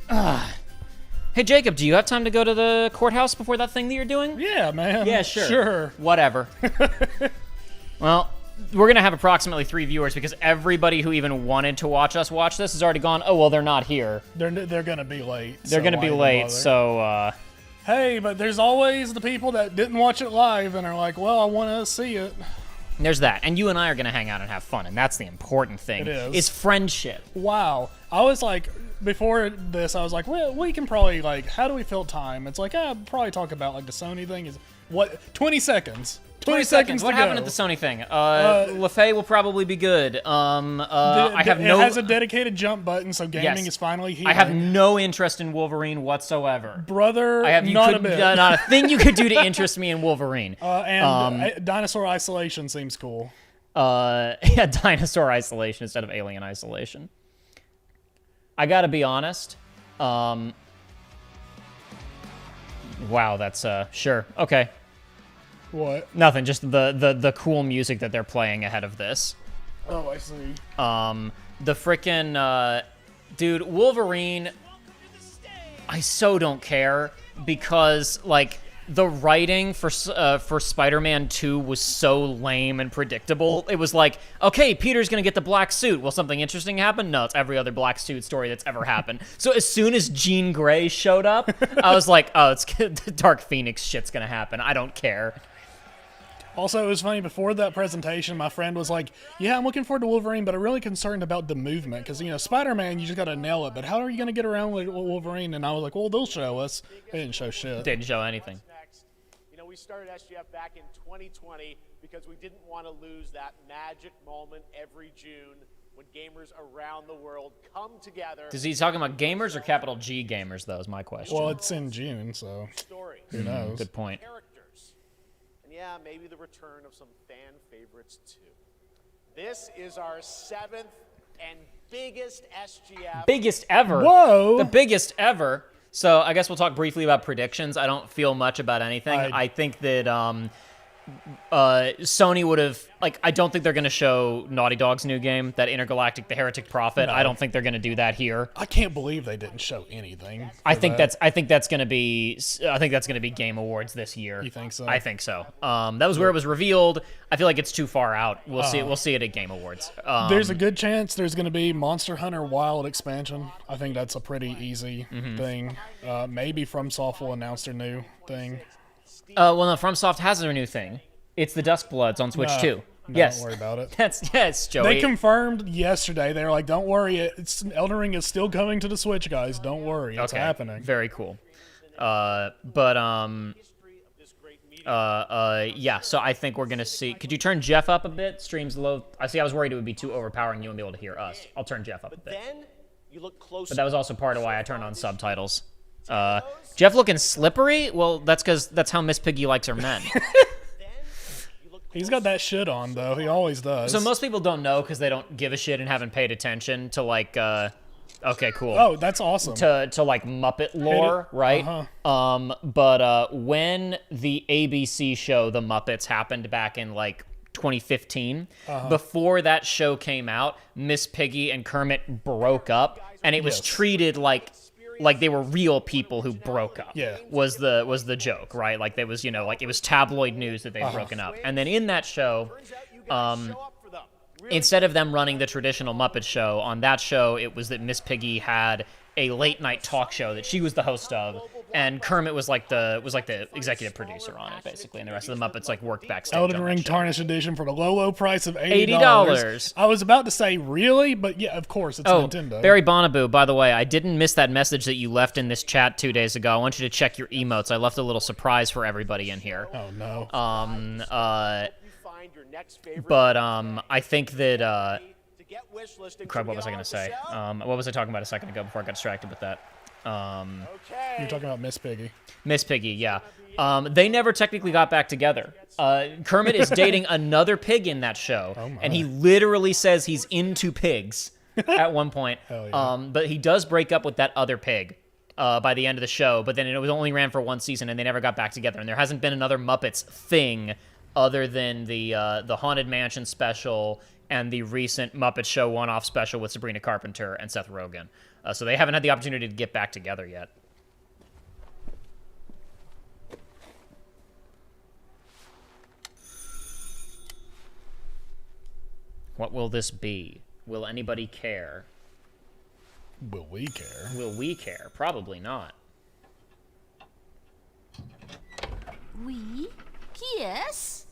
Hey, Jacob, do you have time to go to the courthouse before that thing that you're doing? Yeah, man. Yeah, sure. Sure. Whatever. Well, we're going to have approximately 3 viewers because everybody who even wanted to watch us watch this is already gone. Oh, well, they're not here. They're going to be late. They're going to be late, so... Hey, but there's always the people that didn't watch it live and are like, well, I want to see it. There's that. And you and I are going to hang out and have fun, and that's the important thing. It is. Is friendship. Wow. I was like, before this, I was like, well, we can probably, like, how do we fill time? It's like, probably talk about, like, the Sony thing is, 20 seconds. 20 seconds What to happened go. at the Sony thing? LaFay will probably be good. It has a dedicated jump button, so gaming is finally here. I have no interest in Wolverine whatsoever. Brother, a bit. Not a thing you could do to interest me in Wolverine. Dinosaur isolation seems cool. Yeah, dinosaur isolation instead of alien isolation. I gotta be honest. Wow, that's sure. Okay. What? Nothing, just the cool music that they're playing ahead of this. Oh, I see. The frickin' dude, Wolverine, I so don't care because, like, the writing for Spider-Man 2 was so lame and predictable. It was like, okay, Peter's gonna get the black suit. Will something interesting happen? No, it's every other black suit story that's ever happened. So as soon as Jean Grey showed up, I was like, oh, it's the Dark Phoenix shit's gonna happen. I don't care. Also, it was funny, before that presentation, my friend was like, yeah, I'm looking forward to Wolverine, but I'm really concerned about the movement. Because, you know, Spider-Man, you just got to nail it. But how are you going to get around with Wolverine? And I was like, well, they'll show us. They didn't show shit. Didn't show anything. You know, we started SGF back in 2020 because we didn't want to lose that magic moment every June when gamers around the world come together. Is he talking about gamers or capital G gamers, though, is my question. Well, it's in June, so who knows? Good point. Yeah, maybe the return of some fan favorites, too. This is our 7th and biggest SGF. Biggest ever. Whoa. The biggest ever. So I guess we'll talk briefly about predictions. I don't feel much about anything. I think that Sony would have, like, I don't think they're going to show Naughty Dog's new game, that Intergalactic, the Heretic Prophet. No. I don't think they're going to do that here. I can't believe they didn't show anything. I think that's going to be Game Awards this year. You think so? I think so. That was where it was revealed. I feel like it's too far out. We'll see. We'll see it at Game Awards. There's a good chance there's going to be Monster Hunter Wild expansion. I think that's a pretty easy thing. Maybe FromSoft will announce their new thing. Well, no, FromSoft has their new thing. It's the Duskbloods on Switch 2. Yes. Don't worry about it. Yes, Joey. They confirmed yesterday. They were like, don't worry. Elden Ring is still coming to the Switch, guys. Don't worry. It's happening. Very cool. Yeah, so I think we're going to see... Could you turn Geoff up a bit? Stream's low. I was worried it would be too overpowering. You wouldn't be able to hear us. I'll turn Geoff up a bit. Then you look closer. But that was also part of why I turned on subtitles. Geoff looking slippery? Well, that's because that's how Miss Piggy likes her men. He's got that shit on, though. He always does. So most people don't know because they don't give a shit and haven't paid attention to, like, okay, cool. Oh, that's awesome. To like, Muppet lore, right? Uh-huh. But when the ABC show The Muppets happened back in, like, 2015, before that show came out, Miss Piggy and Kermit broke up, and it was treated like they were real people who broke up. Yeah. Was the joke, right? Like, there was, you know, like, it was tabloid news that they'd broken up. And then in that show, instead of them running the traditional Muppet show, on that show, it was that Miss Piggy had a late-night talk show that she was the host of, and Kermit was like the executive producer on it, basically, and the rest of the Muppets, like, worked backstage. Elden Ring Tarnished Edition for the low price of $80. I was about to say, really? But yeah, of course, it's Nintendo. Barry Bonaboo, by the way, I didn't miss that message that you left in this chat 2 days ago. I want you to check your emotes. I left a little surprise for everybody in here. Oh, no. But I think that... Crap, what was I going to say? What was I talking about a second ago before I got distracted with that? You're talking about Miss Piggy. Miss Piggy, yeah. They never technically got back together. Kermit is dating another pig in that show, and he literally says he's into pigs at one point. Hell yeah. But he does break up with that other pig by the end of the show, but then it was only ran for one season, and they never got back together, and there hasn't been another Muppets thing other than the Haunted Mansion special and the recent Muppet Show one-off special with Sabrina Carpenter and Seth Rogen. So they haven't had the opportunity to get back together yet. What will this be? Will anybody care? Will we care? Will we care? Probably not. Oui? Yes?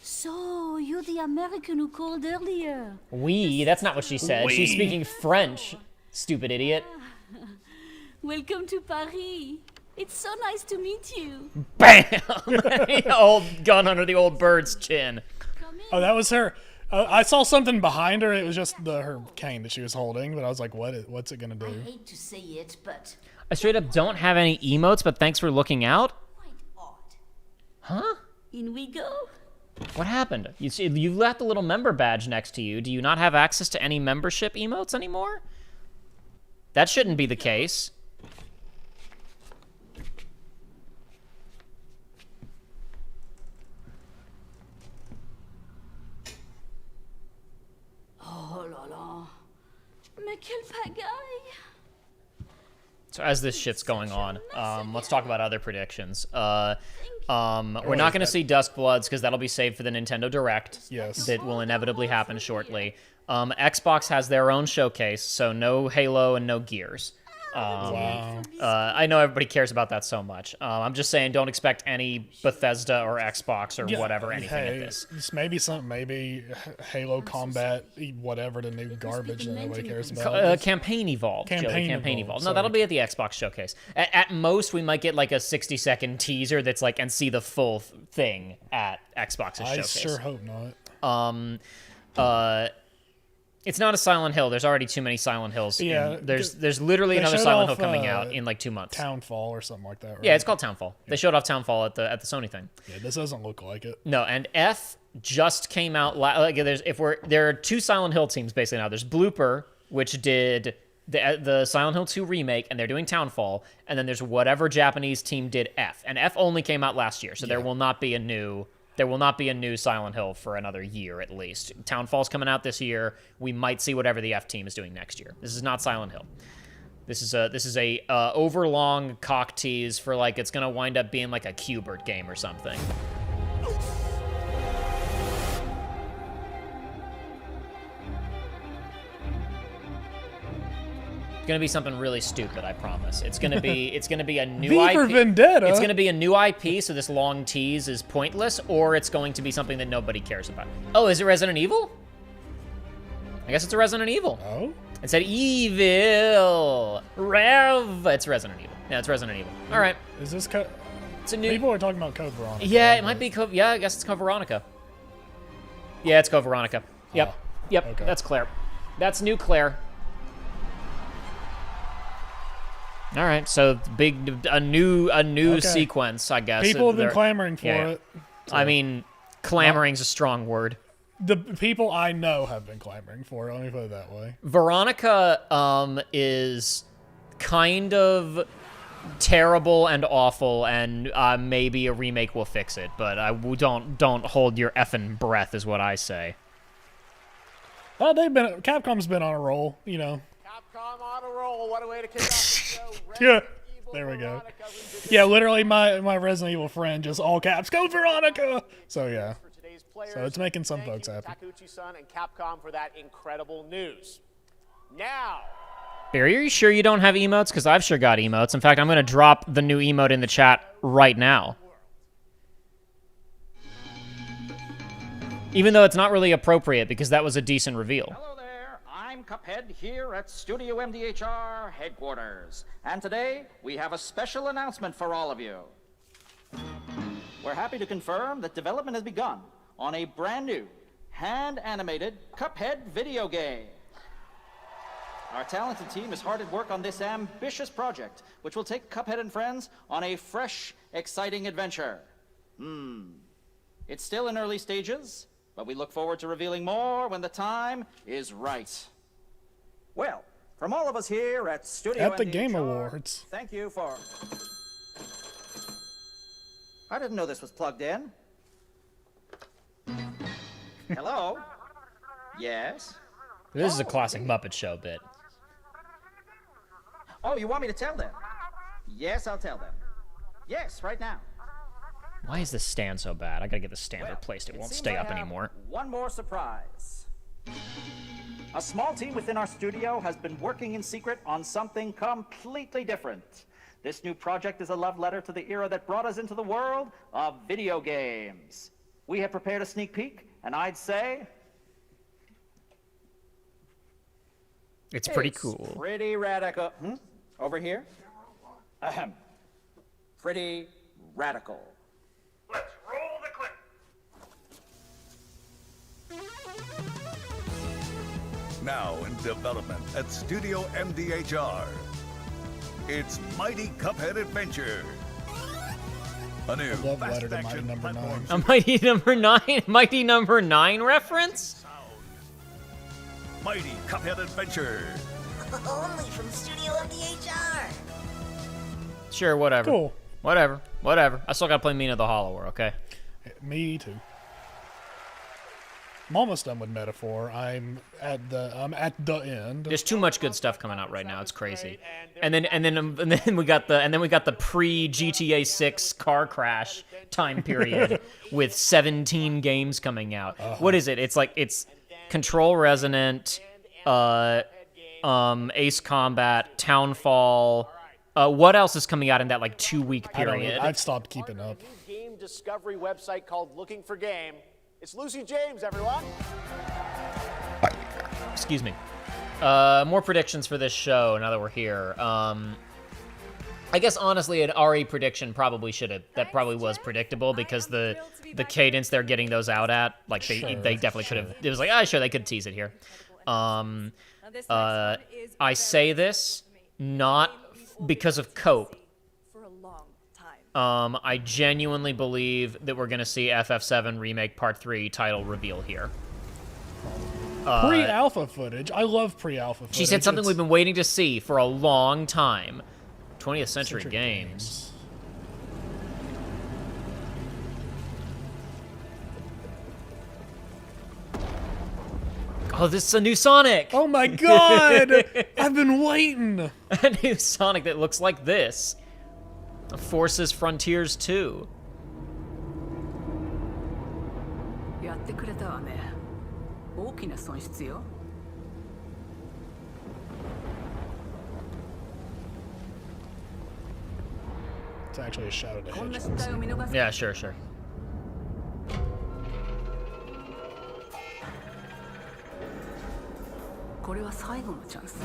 So, you're the American who called earlier. Oui, that's not what she said. She's speaking French, stupid idiot. Welcome to Paris. It's so nice to meet you. Bam! Old gun under the old bird's chin. Come in. Oh, that was her. I saw something behind her. It was just her cane that she was holding, but I was like, what's it gonna do? I hate to say it, but I straight up don't have any emotes, but thanks for looking out. quite odd. Huh? In we go. What happened? You left a little member badge next to you. Do you not have access to any membership emotes anymore? That shouldn't be the case. Oh là là. Mais quelle pagaille. So as this shit's going on, let's talk about other predictions. We're not going to see Duskbloods because that'll be saved for the Nintendo Direct. Yes. That will inevitably happen shortly. Xbox has their own showcase, so no Halo and no Gears. Wow. I know everybody cares about that so much. I'm just saying, don't expect any Bethesda or Xbox or whatever anything at this. It's maybe Halo Combat, whatever the new garbage that nobody cares about. Campaign Evolved. Campaign Campaign Evolved, Evolved. No, sorry. that'll be at the Xbox showcase. At most, we might get like a 60-second teaser that's like, and see the full thing at Xbox's I showcase. sure hope not. It's not a Silent Hill. There's already too many Silent Hills. Yeah, There's literally they another showed Silent off, Hill coming out in like 2 months. Townfall or something like that, right? Yeah, it's called Townfall. They showed off Townfall at the Sony thing. Yeah, this doesn't look like it. No, and F just came out. There are 2 Silent Hill teams basically now. There's Blooper, which did the Silent Hill 2 remake, and they're doing Townfall. And then there's whatever Japanese team did F, and F only came out last year, so there will not be a new Silent Hill for another year at least. Townfall's coming out this year. We might see whatever the F team is doing next year. This is not Silent Hill. This is a overlong cock tease for like it's gonna wind up being like a Q*bert game or something. It's gonna be something really stupid, I promise. It's gonna be a new V for IP. Vendetta. It's gonna be a new IP, so this long tease is pointless, or it's going to be something that nobody cares about. Oh, is it Resident Evil? I guess it's a Resident Evil. Oh? It said Evil Rev. It's Resident Evil. Yeah, it's Resident Evil. All right. Is this It's a new. People are talking about Code Veronica. Yeah, it might be. Yeah, I guess it's Code Veronica. Yeah, it's Code Veronica. Yep. Yep. okay. That's Claire. That's new Claire. All right, so a new sequence, I guess. People have been clamoring for it. I mean, clamoring's a strong word. The people I know have been clamoring for it. Let me put it that way. Veronica is kind of terrible and awful, and maybe a remake will fix it. But don't hold your effing breath, is what I say. Oh, Capcom's been on a roll, you know. Capcom on a roll. What a way to kick off the show. Yeah, Resident Evil there we go. Veronica revisited Yeah, literally my Resident Evil friend just all caps, Code Veronica! So yeah. for today's players. So it's making some Thank folks you, happy. Takuchi-san and Capcom for that incredible news. Now, Barry, are you sure you don't have emotes? Because I've sure got emotes. In fact, I'm going to drop the new emote in the chat right now. Even though it's not really appropriate, because that was a decent reveal. Hello there, I'm Cuphead here at Studio MDHR headquarters. And today, we have a special announcement for all of you. We're happy to confirm that development has begun on a brand new, hand-animated Cuphead video game. Our talented team is hard at work on this ambitious project, which will take Cuphead and friends on a fresh, exciting adventure. It's still in early stages, but we look forward to revealing more when the time is right. Well, from all of us here at Studio At the MDHR, Game Awards. thank you for... I didn't know this was plugged in. Hello? Yes? This is a classic Muppet Show bit. Oh, you want me to tell them? Yes, I'll tell them. Yes, right now. Why is this stand so bad? I gotta get the stand Well, replaced. It won't seems stay I up have anymore. One more surprise. A small team within our studio has been working in secret on something completely different. This new project is a love letter to the era that brought us into the world of video games. We have prepared a sneak peek, and I'd say It's pretty cool. pretty radical. Over here? Ahem. Pretty radical. Let's roll the clip. Now in development at Studio MDHR. It's Mighty Cuphead Adventure. A new love Letter to Mighty fast-action Number platform A Mighty Number 9 reference? Mighty Cuphead Adventure. Only from Studio MDHR. Sure, whatever. Cool. Whatever. I still gotta play Mina the Hollower, okay? Me too. I'm almost done with Metaphor. I'm at the end. There's too much good stuff coming out right now. It's crazy. And then we got the pre GTA 6 car crash time period with 17 games coming out. What is it? It's Control Resonant, Ace Combat, Townfall. What else is coming out in that 2-week period? I've stopped keeping up. Game discovery website called Looking for Game. It's Lucy James, everyone. Excuse me. More predictions for this show now that we're here. I guess honestly, an RE prediction probably was predictable because the cadence they're getting those out at, they definitely could have. It was sure they could tease it here. I say this not because of Cope. I genuinely believe that we're going to see FF7 Remake Part 3 title reveal here. Pre-alpha footage. I love pre-alpha footage. She said something we've been waiting to see for a long time. 20th Century Games. Oh, this is a new Sonic! Oh my god! I've been waiting! A new Sonic that looks like this. Forces Frontiers 2. やってくれたわね。大きな損失よ。It's actually a shout at a こんな hedge. 失態を見逃す。 Yeah, sure. これは最後のチャンス。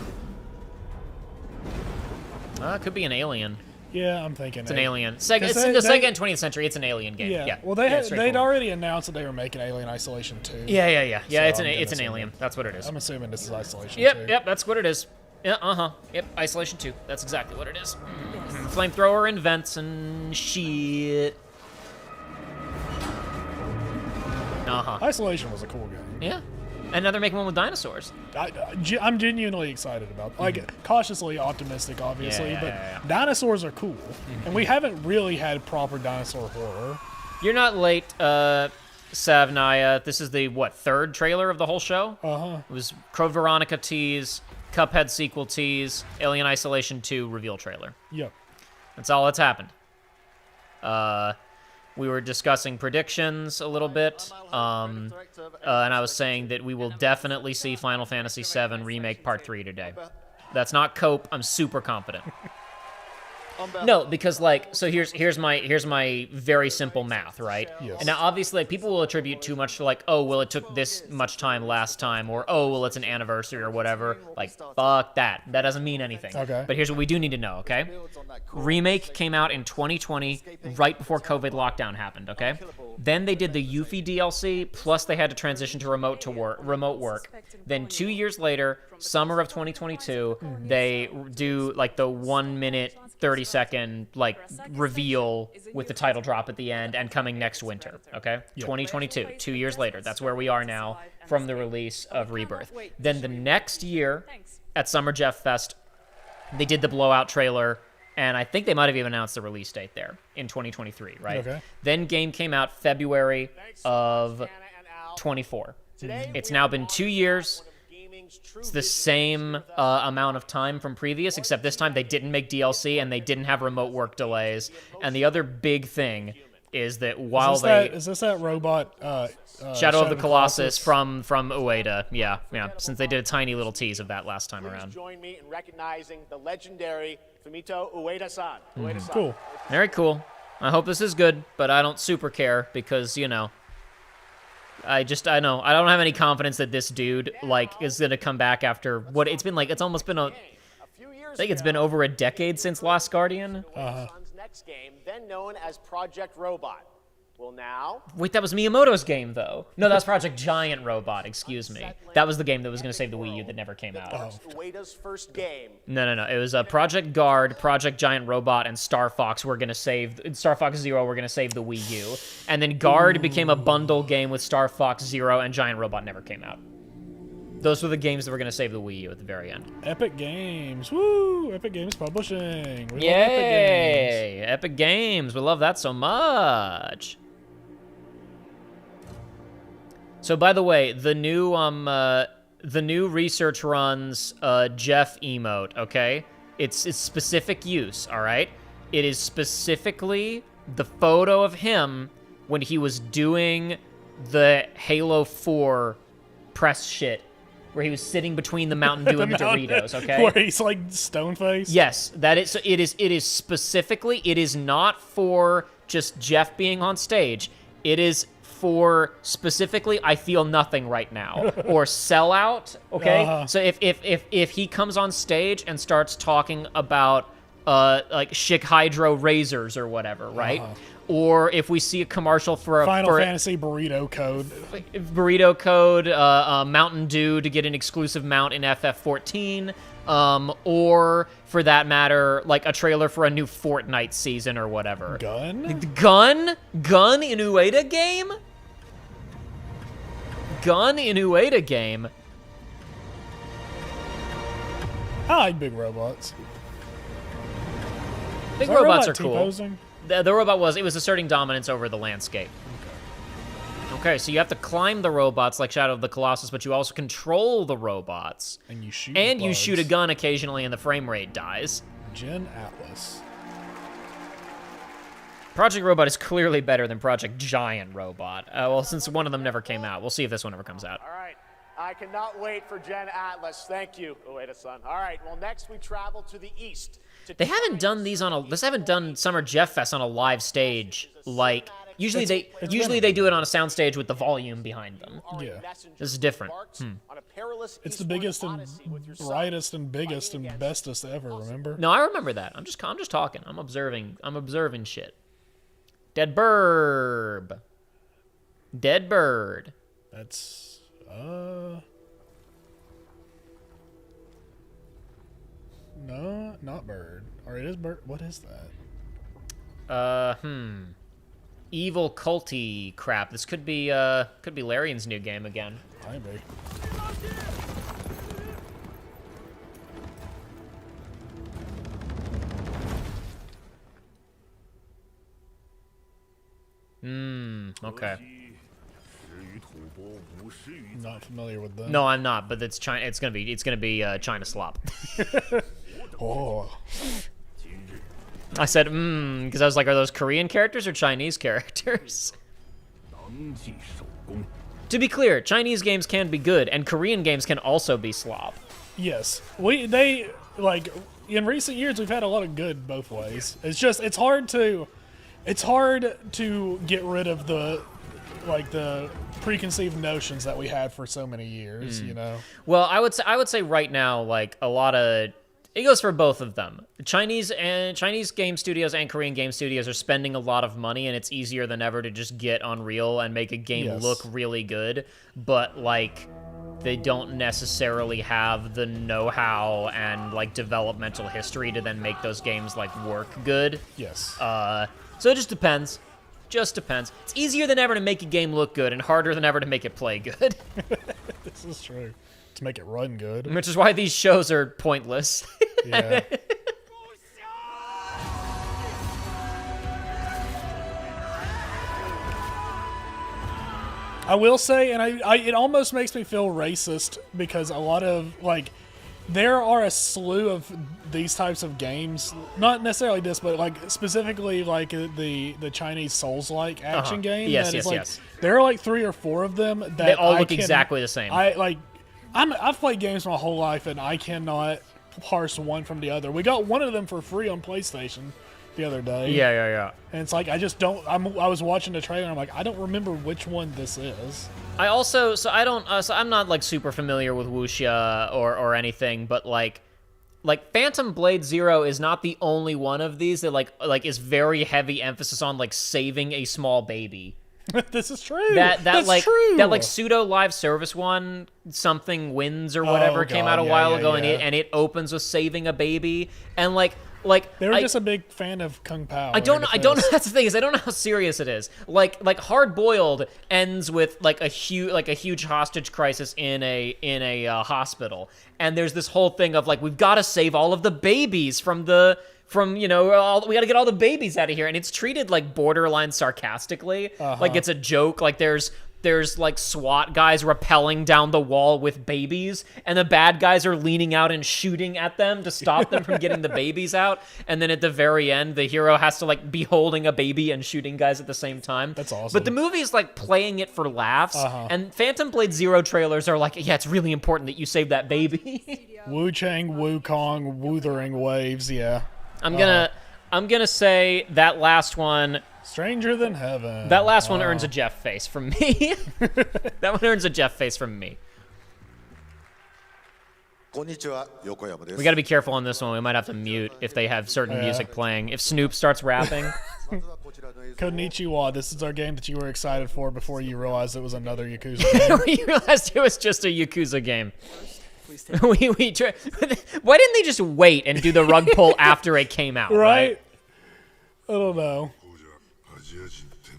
It could be an alien. Yeah, I'm thinking It's an alien. Sega, Because it's in the Sega and 20th Century. It's an alien game. Yeah. Yeah. Well, they'd they'd already announced that they were making Alien Isolation 2. Yeah. So it's I'm an gonna assume alien. That's what it is. I'm assuming this is Isolation 2. Yep. That's what it is. Yeah. Yep. Isolation 2. That's exactly what it is. Flamethrower and vents and shit. Isolation was a cool game. Yeah. And now they're making one with dinosaurs. I'm genuinely excited about cautiously optimistic, obviously, but dinosaurs are cool. And we haven't really had proper dinosaur horror. You're not late, Savnaya. This is the, third trailer of the whole show? It was Code Veronica tease, Cuphead sequel tease, Alien Isolation 2 reveal trailer. Yep. That's all that's happened. We were discussing predictions a little bit, and I was saying that we will definitely see Final Fantasy VII Remake Part 3 today. That's not Cope. I'm super confident. No, because so here's my very simple math, right? Yes. And now obviously people will attribute too much to it took this much time last time, or it's an anniversary or whatever. Fuck that. That doesn't mean anything. Okay. But here's what we do need to know, okay? Remake came out in 2020, right before COVID lockdown happened, okay? Then they did the Yuffie DLC, plus they had to transition to remote work. Then 2 years later, summer of 2022, they do the 1 minute 30-second reveal with the title drop at the end and coming next winter, okay? 2022, 2 years later. That's where we are now from the release of Rebirth. Then the next year at Summer Geoff Fest, they did the blowout trailer, and I think they might have even announced the release date there in 2023, right? Okay. Then game came out February of 24. Today, It's we now are been on 2 one years. of gaming's true It's the visions same with, amount of time from previous, except this time they didn't make DLC and they didn't have remote work delays. And the other big thing is that while Is this that robot? Shadow of the Colossus from Ueda, yeah, since they did a tiny little tease of that last time Please around. join me in recognizing the legendary Fumito Ueda-san. Ueda-san. Cool. Very cool. I hope this is good, but I don't super care because, you know, I don't have any confidence that this dude, like, is going to come back after what it's been like. It's almost been A few years I think it's ago, been over a decade since Lost Guardian. Ueda-san's next game, then known as Project Robot, will now Wait, that was Miyamoto's game, though. No, that was Project Giant Robot, excuse me. That was the game that was going to save the Wii U that never came out. Ueda's first game. No. It was Project Guard, Project Giant Robot, and Star Fox were going to save... Star Fox Zero were going to save the Wii U. And then Guard became a bundle game with Star Fox Zero, and Giant Robot never came out. Those were the games that were going to save the Wii U at the very end. Epic Games. Woo! Epic Games Publishing. We love Epic Games. Yay! Epic Games. We love that so much. So, by the way, the new research runs Geoff emote, okay? It's specific use, all right? It is specifically the photo of him when he was doing the Halo 4 press shit, where he was sitting between the Mountain Dew and the Doritos, okay? Where he's like stone faced. Yes, that is. So it is specifically. It is not for just Geoff being on stage. It is for specifically. I feel nothing right now, or Sellout. Okay, so if he comes on stage and starts talking about like Schick Hydro razors or whatever, right? Or if we see a commercial for a Final Fantasy Burrito Code, Mountain Dew to get an exclusive mount in FF14, or for that matter, like a trailer for a new Fortnite season or whatever. Gun in Ueda game? Gun in Ueda game? I like big robots. Big Is that robots robot are cool. T-posing? The robot was asserting dominance over the landscape. Okay, so you have to climb the robots like Shadow of the Colossus, but you also control the robots. And you shoot And you bugs. shoot a gun occasionally and the frame rate dies. Gen Atlas. Project Robot is clearly better than Project Giant Robot. Well, since one of them never came out. We'll see if this one ever comes out. All right. I cannot wait for Gen Atlas. Thank you, Ueda-san. All right. Well, next we travel to the east. They haven't done these on a... They haven't done Summer Geoff Fest on a live stage. Like, usually they do it on a soundstage with the volume behind them. Yeah. This is different. It's the biggest and brightest and biggest and bestest ever, remember? No, I remember that. I'm just talking. I'm observing shit. Dead Burb. Dead Bird. That's no, not Bird. Or it is Bird. What is that? Evil culty crap. This could be Larian's new game again. Maybe. Okay. Not familiar with that. No, I'm not, but it's China. It's gonna be China slop. Oh. I said, because I was like, are those Korean characters or Chinese characters? To be clear, Chinese games can be good, and Korean games can also be slop. Yes. They like in recent years we've had a lot of good both ways. It's hard to get rid of the preconceived notions that we had for so many years, you know. Well, I would say right now, like a lot of it goes for both of them. Chinese game studios and Korean game studios are spending a lot of money, and it's easier than ever to just get Unreal and make a game look really good. But like, they don't necessarily have the know-how and like developmental history to then make those games like work good. Yes. So it just depends. Just depends. It's easier than ever to make a game look good and harder than ever to make it play good. This is true. To make it run good. Which is why these shows are pointless. Yeah. I will say, and it almost makes me feel racist because a lot of like there are a slew of these types of games, not necessarily this, but like specifically like the Chinese Souls-like action game. Yes, that is, yes, like, yes. There are like 3 or 4 of them that They all look exactly the same. I've played games my whole life and I cannot parse one from the other. We got one of them for free on PlayStation the other day. Yeah. And it's like I just don't. I was watching the trailer and I'm like, I don't remember which one this is. I also, so I'm not like super familiar with wuxia or anything, but like Phantom Blade Zero is not the only one of these that like is very heavy emphasis on like saving a small baby. This is true. That's true. That like pseudo live service one, something wins or whatever, came out a while ago, and it opens with saving a baby, and like they were just a big fan of Kung Pao. I don't know. That's the thing is I don't know how serious it is. Like Hard Boiled ends with like a huge hostage crisis in a hospital, and there's this whole thing of like we've got to save all of the babies from we got to get all the babies out of here, and it's treated like borderline sarcastically, like it's a joke. Like there's like SWAT guys rappelling down the wall with babies, and the bad guys are leaning out and shooting at them to stop them from getting the babies out. And then at the very end, the hero has to like be holding a baby and shooting guys at the same time. That's awesome. But the movie is like playing it for laughs, and Phantom Blade Zero trailers are like, yeah, it's really important that you save that baby. Wu Chang, Wu Kong, Wuthering Waves. Yeah. I'm gonna say that last one. Stranger Than Heaven. That last one earns a Geoff face from me. That one earns a Geoff face from me. We got to be careful on this one. We might have to mute if they have certain music playing. If Snoop starts rapping. Konnichiwa. This is our game that you were excited for before you realized it was another Yakuza game. You realized it was just a Yakuza game. Why didn't they just wait and do the rug pull after it came out? Right? I don't know.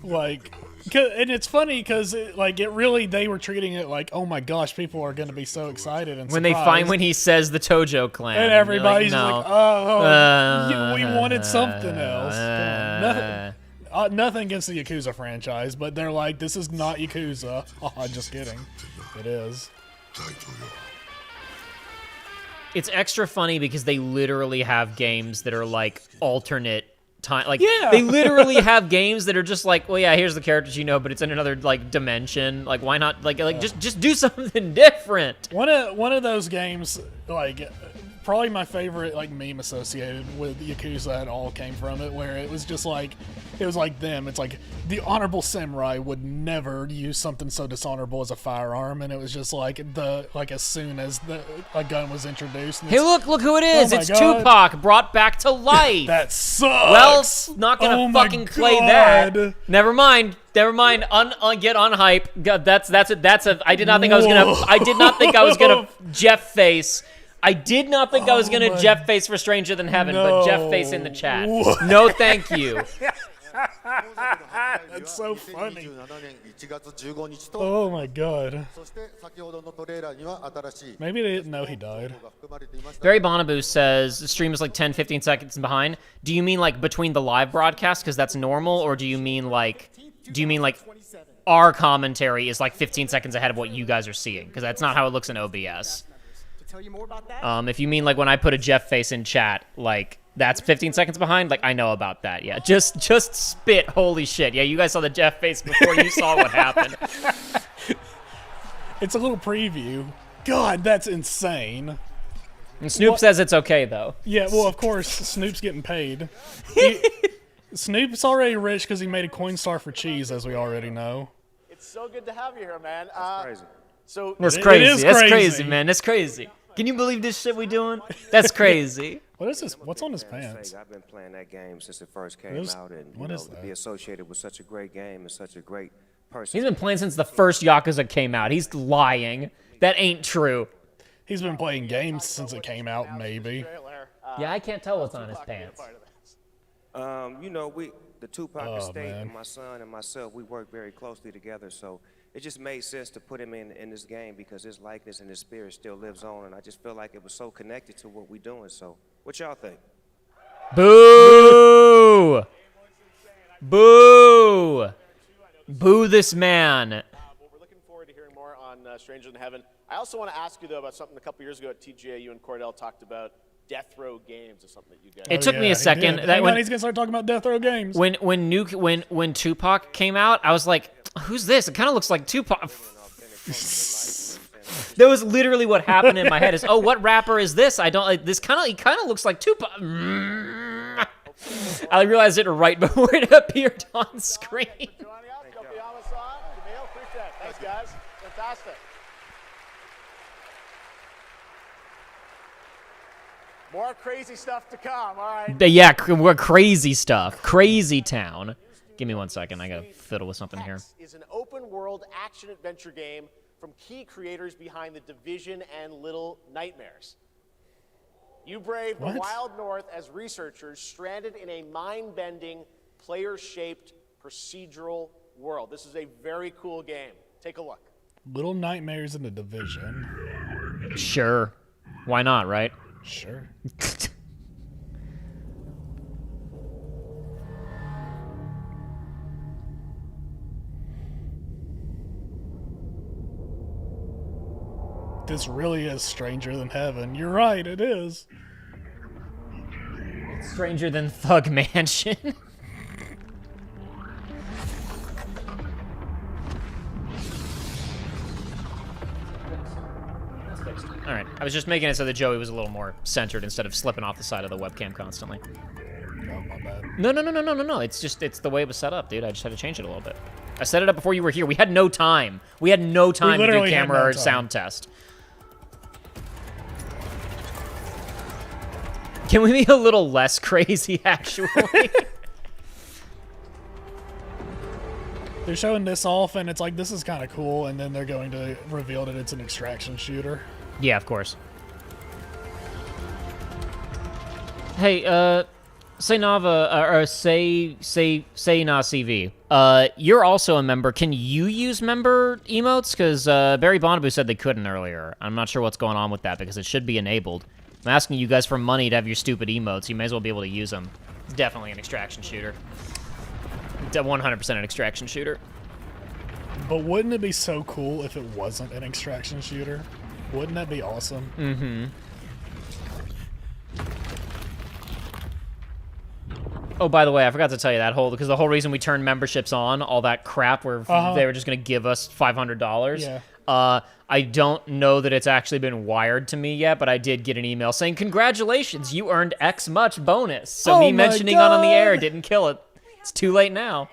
Like, and it's funny because they were treating it like, oh my gosh, people are going to be so excited and when surprised. when he says the Tojo clan, and everybody's like, no. we wanted something else. Nothing against the Yakuza franchise, but they're like, this is not Yakuza. Oh, just kidding. It is. It's extra funny because they literally have games that are like alternate time. Like, they literally have games that are just like, well, yeah, here's the characters you know, but it's in another like dimension. Like, why not? Just do something different. One of those games, like, probably my favorite like meme associated with Yakuza at all came from it, where it was just like, it was like them. It's like the honorable samurai would never use something so dishonorable as a firearm, and it was just like as soon as a gun was introduced. Hey, look who it is! It's God. Tupac brought back to life. That sucks. Well, not gonna fucking play that. Never mind. Get unhype. God, that's a. I did not think I was gonna Geoff face. I did not think I was gonna Geoff face for Stranger Than Heaven, but Geoff face in the chat. No, thank you. That's so funny. Oh my god. Maybe they didn't know he died. Barry Bonaboo says the stream is like 10-15 seconds behind. Do you mean like between the live broadcast because that's normal, or do you mean like our commentary is like 15 seconds ahead of what you guys are seeing? Because that's not how it looks in OBS. If you mean like when I put a Geoff face in chat, like that's 15 seconds behind, like I know about that. Yeah, just spit. Holy shit. Yeah, you guys saw the Geoff face before you saw what happened. It's a little preview. God, that's insane. And Snoop says it's okay though. Yeah, well, of course, Snoop's getting paid. Snoop's already rich because he made a Coinstar for cheese, as we already know. It's so good to have you here, man. That's crazy. So That's crazy. That's crazy, man. That's crazy. Can you believe this shit we doing? That's crazy. What is this? What's on his pants? I've been playing that game since it first came out, and to be associated with such a great game and such a great person. He's been playing since the first Yakuza came out. He's lying. That ain't true. He's been playing games since it came out, maybe. Yeah, I can't tell what's on his pants. The Tupac estate and my son and myself, we work very closely together, so it just made sense to put him in this game because his likeness and his spirit still lives on, and I just feel like it was so connected to what we're doing. So, what y'all think? Boo! Boo! Boo this man. Stranger Than Heaven. I also want to ask you, though, about something a couple years ago at TGA. You and Cordell talked about Death Row Games, or something that you guys. It took me a second. Hang on, he's gonna start talking about Death Row Games. When Tupac came out, I was like, "Who's this? It kind of looks like Tupac." That was literally what happened in my head. Is, oh, what rapper is this? I don't like this. He kind of looks like Tupac. I realized it right before it appeared on screen. Thanks, guys. Fantastic. More crazy stuff to come. All right. Yeah, we're crazy stuff. Crazy Town. Give me 1 second. I gotta fiddle with something here. Is an open-world action-adventure game from key creators behind The Division and Little Nightmares. You brave the wild north as researchers stranded in a mind-bending, player-shaped procedural world. This is a very cool game. Take a look. Little Nightmares in The Division. Sure. Why not, right? Sure. This really is Stranger Than Heaven. You're right, it is. Stranger than Thug Mansion. All right, I was just making it so that Joey was a little more centered instead of slipping off the side of the webcam constantly. Oh, my bad. No. It's the way it was set up, dude. I just had to change it a little bit. I set it up before you were here. We had no time. We had no time to do camera or sound test. Can we be a little less crazy, actually? They're showing this off, and it's like, this is kind of cool, and then they're going to reveal that it's an extraction shooter. Yeah, of course. Hey, say Nava, or say Na CV. You're also a member. Can you use member emotes? Because Barry Bonaboo said they couldn't earlier. I'm not sure what's going on with that, because it should be enabled. I'm asking you guys for money to have your stupid emotes. You may as well be able to use them. It's definitely an extraction shooter. 100% an extraction shooter. But wouldn't it be so cool if it wasn't an extraction shooter? Wouldn't that be awesome? Mm-hmm. Oh, by the way, I forgot to tell you that because the whole reason we turned memberships on, all that crap where they were just going to give us $500. Yeah. I don't know that it's actually been wired to me yet, but I did get an email saying, congratulations, you earned X much bonus. So me mentioning on the air didn't kill it. It's too late now.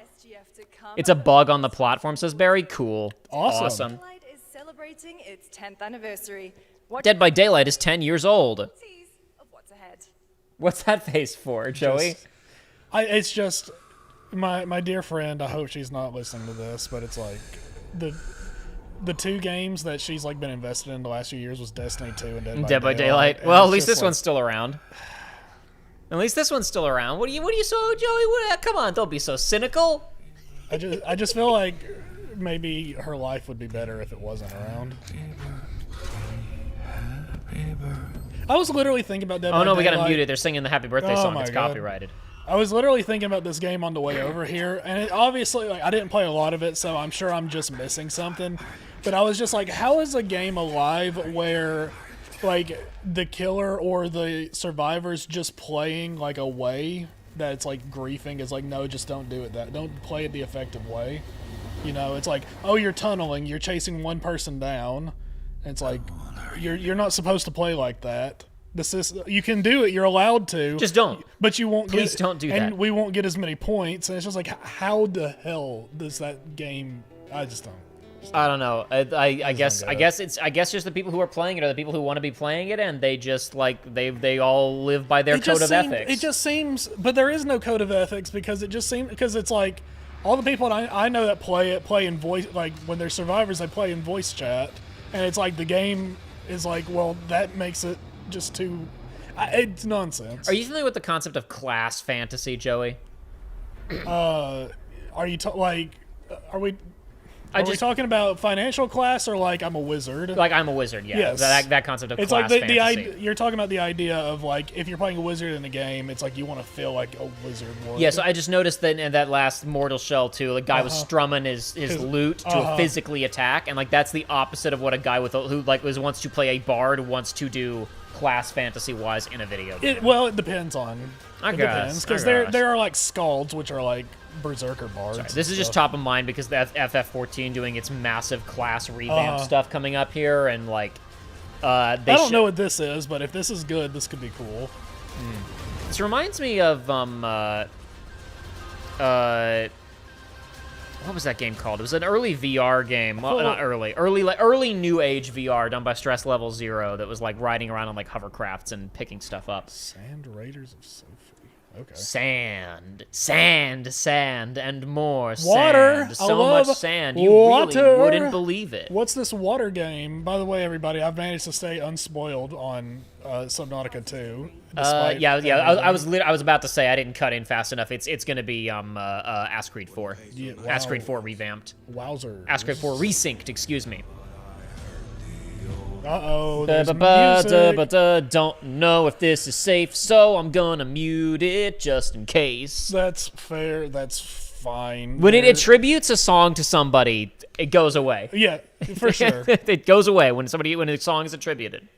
It's a bug on the platform, says Barry. Cool. Awesome. Daylight is celebrating its 10th anniversary. Dead by Daylight is 10 years old. Of what's ahead. What's that face for, Joey? It's just my dear friend. I hope she's not listening to this, but it's like the two games that she's like been invested in the last few years was Destiny 2 and Dead by Daylight. Well, at least this one's still around. At least this one's still around. What are you so, Joey? Come on, don't be so cynical. I just feel like maybe her life would be better if it wasn't around. I was literally thinking about Dead by Daylight. Oh no, we gotta mute it. They're singing the Happy Birthday song. It's copyrighted. I was literally thinking about this game on the way over here, and it, obviously, like, I didn't play a lot of it, so I'm sure I'm just missing something. But I was just like, how is a game alive where, like, the killer or the survivor's just playing, like, a way that's, like, griefing? Is like, no, just don't do it don't play it the effective way. You know, it's like, oh, you're tunneling, you're chasing one person down. And it's like, you're not supposed to play like that. You can do it. You're allowed to. Just don't. But you won't. Please don't do that. And we won't get as many points. And it's just like, how the hell does that game? I just don't. I don't know. I guess just the people who are playing it are the people who want to be playing it, and they just like they all live by their code of ethics. It just seems, but there is no code of ethics because it just seems because it's like all the people I know that play in voice, like when they're survivors, they play in voice chat, and it's like the game is like, well, that makes it just too. It's nonsense. Are you familiar with the concept of class fantasy, Joey? Are you like? Are we? Are we talking about financial class or like I'm a wizard? Like I'm a wizard, yeah. Yes. That concept of It's class like fantasy. you're talking about the idea of like if you're playing a wizard in a game, it's like you want to feel like a wizard would. Yeah, so I just noticed that in that last Mortal Shell too, the guy was strumming his lute to physically attack, and like that's the opposite of what a guy who wants to play a bard wants to do class fantasy wise in a video game. It depends on. I It guess, depends because I guess. there are like scalds which are like berserker bards. Sorry, this is just top of mind because the FF14 doing its massive class revamp stuff coming up here, and like I don't know what this is, but if this is good, this could be cool. This reminds me of what was that game called? It was an early VR game. Well, not early new age VR done by Stress Level Zero that was like riding around on like hovercrafts and picking stuff up. Sand Raiders of Sophie. Okay. Sand, and more Water. sand. I So love much sand. You water. really wouldn't believe it. What's this water game? By the way, everybody, I've managed to stay unspoiled on Subnautica 2. I was about to say I didn't cut in fast enough. It's going to be Ask Creed 4. Yeah, wow. Ask Creed 4 revamped. Wowzers. Ask Creed 4 resynced, excuse me. Uh-oh, there's music. Don't know if this is safe, so I'm gonna mute it just in case. That's fair. That's fine. When it attributes a song to somebody, it goes away. Yeah, for sure. It goes away when a song is attributed.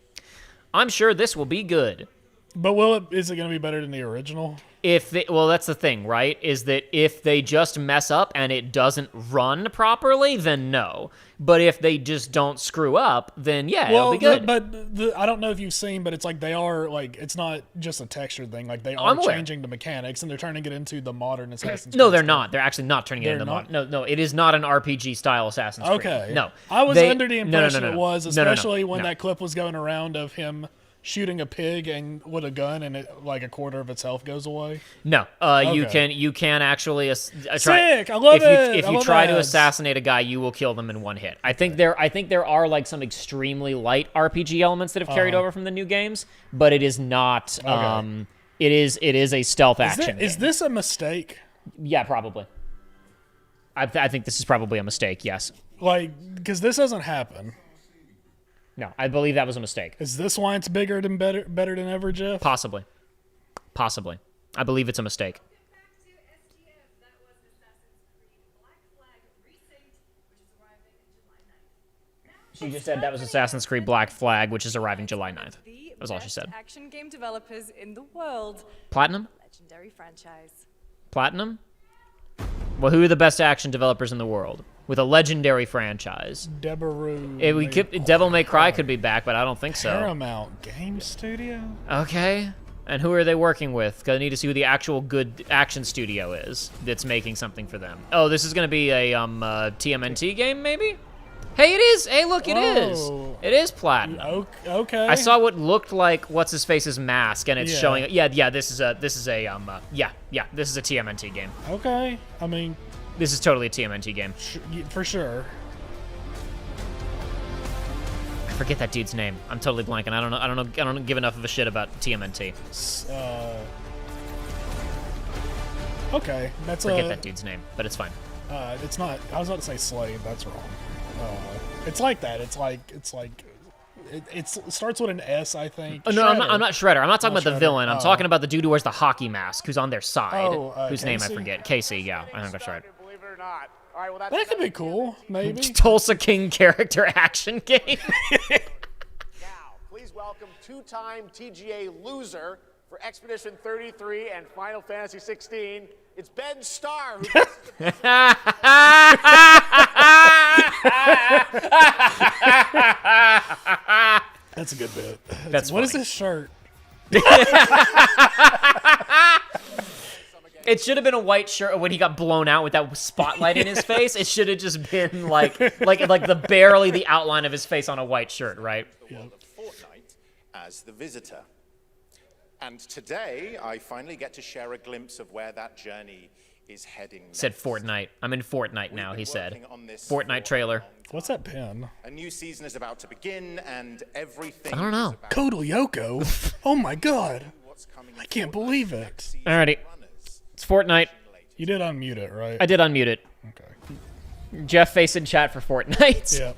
I'm sure this will be good. But is it going to be better than the original? That's the thing, right? Is that if they just mess up and it doesn't run properly, then no. But if they just don't screw up, then yeah, it'll be good. I don't know if you've seen, but it's like they are like it's not just a texture thing. Like they are changing the mechanics and they're turning it into the modern Assassin's Creed. No, they're not. They're actually not turning it into modern. No, it is not an RPG style Assassin's Creed. Okay. No, I was under the impression it was, especially when no. that clip was going around of him shooting a pig and with a gun and it like a quarter of its health goes away. No, you can actually try. Sick, I love it. If you try to assassinate a guy, you will kill them in one hit. I think there are like some extremely light RPG elements that have carried over from the new games, but it is not. Okay. It is a stealth action. Is this a mistake? Yeah, probably. I think this is probably a mistake. Yes. Like, because this doesn't happen. No, I believe that was a mistake. Is this why it's bigger than better than ever, Geoff? Possibly. I believe it's a mistake. She just said that was Assassin's Creed Black Flag, which is arriving July 9th. That was all she said. Action game developers in the world. Platinum? Legendary franchise. Platinum? Well, who are the best action developers in the world? With a legendary franchise. Devil May Cry could be back, but I don't think so. Paramount Game Studio? Okay. And who are they working with? Because I need to see who the actual good action studio is that's making something for them. Oh, this is going to be a TMNT game, maybe? Hey, it is. Hey, look, it is. It is Platinum. Okay. I saw what looked like what's-his-face's mask, and it's showing... Yeah, this is a TMNT game. Okay. I mean... This is totally a TMNT game. For sure. I forget that dude's name. I'm totally blanking. I don't give enough of a shit about TMNT. Okay, that's forget that dude's name, but it's fine. It's not. I was about to say Slave. That's wrong. It's like that. It starts with an S, I think. Oh, no, I'm not Shredder. I'm not talking about the villain. I'm talking about the dude who wears the hockey mask, who's on their side. Whose name I forget. Casey, yeah. I think that's right. Believe it or not. All right, well, That could be cool, maybe. Tulsa King character action game. Now, please welcome two-time TGA loser for Expedition 33 and Final Fantasy 16. It's Ben Starr. That's a good bit. That's what is this shirt? It should have been a white shirt when he got blown out with that spotlight in his face. It should have just been like barely the outline of his face on a white shirt, right? The world of Fortnite as the visitor. And today, I finally get to share a glimpse of where that journey is heading next. Said Fortnite. I'm in Fortnite now, he said. Fortnite trailer. What's that pin? A new season is about to begin, and everything... I don't know. Kodal Yoko? Oh my god. I can't believe it. Alrighty. It's Fortnite. You did unmute it, right? I did unmute it. Okay. Geoff face in chat for Fortnite. Yeah.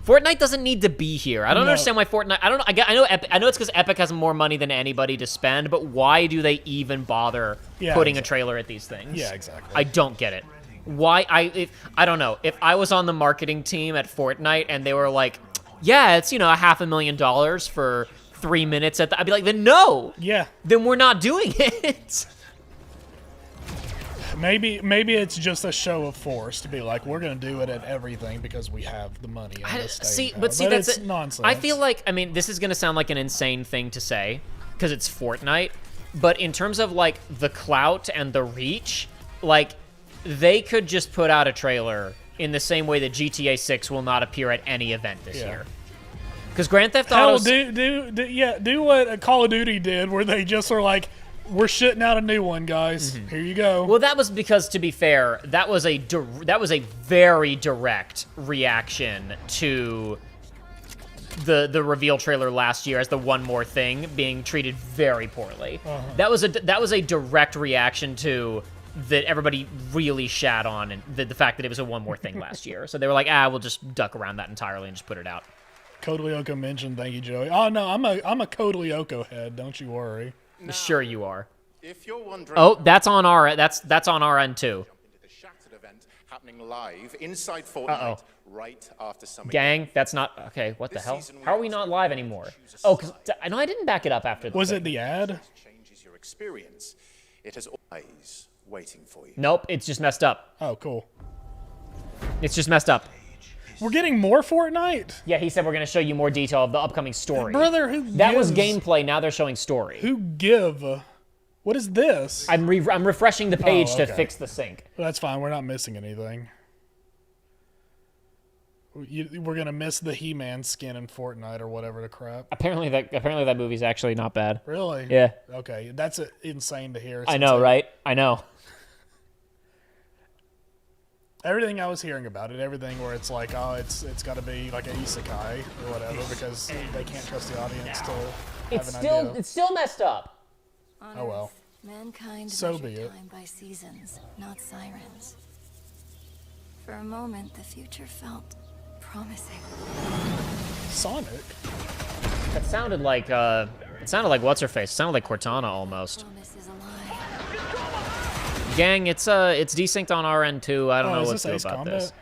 Fortnite doesn't need to be here. I don't No. understand why Fortnite. I don't know. I know. I know it's because Epic has more money than anybody to spend, but why do they even bother putting a trailer at these things? Yeah, exactly. I don't get it. Why? I don't know. If I was on the marketing team at Fortnite and they were like, "Yeah, it's $500,000 for 3 minutes," I'd be like, "Then no. Yeah. Then we're not doing it." Maybe it's just a show of force to be like, we're going to do it at everything because we have the money. And the staying power. But that's it's it. nonsense. I feel like, this is going to sound like an insane thing to say because it's Fortnite, but in terms of like the clout and the reach, like they could just put out a trailer in the same way that GTA 6 will not appear at any event this year. Because Grand Theft Auto. Do what Call of Duty did, where they just are like, we're shitting out a new one, guys. Here you go. Well, that was because, to be fair, that was a very direct reaction to the reveal trailer last year as the One More Thing being treated very poorly. That was a direct reaction to that everybody really shat on, and the fact that it was a One More Thing last year. So they were like, we'll just duck around that entirely and just put it out. Code Lyoko mentioned, thank you, Joey. Oh no, I'm a Code Lyoko head. Don't you worry. Now, sure you are. If you're wondering, that's on our end too. Jump into the Shattered event happening live inside Fortnite right after Summer Gang, Game. that's not okay. What the This hell? season we How are we also not live anymore? Oh, because I know I didn't back it up after. Was it the ad? Changes your experience. It has always waiting for you. Nope, it's just messed up. Oh, cool. It's just messed up. We're getting more Fortnite? Yeah, he said we're going to show you more detail of the upcoming story. Brother, that was gameplay, now they're showing story. What is this? I'm refreshing the page to fix the sync. That's fine, we're not missing anything. We're going to miss the He-Man skin in Fortnite or whatever the crap. Apparently that movie's actually not bad. Really? Yeah. Okay, that's insane to hear. I know, right? I know. Everything I was hearing about it, everything where it's like, it's got to be like an isekai or whatever because they can't trust the audience to have an idea. It's still messed up. Oh well. Mankind So be measured it. time by seasons, not sirens. For a moment, the future felt promising. Sonic? That sounded like what's her face? It sounded like Cortana almost. Promise is a lie. Gang, it's desynced on our end too. I don't know what to do Ace about Combat? this.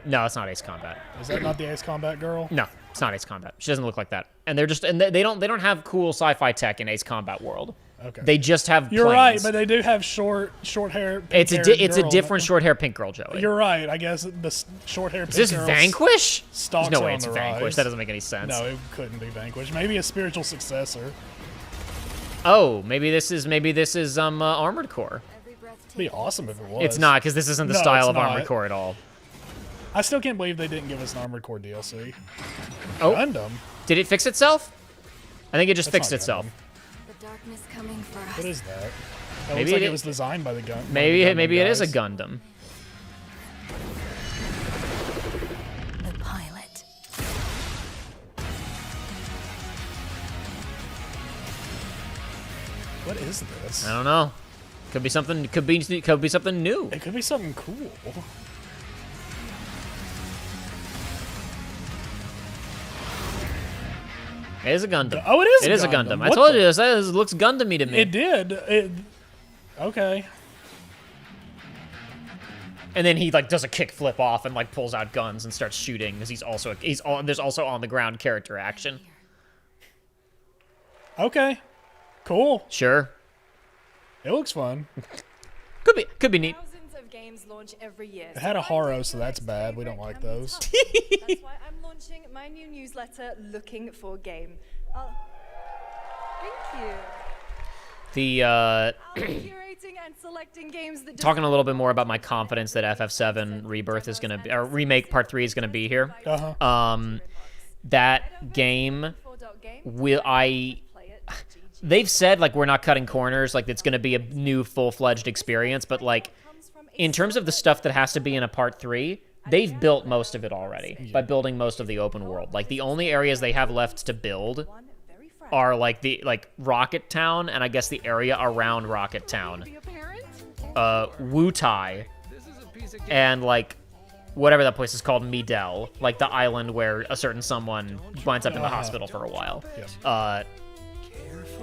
No, it's not Ace Combat. Is that not the Ace Combat girl? No, it's not Ace Combat. She doesn't look like that. And they don't have cool sci-fi tech in Ace Combat world. Okay. They just have You're planes. right, but they do have short hair. It's a different short hair pink girl, Joey. You're right. I guess the short hair. Is this Vanquish? There's no way it's Vanquish. That doesn't make any sense. No, it couldn't be Vanquish. Maybe a spiritual successor. Oh, maybe this is Armored Core. It'd be awesome if it was. It's not, because this isn't the No, style it's of not. Armored Core at all. I still can't believe they didn't give us an Armored Core DLC. Oh, Gundam. Did it fix itself? I think it just That's fixed not itself. The darkness coming for us. What is that? That Maybe looks like it- it was designed by the gun. Maybe by the Gundam maybe it is a guys. Gundam. The pilot. What is this? I don't know. Could be something. Could be something new. It could be something cool. It is a Gundam. Oh, it is. It is a Gundam. I What told the- you this. It looks Gundam-y to me. It did. Okay. And then he like does a kick flip off and like pulls out guns and starts shooting because there's also on the ground character action. Okay. Cool. Sure. It looks fun. Could be neat. Thousands of games launch every year. It had a Haro, so that's bad. We don't like those. That's why I'm launching my new newsletter, Looking for Game. Thank you. The I'll be curating and selecting games that talking a little bit more about my confidence that FF7 Rebirth is gonna be, or Remake Part 3 is gonna be here. That game they've said like we're not cutting corners, like it's gonna be a new full-fledged experience, but like in terms of the stuff that has to be in a Part 3, they've built most of it already by building most of the open world. Like the only areas they have left to build are like Rocket Town and I guess the area around Rocket Town, Wutai, and like whatever that place is called, Midel, like the island where a certain someone winds up in the hospital for a while. Yes.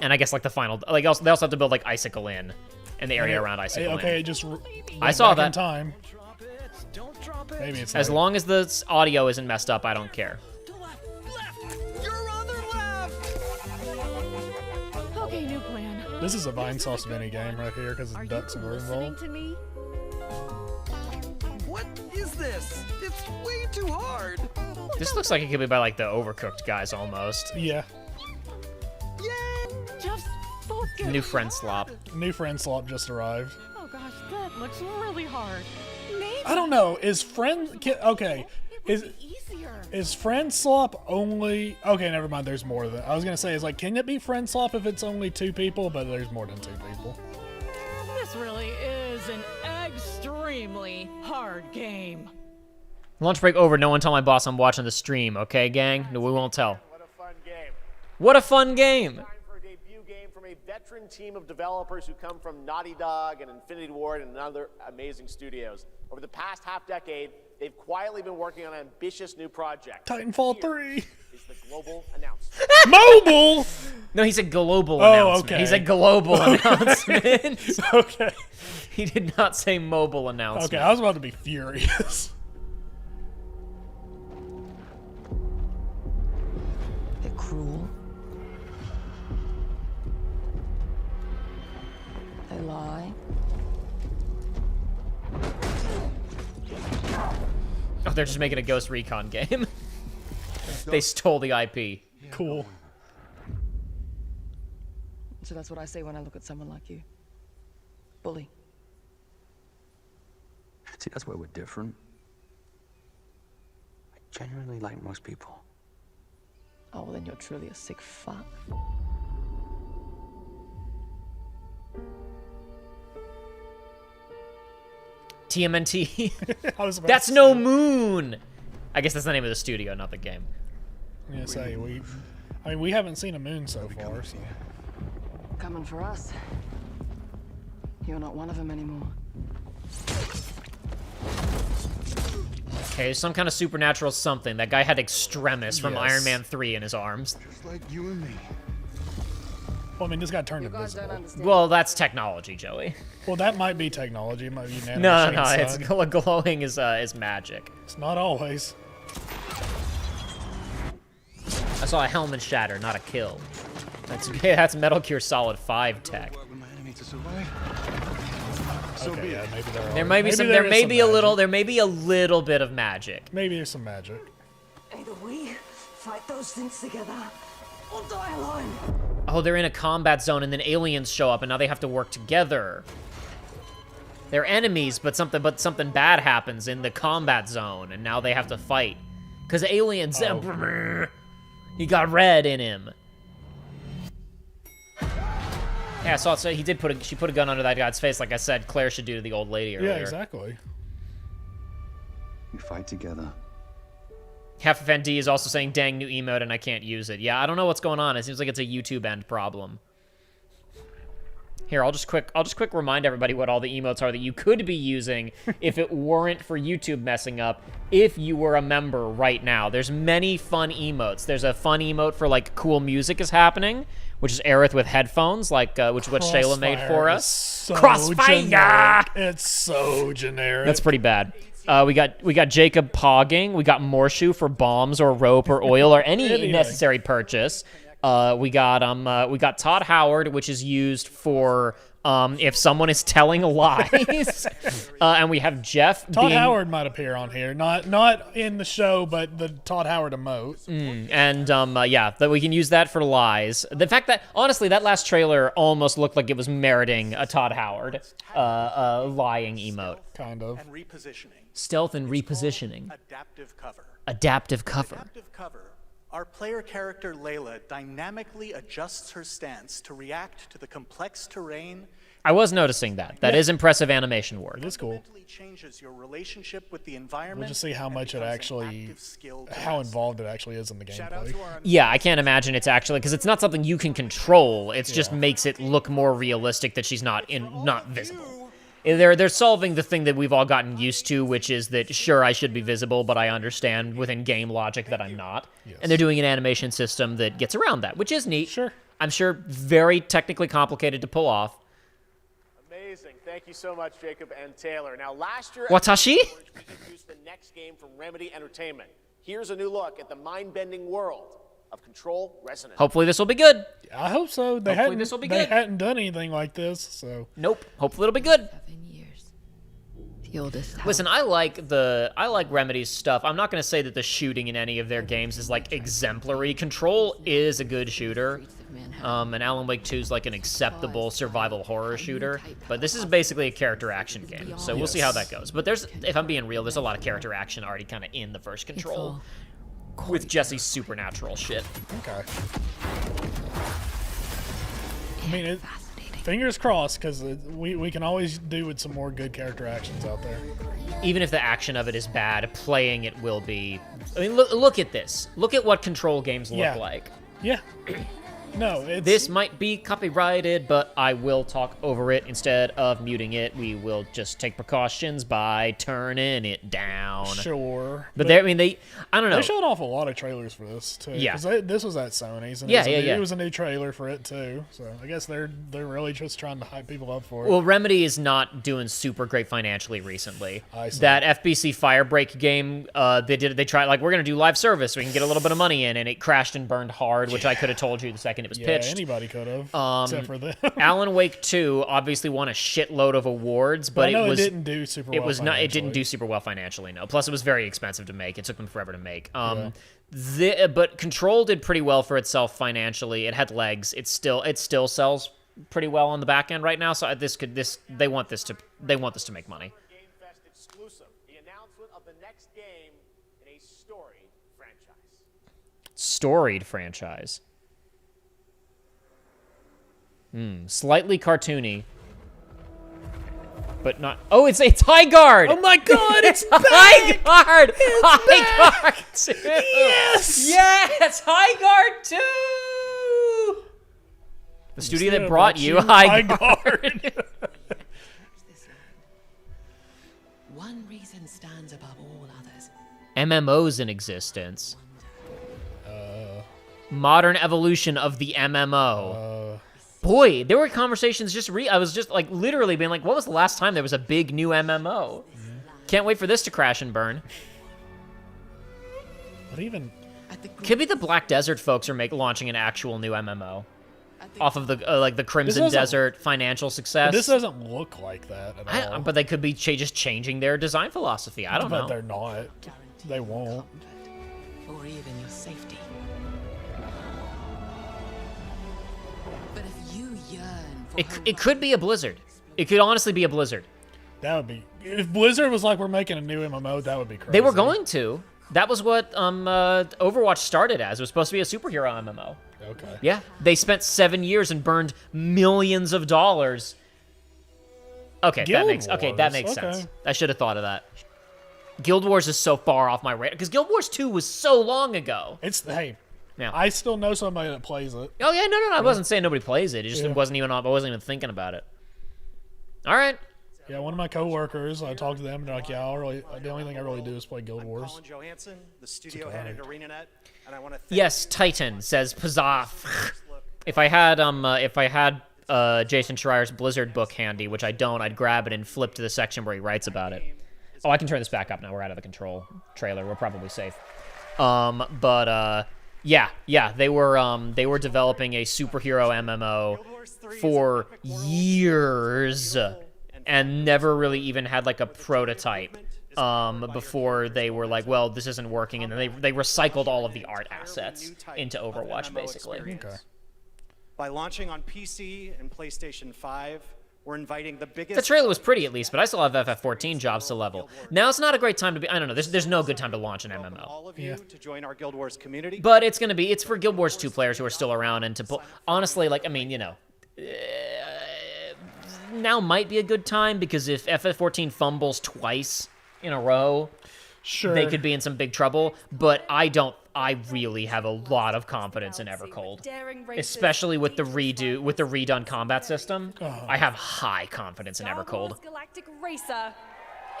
And I guess like the final, like they also have to build like Icicle Inn and the area around Icicle Inn. Okay, just I saw back in that. time. Maybe it's As not. long as the audio isn't messed up, I don't care. Okay, new plan. This is a Vine Sauce Vinny game right here because ducks and were involved. To me? What is this? It's way too hard. This looks like it could be by like the Overcooked guys almost. Yeah. Just focus. New friend slop. New friend slop just arrived. Oh gosh, that looks really hard. Maybe. I don't know. Is friend okay? Is friend slop only? Okay, never mind. There's more than I was gonna say. Is like, can it be friend slop if it's only 2 people? But there's more than 2 people. This really is an extremely hard game. Lunch break over. No one tell my boss I'm watching the stream, okay, gang? No, we won't tell. What a fun game. What a fun game. Time for a debut game from a veteran team of developers who come from Naughty Dog and Infinity Ward and other amazing studios. Over the past half-decade, they've quietly been working on an ambitious new project. Titanfall 3 is the global announcement. Mobile. No, he said global announcement. Okay. He said global announcement. Okay. He did not say mobile announcement. Okay, I was about to be furious. They're cruel. They lie. Oh, they're just making a Ghost Recon game. They stole the IP. Cool. So that's what I say when I look at someone like you. Bully. See, that's where we're different. I genuinely like most people. Oh, well, then you're truly a sick fuck. TMNT. That's No Moon. I guess that's the name of the studio, not the game. Yeah, say we haven't seen a moon so far. So. Coming for us. You're not one of them anymore. Okay, some kind of supernatural something. That guy had Extremis from Yes. Iron Man 3 in his arms. Just like you and me. Well, I mean, this got turned invisible. Well, that's technology, Joey. Well, that might be technology. It might be No, nanomachine it's side. glowing is magic. It's not always. I saw a helmet shatter, not a kill. That's Metal Gear Solid 5 tech. Okay, yeah, maybe There may be some. there There is may some be a magic. little. There may be a little bit of magic. Maybe there's some magic. Either we fight those things together, or die alone. Oh, they're in a combat zone, and then aliens show up, and now they have to work together. They're enemies, but something bad happens in the combat zone, and now they have to fight. Cause aliens, he got red in him. Yeah, I saw it. So he did she put a gun under that guy's face, like I said. Claire should do to the old lady earlier. Yeah, exactly. We fight together. Half of ND is also saying, "Dang, new emote, and I can't use it." Yeah, I don't know what's going on. It seems like it's a YouTube end problem. Here, I'll just quick remind everybody what all the emotes are that you could be using if it weren't for YouTube messing up. If you were a member right now, there's many fun emotes. There's a fun emote for like cool music is happening, which is Aerith with headphones, like which is what Shayla made for us. So Crossfire. generic. It's so generic. That's pretty bad. We got Jacob pogging. We got Morshu for bombs or rope or oil or any necessary purchase. We got Todd Howard, which is used for if someone is telling lies. And we have Geoff. Todd Howard might appear on here, not in the show, but the Todd Howard emote. Yeah, that we can use that for lies. The fact that honestly, that last trailer almost looked like it was meriting a Todd Howard lying emote. Kind of. And repositioning. Stealth and repositioning. Adaptive cover. Adaptive cover. Adaptive cover. Our player character Layla dynamically adjusts her stance to react to the complex terrain. I was noticing that. That is impressive animation work. It is changes your relationship with the environment. We'll just see how much how involved it actually is in the gameplay. Yeah, I can't imagine it's actually because it's not something you can control. It just makes it look more realistic that she's not visible. they're solving the thing that we've all gotten used to, which is that, sure, I should be visible, but I understand within game logic that I'm not. Yes. And they're doing an animation system that gets around that, which is neat. Sure. I'm sure very technically complicated to pull off. Amazing. Thank you so much, Jacob and Taylor. Now, last year, Watashi? we introduced the next game from Remedy Entertainment. Here's a new look at the mind-bending world of Control Resonance. Hopefully this will be good. I hope so. They hadn't done anything like this, so. Nope. Hopefully it'll be good. The oldest house. Listen, I like Remedy's stuff. I'm not going to say that the shooting in any of their games is like exemplary. Control is a good shooter. And Alan Wake 2 is like an acceptable survival horror shooter. But this is basically a character action game. So we'll see how that goes. But if I'm being real, there's a lot of character action already kind of in the first Control. With Jesse's supernatural shit. Okay. I mean, fingers crossed, because we can always do with some more good character actions out there. Even if the action of it is bad, playing it will be... I mean, look at this. Look at what Control games look like. Yeah. No, this might be copyrighted, but I will talk over it instead of muting it. We will just take precautions by turning it down. Sure. But I don't know. They showed off a lot of trailers for this too. Yeah. Because this was at Sony's, and it was a new trailer for it too. So I guess they're really just trying to hype people up for it. Well, Remedy is not doing super great financially recently. I see. That FBC Firebreak game, they tried like, we're gonna do live service so we can get a little bit of money in, and it crashed and burned hard, which I could have told you the second it was pitched. Anybody could have, except for them. Alan Wake 2 obviously won a shitload of awards, but it didn't do super well. It didn't do super well financially. No, plus it was very expensive to make. It took them forever to make. But Control did pretty well for itself financially. It had legs. It still sells pretty well on the back end right now. So they want this to make money. Game Fest exclusive: the announcement of the next game in a storied franchise. Storied franchise. Slightly cartoony, but not. Oh, it's High Guard. Oh my God, it's High Guard. High Guard 2. Yes, High Guard 2. The studio that brought you High Guard. One reason stands above all others. MMOs in existence. Modern evolution of the MMO. Boy, there were conversations I was just like literally being like, what was the last time there was a big new MMO? Can't wait for this to crash and burn. What even? Could be the Black Desert folks are launching an actual new MMO off of the the Crimson Desert financial success. This doesn't look like that at all. But they could be just changing their design philosophy. I don't know. But they're not. They won't. Or even your safety. It could be a Blizzard. It could honestly be a Blizzard. That would be... If Blizzard was like, we're making a new MMO, that would be crazy. They were going to. That was what Overwatch started as. It was supposed to be a superhero MMO. Okay. Yeah. They spent 7 years and burned millions of dollars. Okay, that makes sense. I should have thought of that. Guild Wars is so far off my radar. Because Guild Wars 2 was so long ago. Yeah. I still know somebody that plays it. Oh yeah, no. I wasn't saying nobody plays it. It just wasn't even. I wasn't even thinking about it. All right. Yeah, one of my coworkers, I talked to them, and they're like, "Yeah, the only thing I really do is play Guild Wars." Colin Johansson, the studio head at ArenaNet, and I want to. Yes, Titan says Pazaf. If I had Jason Schreier's Blizzard book handy, which I don't, I'd grab it and flip to the section where he writes about it. Oh, I can turn this back up now. We're out of the Control trailer. We're probably safe. Yeah, they were developing a superhero MMO for years and never really even had like a prototype before they were like, well, this isn't working, and then they recycled all of the art assets into Overwatch basically. Okay. By launching on PC and PlayStation 5, we're inviting the biggest... The trailer was pretty, at least, but I still have FF14 jobs to level. Now it's not a great time to be... I don't know. There's no good time to launch an MMO. All of you to join our Guild Wars community. But it's for Guild Wars 2 players who are still around, and to... Honestly, now might be a good time, because if FF14 fumbles twice in a row, sure, they could be in some big trouble. But I don't I really have a lot of confidence in Evercold, Daring racers, especially with the redone combat system. Oh. I have high confidence in Star Evercold. Wars Galactic Racer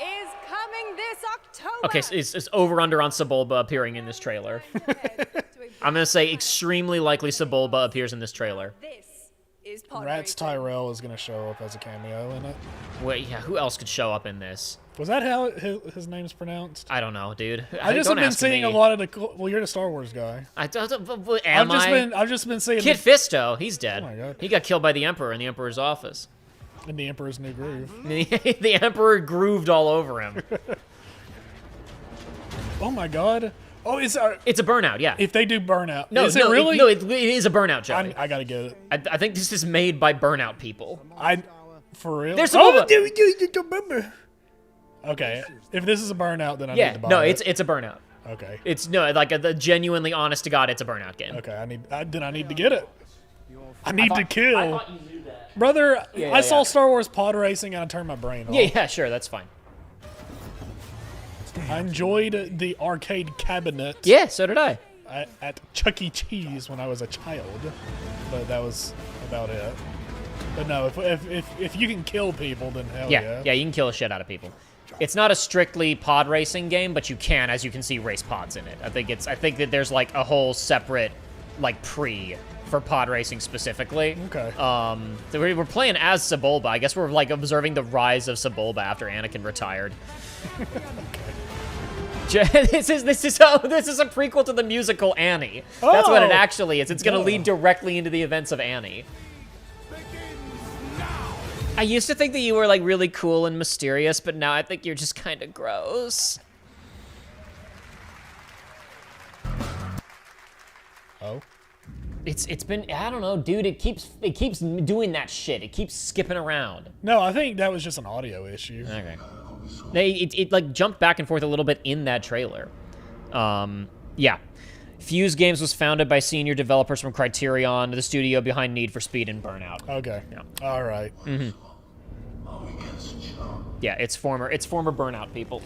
is coming this October. Okay, so it's over under on Sebulba appearing in this trailer. I'm gonna say extremely likely Sebulba appears in this trailer. This is pod Rats racing. Tyrell is going to show up as a cameo in it. Wait, yeah, who else could show up in this? Was that how his name's pronounced? I don't know, dude. I just Don't have been ask seeing me. a lot of the. Well, you're the Star Wars guy. I've just been seeing Kid Fisto, he's dead. Oh my God. He got killed by the Emperor in the Emperor's office. in the Emperor's New Groove. The Emperor grooved all over him. Oh my God. Oh, it's a Burnout, yeah. If they do Burnout, No, is it really? it is a Burnout, Joey. I gotta get it. I think this is made by Burnout people. For real? There's Okay, if this is a Burnout, then I need to buy it. it's a Burnout. Okay. It's like a genuinely honest to God, it's a Burnout game. Okay, I need to get it. I need to kill. I thought you knew that. Brother, Yeah, I saw yeah. Star Wars pod racing and I turned my brain off. Yeah, sure, that's fine. I enjoyed the arcade cabinet. Yeah, so did I. At Chuck E. Cheese when I was a child, but that was about it. But no, if you can kill people, then hell yeah. Yeah, you can kill the shit out of people. It's not a strictly pod racing game, but you can, as you can see, race pods in it. I think that there's like a whole separate like pre for pod racing specifically. Okay. So we're playing as Sebulba. I guess we're like observing the rise of Sebulba after Anakin retired. This is a prequel to the musical Annie. That's what it actually is. It's going to lead directly into the events of Annie. I used to think that you were like really cool and mysterious, but now I think you're just kind of gross. Oh. It's been, I don't know, dude, it keeps doing that shit. It keeps skipping around. No, I think that was just an audio issue. Okay. It like jumped back and forth a little bit in that trailer. Yeah. Fuse Games was founded by senior developers from Criterion, the studio behind Need for Speed and Burnout. Okay. Yeah. All right. Mm-hmm. Yeah, it's former Burnout people.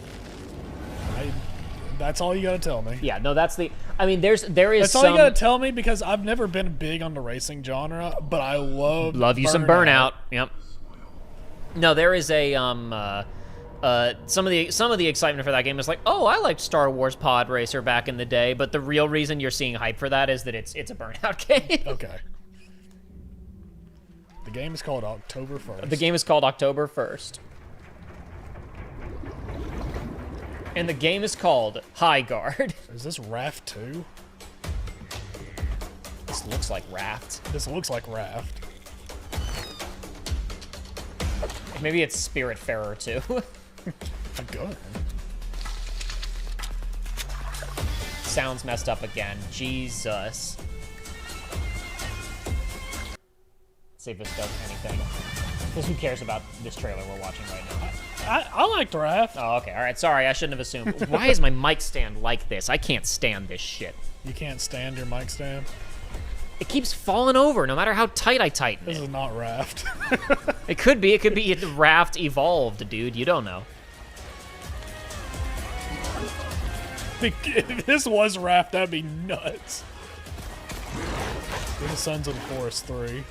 That's all you gotta tell me. Yeah, no, that's the. I mean, there is. That's all you gotta tell me because I've never been big on the racing genre, but I love you some Burnout. Yep. No, there is a some of the excitement for that game is like, oh, I liked Star Wars Pod Racer back in the day, but the real reason you're seeing hype for that is that it's a Burnout game. Okay. The game is called October 1st. The game is called October 1st. And the game is called High Guard. Is this Raft 2? This looks like Raft. This looks like Raft. Maybe it's Spiritfarer 2. Good. Sounds messed up again. Jesus. See if this does anything. Because who cares about this trailer we're watching right now? I liked Raft. Oh, okay. All right. Sorry, I shouldn't have assumed. Why is my mic stand like this? I can't stand this shit. You can't stand your mic stand? It keeps falling over no matter how tight I tighten it. This is not Raft. It could be. It could be Raft evolved, dude. You don't know. If this was Raft, that'd be nuts. The Sons of the Forest 3.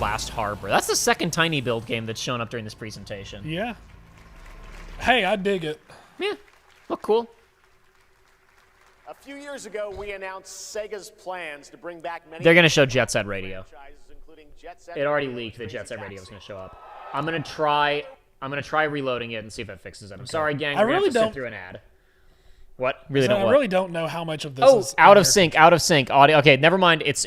Last Harbor. That's the second Tiny Build game that's shown up during this presentation. Yeah. Hey, I dig it. Yeah. Look cool. A few years ago, we announced Sega's plans to bring back many. They're going to show Jet Set Radio. Including Jet Set It already leaked that Jet Set Radio was going to show up. I'm going to try reloading it and see if it fixes it. I'm sorry, gang. I We're really gonna have to don't sit through an ad. What? Really So don't. I What? really don't know how much of this Oh, is out on of sync. Out of sync. Audio. Okay, never mind. It's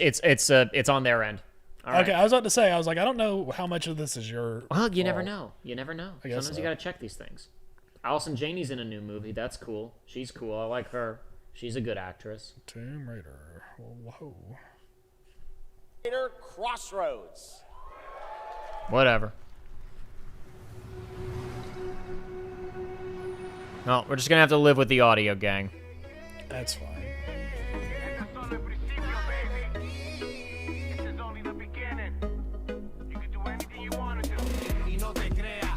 on their end. All right. Okay, I was about to say, I was like, I don't know how much of this is your Well, you never fault. know. You never know. I guess Sometimes so. you got to check these things. Allison Janney's in a new movie. That's cool. She's cool. I like her. She's a good actress. Tomb Raider. Whoa. Crossroads. Whatever. Well, we're just going to have to live with the audio, gang. That's fine.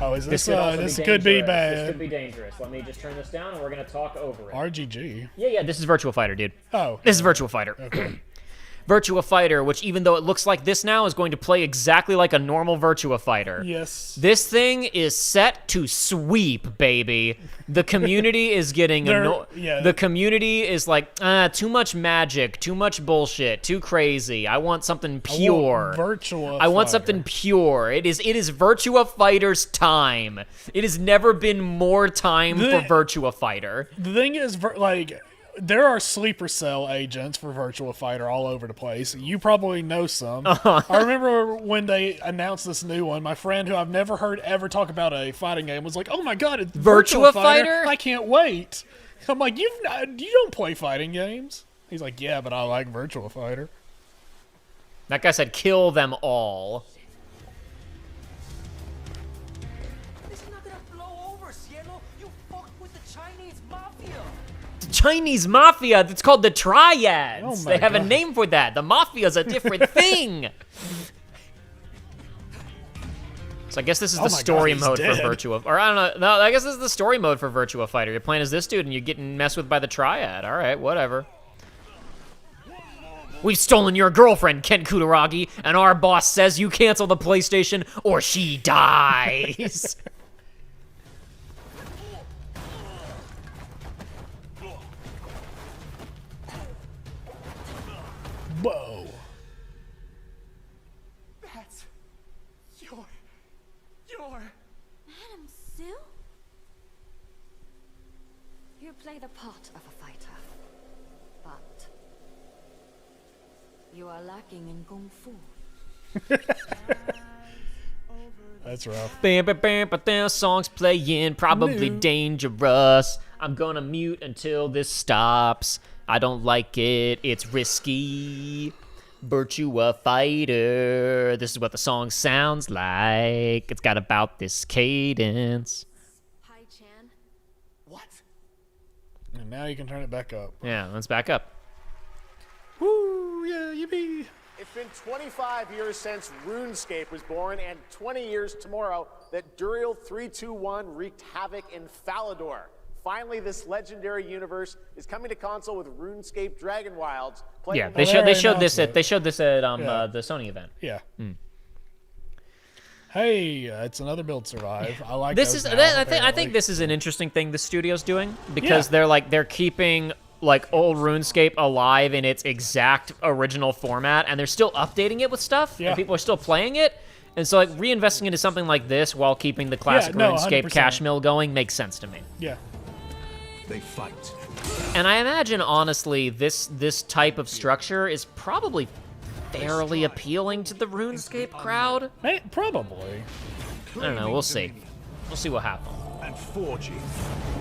Oh, is this also this be could be dangerous. bad. This could be dangerous. Let me just turn this down, and we're gonna talk over it. RGG. Yeah, this is Virtua Fighter, dude. Oh. This is Virtua Fighter. Okay. Virtua Fighter, which even though it looks like this now, is going to play exactly like a normal Virtua Fighter. Yes. This thing is set to sweep, baby. The community is getting The community is like, too much magic, too much bullshit, too crazy. I want something pure. I want something pure. It is Virtua Fighter's time. It has never been more time for Virtua Fighter. The thing is, there are sleeper cell agents for Virtua Fighter all over the place. You probably know some. I remember when they announced this new one, my friend who I've never heard ever talk about a fighting game was like, "Oh my god, it's Virtua Fighter? I can't you I'm like, you don't play fighting games?" He's like, "Yeah, but I like Virtua Fighter." That guy said, "Kill them all." Chinese mafia. It's called the Triads. Oh they have a God. name for that. The mafia's a different thing. So I guess this is the story mode for Virtua. Or I don't know. No, I guess this is the story mode for Virtua Fighter. You're playing as this dude and you're getting messed with by the Triad. All right, whatever. We've stolen your girlfriend, Ken Kutaragi, and our boss says you cancel the PlayStation or she dies. Whoa. That's your... Madam Sue? You play the part of a fighter, but you are lacking in kung fu. That's rough. Bam, bam, bam, but their songs playing, probably dangerous. I'm gonna mute until this stops. I don't like it. It's risky. Virtua Fighter. This is what the song sounds like. It's got about this cadence. Hi, Chan. What? And now you can turn it back up. Yeah, let's back up. Woo, yeah, yippee. It's been 25 years since RuneScape was born, and 20 years tomorrow that Duriel 321 wreaked havoc in Falador. Finally, this legendary universe is coming to console with RuneScape Dragon Wilds. Yeah, they showed this at the Sony event. Yeah. Hey, it's another build survive. I like this. Those Is now, I think this is an interesting thing the studio's doing because they're keeping like old RuneScape alive in its exact original format, and they're still updating it with stuff. And people are still playing it. And so, like, reinvesting into something like this while keeping the classic RuneScape 100%. cash mill going makes sense to me. Yeah. They fight. And I imagine, honestly, this type of structure is probably fairly appealing to the RuneScape crowd. Probably. I don't know. We'll see. We'll see what happens. And forging.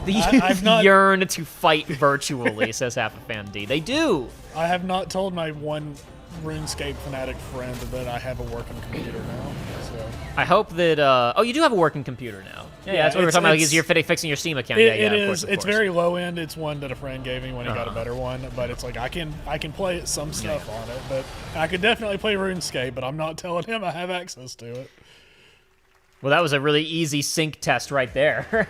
The youth yearn to fight virtually, says Half a Fan D. They do. I have not told my one RuneScape fanatic friend that I have a working computer now. So. I hope that. Oh, you do have a working computer now. Yeah, that's what we were talking about. Is you're fixing your Steam account? It is. It's very low end. It's one that a friend gave me when he got a better one. But it's like I can play some stuff on it. But I could definitely play RuneScape. But I'm not telling him I have access to it. Well, that was a really easy sync test right there.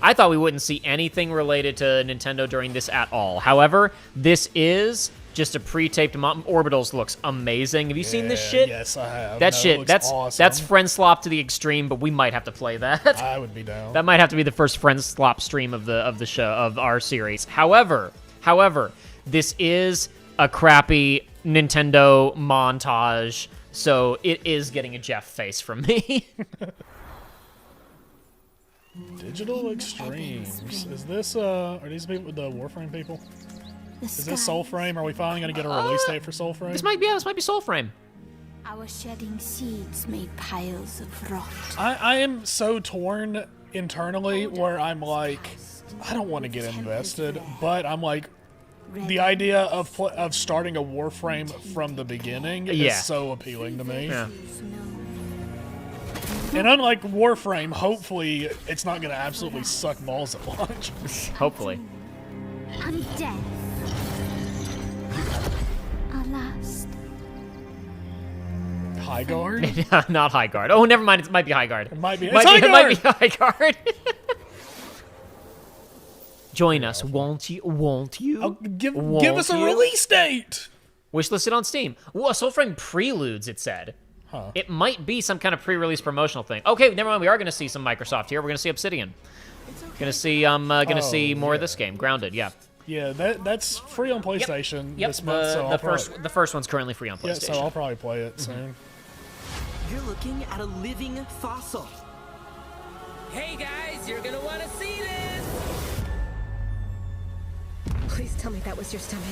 I thought we wouldn't see anything related to Nintendo during this at all. However, this is just a pre-taped Orbitals looks amazing. Have you seen this shit? Yes, I have. That shit, looks that's awesome. that's friend slop to the extreme, but we might have to play that. I would be down. That might have to be the first friend slop stream of the show of our series. However, this is a crappy Nintendo montage, so it is getting a Geoff face from me. Digital Extremes. Is this are these people the Warframe people? Is this Soulframe? Are we finally gonna get a release date for Soulframe? This might be Soulframe. Our shedding seeds made piles of rot. I am so torn internally where I'm like, I don't want to get invested, but I'm like, the idea of starting a Warframe from the beginning is so appealing to me. Yeah. And unlike Warframe, hopefully it's not going to absolutely suck balls at launch. Hopefully. And death. Our last. High guard? Not high guard. Oh, never mind. It might be high guard. It might be. It It's high guard! might be high guard. Join us, won't you? Won't you? Give Won't us a you? release date! Wishlisted on Steam. Well, Soul Frame Preludes, it said. Huh. It might be some kind of pre-release promotional thing. Okay, never mind. We are going to see some Microsoft here. We're going to see Obsidian. Going to see more of this game. Grounded, yeah. Yeah, that's free on PlayStation Yep. this month. So The first one's currently free on PlayStation. Yeah, so I'll probably play it soon. You're looking at a living fossil. Hey guys, you're gonna want to see this! Please tell me that was your stomach.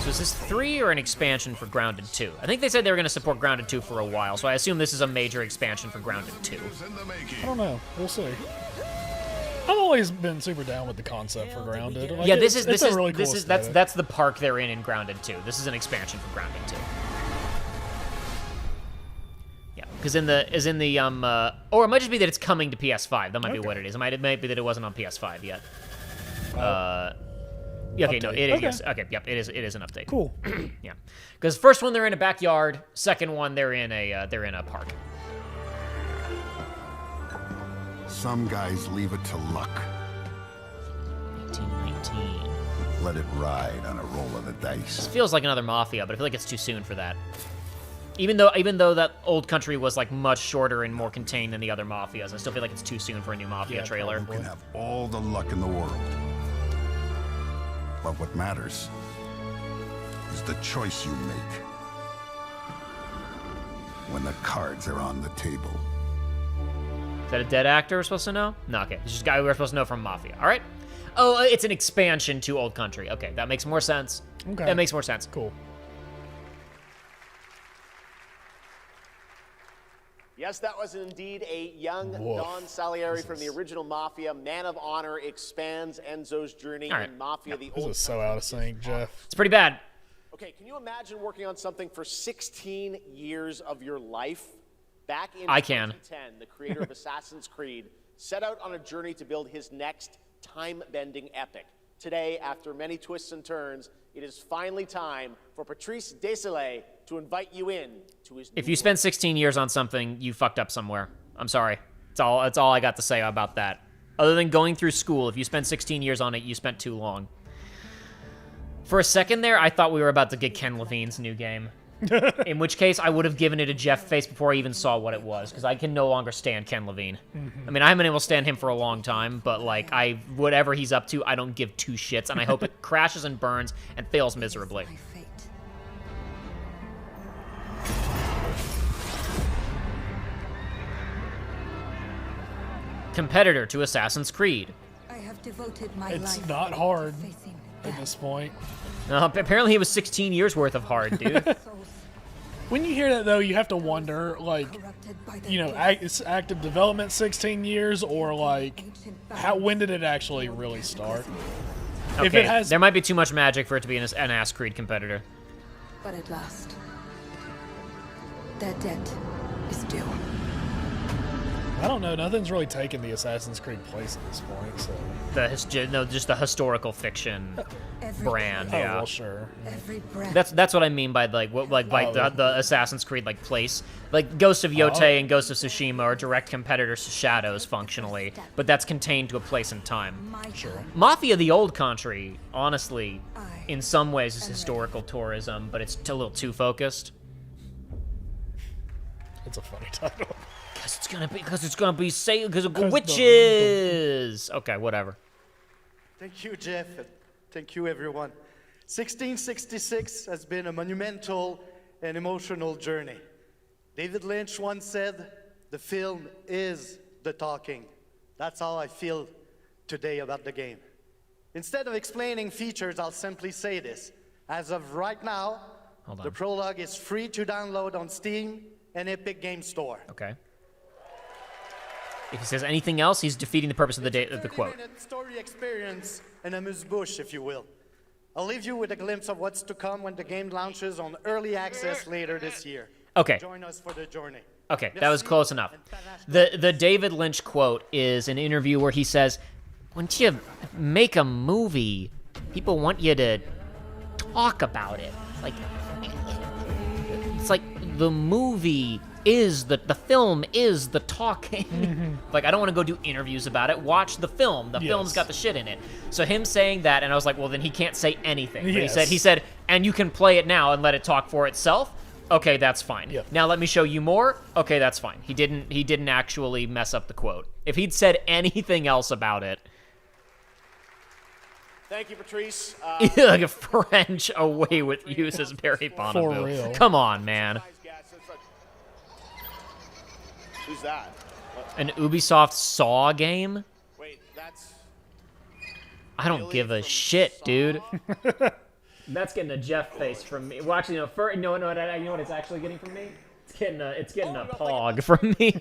So is this 3 or an expansion for Grounded 2? I think they said they were going to support Grounded 2 for a while, so I assume this is a major expansion for Grounded 2. I don't know. We'll see. I've always been super down with the concept for Grounded. Like, Yeah, it's a really cool aesthetic. that's the park they're in Grounded 2. This is an expansion for Grounded 2. Yeah, because or it might just be that it's coming to PS5. That might be what it is. It might be that it wasn't on PS5 yet. Yeah, okay, no, it is. Okay, yep, it is an update. Cool. Yeah, because first one they're in a backyard, second one they're in a park. Some guys leave it to luck. 1819. Let it ride on a roll of the dice. This feels like another Mafia, but I feel like it's too soon for that. Even though that Old Country was like much shorter and more contained than the other Mafias, I still feel like it's too soon for a new Mafia trailer. You can have all the luck in the world. But what matters is the choice you make when the cards are on the table. Is that a dead actor we're supposed to know? No, okay. It's just a guy we're supposed to know from Mafia. All right. Oh, it's an expansion to Old Country. Okay, that makes more sense. Okay. That makes more sense. Cool. Yes, that was indeed a young Woof. Don Salieri from the original Mafia. Man of Honor expands Enzo's journey in Mafia, the This old. is so out of sync, Jeff. It's pretty bad. Okay, can you imagine working on something for 16 years of your life? Back in I can. 2010, the creator of Assassin's Creed set out on a journey to build his next time-bending epic. Today, after many twists and turns, it is finally time for Patrice Désilets to invite you in to his If you spend 16 years on something, you fucked up somewhere. I'm sorry. That's all I got to say about that. Other than going through school, if you spend 16 years on it, you spent too long. For a second there, I thought we were about to get Ken Levine's new game. In which case, I would have given it a Geoff face before I even saw what it was, because I can no longer stand Ken Levine. I mean, I haven't been able to stand him for a long time, but, like, whatever he's up to, I don't give two shits, and I hope it crashes and burns and fails miserably. Competitor to Assassin's Creed. I have devoted my It's life not hard at this point. Apparently it was 16 years worth of hard, dude. When you hear that, though, you have to wonder, like, you know, it's active development 16 years, or, like, when did it actually really start? Okay, If it has, there might be too much magic for it to be an Ass Creed competitor. But at last, their debt is due. I don't know, nothing's really taken the Assassin's Creed place at this point, so. Just the historical fiction brand. Oh, Yeah, well, sure. Every breath. That's what I mean by the Assassin's Creed like place. Like Ghost of Yotei and Ghost of Tsushima are direct competitors to Shadows functionally, but that's contained to a place and time. Sure. Mafia: The Old Country, honestly, in some ways is historical tourism, but it's a little too focused. It's a funny title. Because it's gonna be witches. Okay, whatever. Thank you, Geoff. Thank you, everyone. 1666 has been a monumental and emotional journey. David Lynch once said, "The film is the talking." That's how I feel today about the game. Instead of explaining features, I'll simply say this. As of right now, the prologue is free to download on Steam and Epic Game Store. Okay. If he says anything else, he's defeating the purpose of the quote. Story experience and amuse-bouche, if you will. I'll leave you with a glimpse of what's to come when the game launches on early access later this year. Okay. Join us for the journey. Okay, that was close enough. The David Lynch quote is an interview where he says, "When you make a movie, people want you to talk about it. Like, it's like the movie is the film is the talking. Like, I don't want to go do interviews about it. Watch the film. The film's got the shit in it. So him saying that, and I was like, well, then he can't say anything. But he said, and you can play it now and let it talk for itself. Okay, that's fine. Now let me show you more. Okay, that's fine. He didn't actually mess up the quote. If he'd said anything else about it. Thank you, Patrice. Like a French away with you, says Barry Bonneville. For real. Come on, man. Who's that? An Ubisoft Saw game? Wait, that's... I don't give a shit, dude. That's getting a Geoff face from me. Well, actually, no. You know what it's actually getting from me? It's getting a pog from me.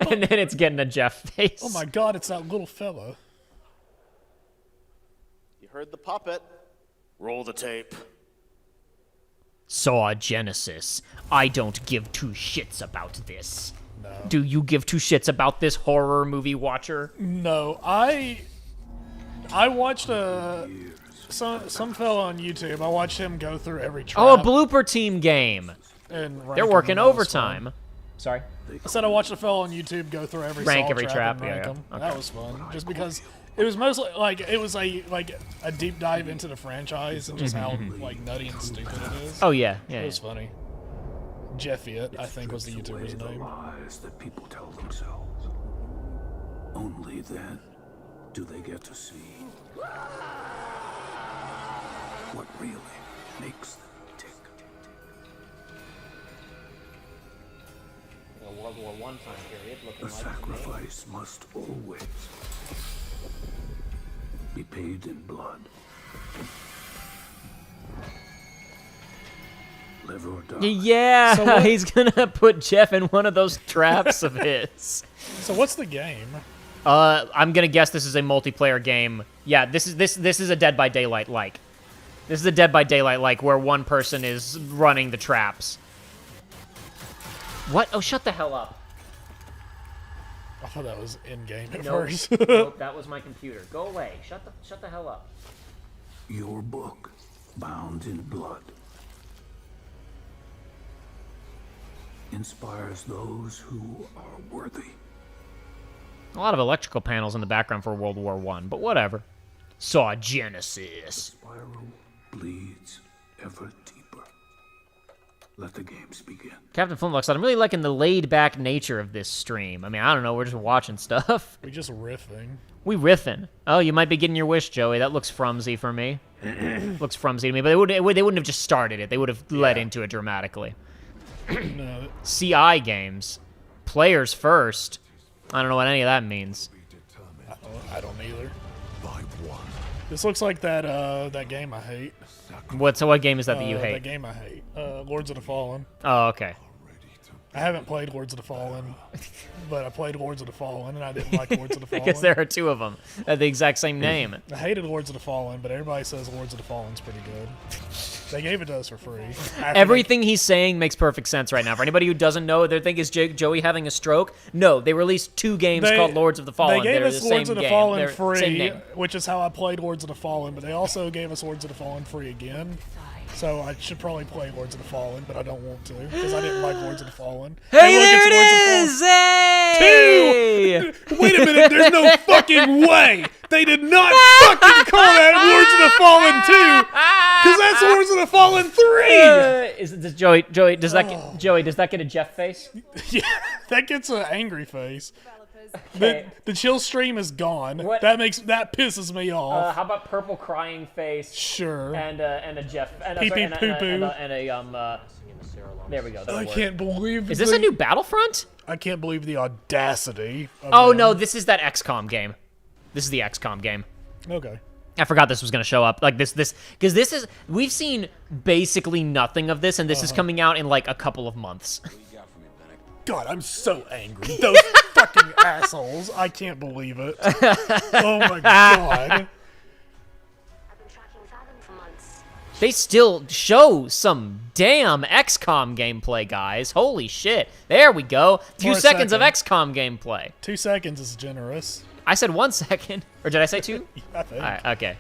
and then it's getting a Geoff face. Oh my god, it's that little fella. You heard the puppet. Roll the tape. Saw Genesis. I don't give two shits about this. No. Do you give two shits about this horror movie watcher? No, I watched some fella on YouTube. I watched him go through every trap. Oh, a blooper team game. And they're working overtime. Sorry. I said I watched a fella on YouTube go through every trap and rank them. Okay. That was fun, just because it was mostly like it was a deep dive into the franchise and just how like nutty and stupid it is. Oh yeah, It was funny. Geoff, I think, was the YouTuber's name. Lies that people tell themselves. Only then do they get to see what really makes them tick. World War I time period. The sacrifice must always be paid in blood. Live or die. Yeah, So he's gonna put Geoff in one of those traps of his. So what's the game? I'm gonna guess this is a multiplayer game. Yeah, this is a Dead by Daylight like. This is a Dead by Daylight like where one person is running the traps. What? Oh, shut the hell up. I thought that was in game at Nope. first. Nope, that was my computer. Go away. Shut the hell up. Your book, bound in blood, inspires those who are worthy. A lot of electrical panels in the background for World War I, but whatever. Saw Genesis. Spiral bleeds ever deeper. Let the games begin. Captain Flintlock said, I'm really liking the laid-back nature of this stream. I mean, I don't know, we're just watching stuff. We just riffing. We riffing. Oh, you might be getting your wish, Joey. That looks frumsy for me. Looks frumsy to me, but they wouldn't have just started it. They would have led into it dramatically. No. CI games. Players first. I don't know what any of that means. I don't either. This looks like that game I hate. What game is that you hate? That game I hate. Lords of the Fallen. Oh, okay. I haven't played Lords of the Fallen, but I played Lords of the Fallen, and I didn't like Lords of the Fallen. Because there are two of them. They have the exact same name. I hated Lords of the Fallen, but everybody says Lords of the Fallen's pretty good. They gave it to us for free. Everything he's saying makes perfect sense right now. For anybody who doesn't know, they think is Joey having a stroke. No, they released two games called Lords of the Fallen. They gave us Lords of the Fallen They're free, which is how I played Lords of the Fallen, but they also gave us Lords of the Fallen free again. So I should probably play Lords of the Fallen, but I don't want to, because I didn't like Lords of the Fallen. Hey, there it is! Hey! Two! Wait a minute, there's no fucking way! They did not fucking call that Lords of the Fallen 2! Because that's Lords of the Fallen 3! Does that get a Geoff face? Yeah, that gets an angry face. Okay. The chill stream is gone. What? That pisses me off. How about purple crying face? Sure. And a Geoff. Pee pee poo poo. There we go. I can't believe. Is this a new Battlefront? I can't believe the audacity. Oh no, this is that XCOM game. This is the XCOM game. Okay. I forgot this was gonna show up. Like this, because this is we've seen basically nothing of this, and this is coming out in like a couple of months. God, I'm so angry. Those fucking assholes. I can't believe it. Oh my god. They still show some damn XCOM gameplay, guys. Holy shit. There we go. 2 seconds of XCOM gameplay. 2 seconds is generous. I said 1 second. Or did I say 2? I think. All right, okay.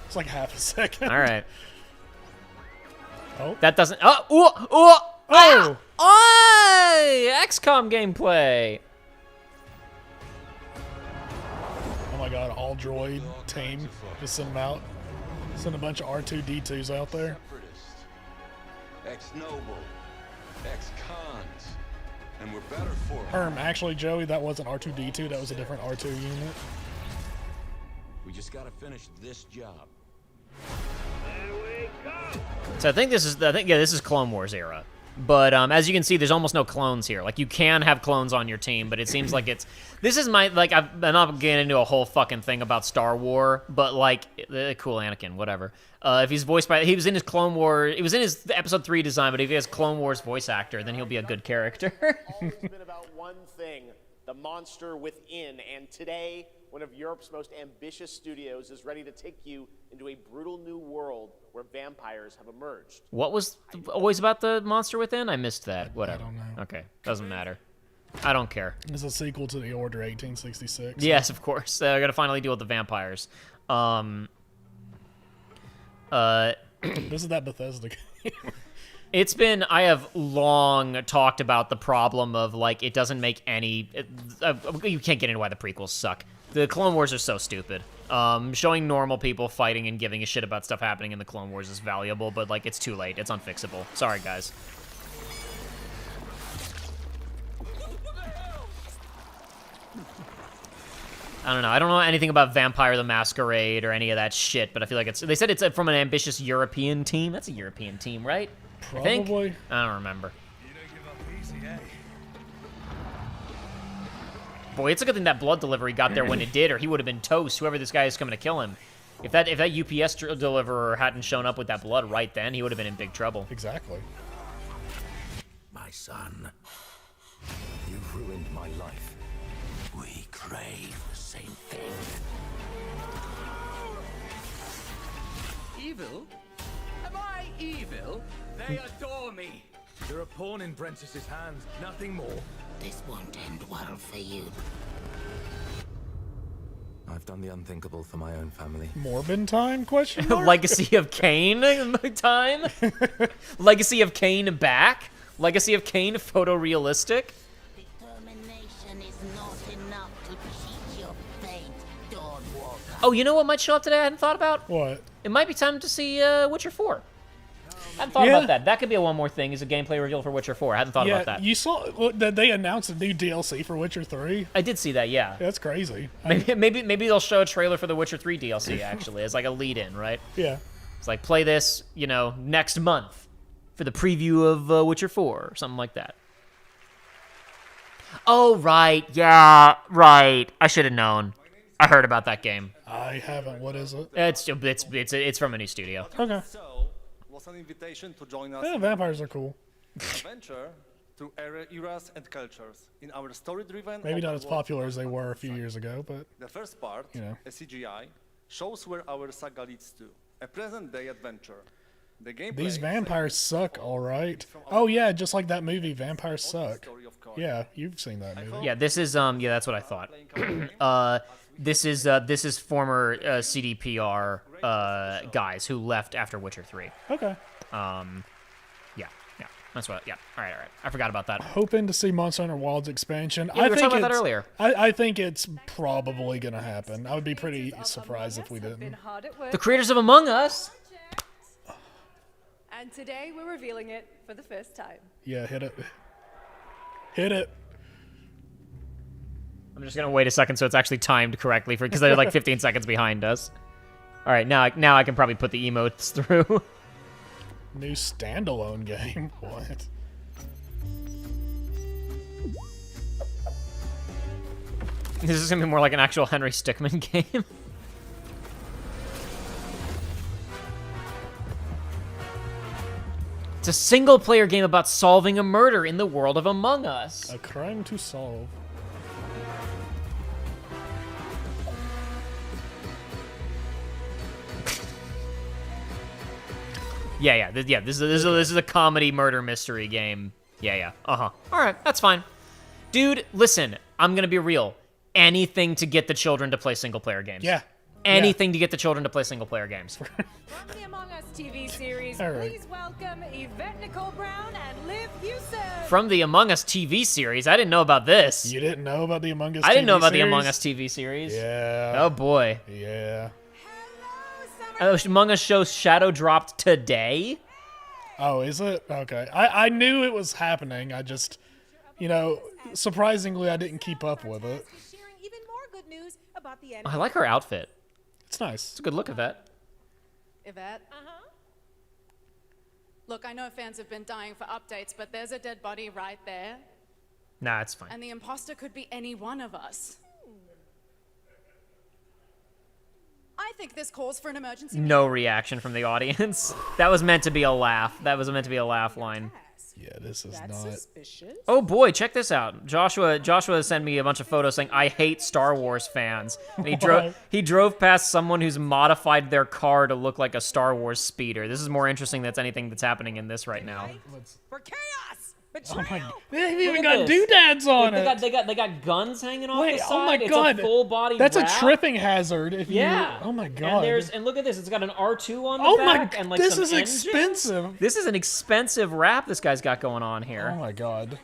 It's like half a second. All right. Oh. That doesn't... Oh! XCOM gameplay. Oh my god, all droid team. Just send them out. Send a bunch of R2-D2s out there. Ex-noble, ex-cons, and we're better for it. Actually, Joey, that wasn't R2-D2. That was a different R2 unit. We just gotta finish this job. So I think this is Clone Wars era. But as you can see, there's almost no clones here. Like, you can have clones on your team, but it seems like it's... This is my... Like, I'm not getting into a whole fucking thing about Star Wars, but, like, cool Anakin, whatever. If he's voiced by... He was in his Clone War... It was in his Episode 3 design, but if he has Clone Wars voice actor, then he'll be a good character. Always been about one thing, the monster within. And today, one of Europe's most ambitious studios is ready to take you into a brutal new world where vampires have emerged. What was always about the monster within? I missed that. Whatever. I don't know. Okay, doesn't matter. I don't care. It's a sequel to The Order 1866. Yes, of course. I gotta finally deal with the vampires. This is that Bethesda game. It's been... I have long talked about the problem of, like, it doesn't make any... you can't get into why the prequels suck. The Clone Wars are so stupid. Showing normal people fighting and giving a shit about stuff happening in the Clone Wars is valuable, but, like, it's too late. It's unfixable. Sorry, guys. I don't know. I don't know anything about Vampire the Masquerade or any of that shit, but I feel like it's... They said it's from an ambitious European team. That's a European team, right? Probably. I don't remember. Boy, it's a good thing that blood delivery got there when it did, or he would have been toast, whoever this guy is coming to kill him. If that UPS deliverer hadn't shown up with that blood right then, he would have been in big trouble. Exactly. My son, you've ruined my life. We crave the same thing. Evil? Am I evil? They adore me. You're a pawn in Brentiss's hands, nothing more. This won't end well for you. I've done the unthinkable for my own family. Morbin time? Question mark? Legacy of Kane time? Legacy of Kane back? Legacy of Kane photorealistic? Determination is not enough to cheat your fate, Dawnwalker. Oh, you know what might show up today I hadn't thought about? What? It might be time to see Witcher 4. I hadn't thought about that. That could be a one more thing, is a gameplay reveal for Witcher 4. I hadn't thought about that. You saw that they announced a new DLC for Witcher 3? I did see that, yeah. That's crazy. Maybe they'll show a trailer for the Witcher 3 DLC, actually, as like a lead-in, right? Yeah. It's like, play this, next month for the preview of Witcher 4, or something like that. Oh, right. Yeah, right. I should have known. I heard about that game. I haven't. What is it? It's from a new studio. Okay. Was an invitation to join us. Yeah, vampires are cool. Adventure through eras and cultures in our story-driven. Maybe not as popular as they were a few years ago, but the first part, a CGI, shows where our saga leads to a present-day adventure. The gameplay. These vampires suck, all right. Oh yeah, just like that movie, Vampires Suck. Yeah, you've seen that movie. Yeah, this is yeah, that's what I thought. This is former CDPR guys who left after Witcher 3. Okay. Yeah, that's what. Yeah, all right. I forgot about that. Hoping to see Monster Hunter Wilds expansion. Yeah, we were talking about that earlier. I think it's probably gonna happen. I would be pretty surprised if we didn't. The creators of Among Us. And today we're revealing it for the first time. Yeah, hit it. Hit it. I'm just gonna wait a second so it's actually timed correctly because they're like 15 seconds behind us. All right, now I can probably put the emotes through. New standalone game. What? This is gonna be more like an actual Henry Stickmin game. It's a single-player game about solving a murder in the world of Among Us. A crime to solve. Yeah. This is a comedy murder mystery game. Yeah. All right, that's fine. Dude, listen, I'm gonna be real. Anything to get the children to play single-player games. Yeah. anything to get the children to play single-player games. From the Among Us TV series, All right. please welcome Yvette Nicole Brown and Liv Houston. From the Among Us TV series, I didn't know about this. You didn't know about the Among Us I didn't know about the series? Among Us TV series. Yeah. Oh boy. Yeah. Among Us show shadow dropped today. Oh, is it? Okay. I knew it was happening. I just, surprisingly, I didn't keep up with it. Sharing even more good news about the I like her outfit. It's nice. It's a good look, Yvette. Yvette? Look, I know fans have been dying for updates, but there's a dead body right there. Nah, it's fine. And the imposter could be any one of us. I think this calls for an emergency. No reaction from the audience. That was meant to be a laugh. That was meant to be a laugh line. Yeah, this is That's not. suspicious. Oh boy, check this out. Joshua sent me a bunch of photos saying, "I hate Star Wars fans." And he drove past someone who's modified their car to look like a Star Wars speeder. This is more interesting than anything that's happening in this right now. For chaos! Oh my! Betrayal! They even Look got at this. doodads on They it. got guns hanging off Wait, the side. oh my It's god! a full body That's wrap. a tripping hazard. If Yeah. you. Oh my god! And look at this. It's got an R2 on the Oh my! back and like This some is engines. expensive. This is an expensive wrap this guy's got going on here. Oh my god!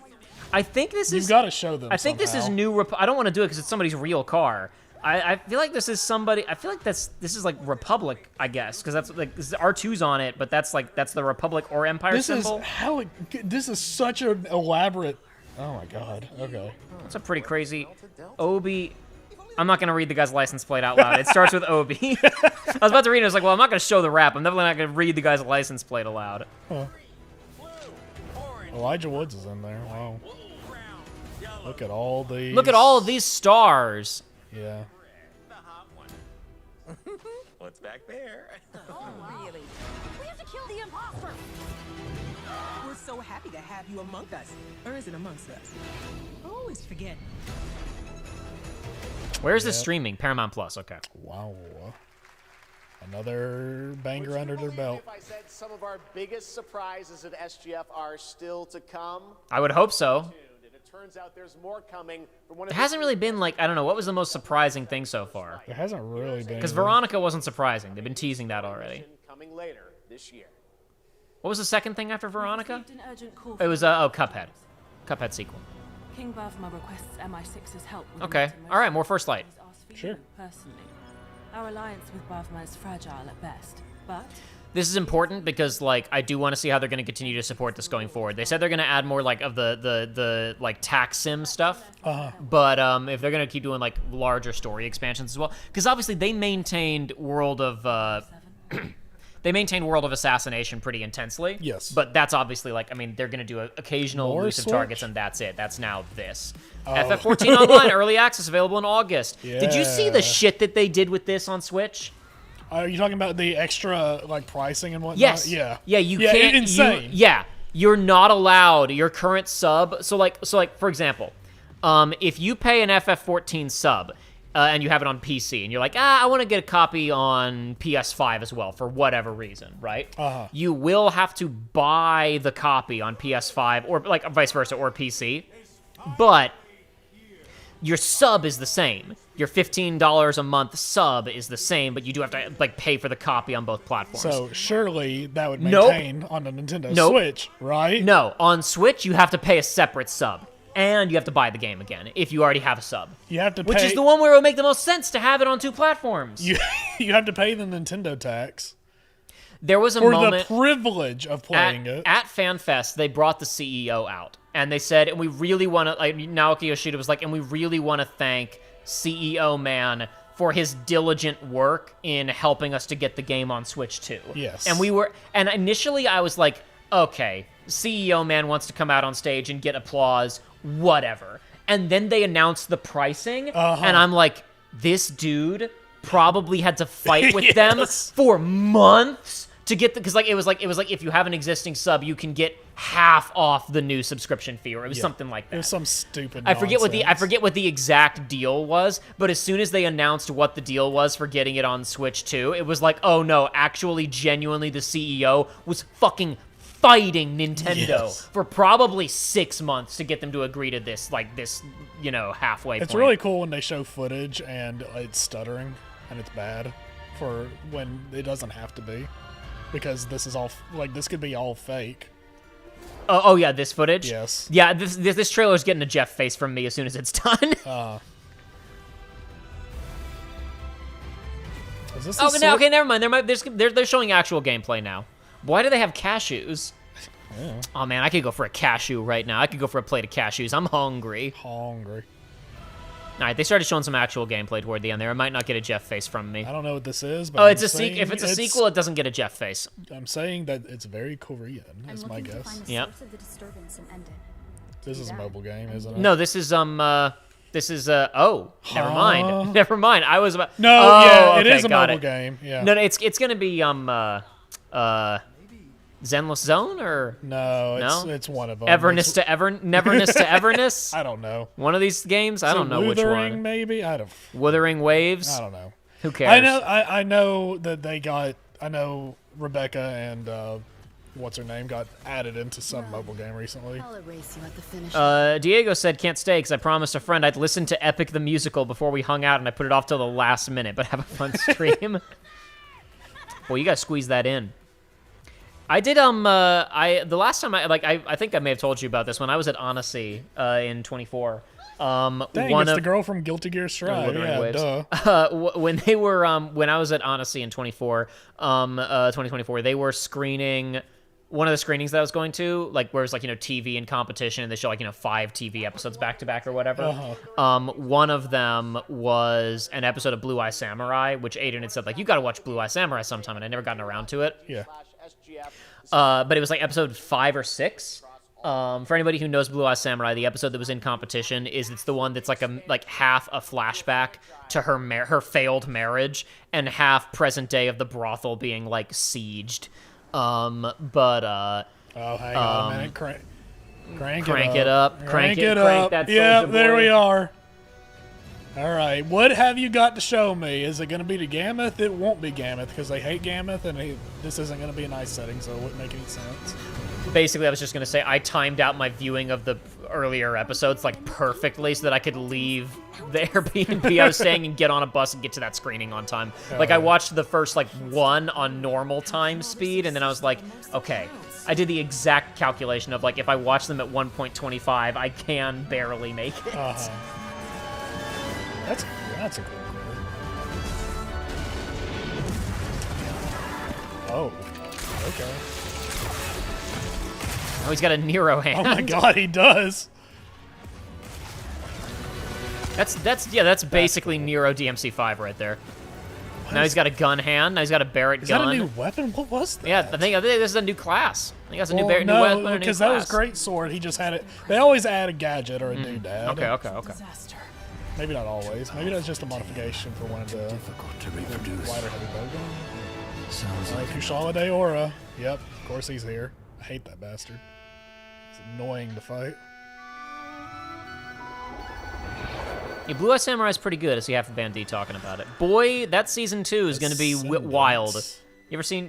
I think this is. You've got to show them. I think this is somehow. new. I don't want to do it because it's somebody's real car. I feel like this is somebody. I feel like this is like Republic, I guess, because that's like R2's on it, but that's the Republic or Empire This symbol. is how. This is such an elaborate. Oh my god. Okay. That's a pretty crazy. Obi. I'm not gonna read the guy's license plate out loud. It starts with Obi. I was about to read it. I was like, well, I'm not gonna show the rap. I'm definitely not gonna read the guy's license plate aloud. Huh. Elijah Woods is in there. Wow. Look at all these. Look at all of these stars. Yeah. What's back there? Oh, really? We have to kill the imposter! We're so happy to have you among us. Or is it amongst us? I always forget. Where is this streaming? Paramount Plus. Okay. Wow. Another banger under their belt. If I said some of our biggest surprises at SGF are still to come. I would hope so. And it turns out there's more coming from one of It hasn't really been like, I don't know, what was the most surprising thing so far? There hasn't really been. Because Veronica wasn't surprising. They've been teasing that already. coming later this year. What was the second thing after Veronica? An urgent call It was, Cuphead. Cuphead sequel. King Bavma requests MI6's help with Okay. All right, more First Light. Sure. Personally, our alliance with Bavma is fragile at best, but This is important because, like, I do want to see how they're going to continue to support this going forward. They said they're going to add more, like, of the like, tax sim stuff. But if they're going to keep doing, like, larger story expansions as well. Because, obviously, they maintained World of... They maintained World of Assassination pretty intensely. Yes. But that's obviously, like, I mean, they're going to do occasional More elusive Switch? targets, and that's it. That's now this. Oh. FF14 Online, Early Access, available in August. Did you see Yeah. the shit that they did with this on Switch? Are you talking about the extra like pricing and whatnot? Yes. Yeah. Yeah, you can't. Insane. You're not allowed your current sub. So like for example, if you pay an FF14 sub and you have it on PC and you're like, I want to get a copy on PS5 as well for whatever reason, right? You will have to buy the copy on PS5 or like vice versa or PC, but your sub is the same. Your $15 a month sub is the same, but you do have to like pay for the copy on both platforms. So surely that would Nope. maintain on the Nintendo Nope. Switch, right? No, on Switch you have to pay a separate sub, and you have to buy the game again if you already have a sub. You have to Which pay. is the one where it would make the most sense to have it on two platforms. You you have to pay the Nintendo tax There was a for moment the privilege of playing it. at FanFest, they brought the CEO out, and they said, and we really want to, like, Naoki Yoshida was like, and we really want to thank CEO Man for his diligent work in helping us to get the game on Switch too. Yes. And initially I was like, okay, CEO Man wants to come out on stage and get applause, whatever. And then they announced the pricing, and I'm like, this dude probably had to fight with them for months to get because it was like if you have an existing sub, you can get half off the new subscription fee, or it was something like that. It was some stupid. I forget what the exact deal was, but as soon as they announced what the deal was for getting it on Switch 2, it was like, oh no, actually, genuinely, the CEO was fucking fighting Nintendo for probably 6 months to get them to agree to this, halfway It's point. really cool when they show footage and it's stuttering. and it's bad for when it doesn't have to be, because this is all like this could be all fake. Oh yeah, this footage. Yes. Yeah, this trailer's getting a Geoff face from me as soon as it's done. Is this okay, never mind. They're showing actual gameplay now. Why do they have cashews? Yeah. Oh man, I could go for a cashew right now. I could go for a plate of cashews. I'm hungry. All right, they started showing some actual gameplay toward the end there. I might not get a Geoff face from me. I don't know what this is, but it's a sequel. If it's a sequel, it doesn't get a Geoff face. I'm saying that it's very Korean. Is my guess. Yep. This is a mobile game, isn't it? No, this is never mind. Never mind. I was about it is a mobile game. Yeah. No, it's gonna be Zenless Zone or no? It's one of them. Neverness to Everness. I don't know. One of these games. I don't know which one. Maybe Wuthering Waves. I don't know. Who cares? I know that they got. I know Rebecca and what's her name got added into some mobile game recently. I'll erase you at the finish. Diego said can't stay because I promised a friend I'd listen to Epic the Musical before we hung out, and I put it off till the last minute. But have a fun stream. Well, you gotta squeeze that in. I did the last time I think I may have told you about this when I was at Odyssey in 24. Dang, it's the girl from Guilty Gear Strive. Yeah, duh. When they were when I was at Odyssey in 2024, they were screening one of the screenings that I was going to, like where it's like, TV and competition, and they show 5 TV episodes back to back or whatever. One of them was an episode of Blue Eye Samurai, which Aiden had said you got to watch Blue Eye Samurai sometime, and I never gotten around to it. Yeah. But it was episode 5 or 6. For anybody who knows Blue Eye Samurai, the episode that was in competition it's the one that's half a flashback to her failed marriage and half present day of the brothel being sieged. Hang on a minute. Crank it up. Crank that. Yeah, there we are. All right, what have you got to show me? Is it going to be the Gammoth? It won't be Gammoth because they hate Gammoth, and this isn't going to be a nice setting, so it wouldn't make any sense. Basically, I was just going to say I timed out my viewing of the earlier episodes perfectly so that I could leave the Airbnb I was staying and get on a bus and get to that screening on time. I watched the first one on normal time speed, and then I was like, okay. I did the exact calculation of if I watch them at 1.25, I can barely make it. That's a cool card. Oh, okay. Oh, he's got a Nero hand. Oh my god, he does. That's basically Nero DMC5 right there. Now he's got a gun hand. Now he's got a Barrett gun. Is that a new weapon? What was that? Yeah, I think this is a new class. I think that's a new Barrett. No, because that was great sword. He just had it. They always add a gadget or a doodad. Okay. Disaster. Maybe not always. Maybe that's just a modification for one of the difficult to reproduce. Lighter heavy bowgun. Sounds like Kushala de Aura. Yep, of course he's here. I hate that bastard. It's annoying to fight. Yeah, Blue Eye Samurai is pretty good, as you have the Bandit talking about it. Boy, that season 2 is going to be wild. You ever seen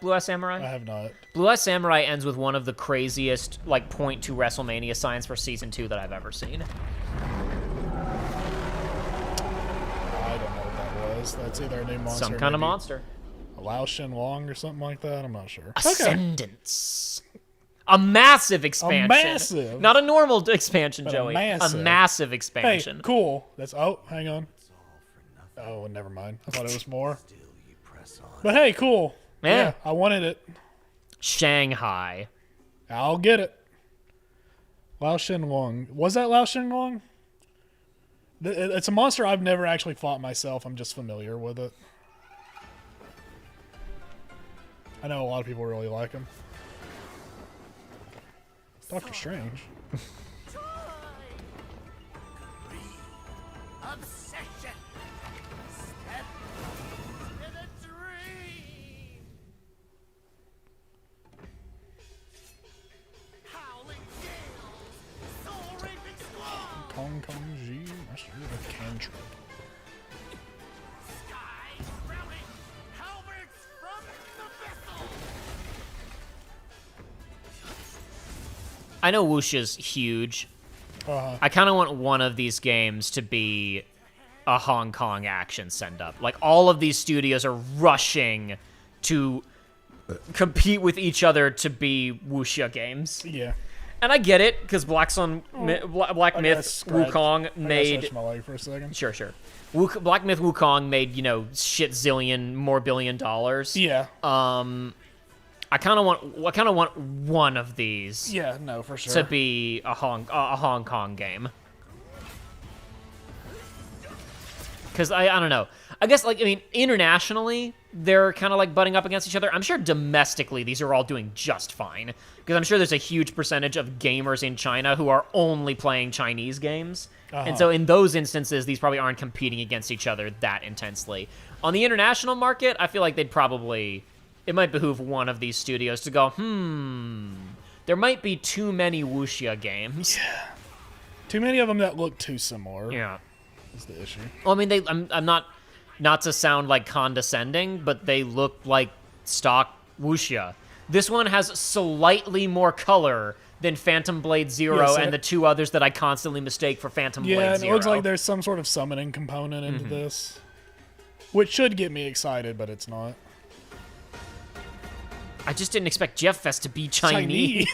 Blue Eye Samurai? I have not. Blue Eye Samurai ends with one of the craziest point to WrestleMania signs for season 2 that I've ever seen. I don't know what that was. That's either a new monster. Some kind of monster. A Lao Shin Wong or something like that. I'm not sure. Ascendance. Okay. A massive expansion. A massive. Not a normal expansion, but Joey. A massive expansion. Hey, cool. Hang on. Oh, never mind. I thought it was more. But hey, cool. Yeah, I wanted it. Shanghai. I'll get it. Lao Shin Wong. Was that Lao Shin Wong? It's a monster I've never actually fought myself. I'm just familiar with it. I know a lot of people really like him. Doctor Strange. Obsession. Step in a dream. Howling gales. Soul raping squall. Kong Kong G. Master of Cantrip. Sky rowing. Halberds from the vessel. I know Wuxia's huge. I kind of want one of these games to be a Hong Kong action send-up. Like, all of these studios are rushing to compete with each other to be wuxia games. Yeah. And I get it, because Black Myth Wukong made... Stretch my leg for a second. Sure. Black Myth Wukong made, shit zillion more billion dollars. Yeah. I kind of want one of these. Yeah, no, for sure. To be a Hong Kong game. Because I don't know. I guess, internationally, they're kind of, butting up against each other. I'm sure domestically, these are all doing just fine. Because I'm sure there's a huge percentage of gamers in China who are only playing Chinese games. And so in those instances, these probably aren't competing against each other that intensely. On the international market, I feel like they'd probably... It might behoove one of these studios to go, there might be too many wuxia games. Yeah. Too many of them that look too similar. Yeah. Is the issue. Well, I mean, I'm not to sound condescending, but they look like stock wuxia. This one has slightly more color than Phantom Blade Zero and the two others that I constantly mistake for Phantom Blade Zero. Yeah, and it looks like there's some sort of summoning component into this, which should get me excited, but it's not. I just didn't expect Geoff Fest to be Chinese.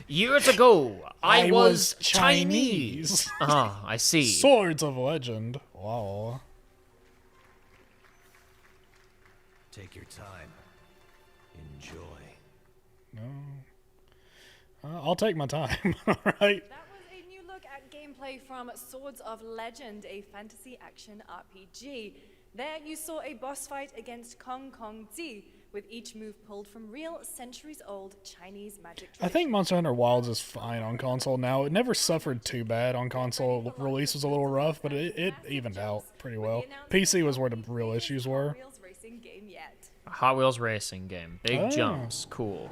Years ago, I was Chinese. Ah, I see. Swords of Legend. Wow. Take your time. Enjoy. No. I'll take my time. All right. That was a new look at gameplay from Swords of Legend, a fantasy action RPG. There you saw a boss fight against Kong Kong Zi, with each move pulled from real centuries-old Chinese magic tradition. I think Monster Hunter Wilds is fine on console now. It never suffered too bad on console. Release was a little rough, but it evened out pretty well. PC was where the real issues were. Hot Wheels racing game. Big jumps. Cool.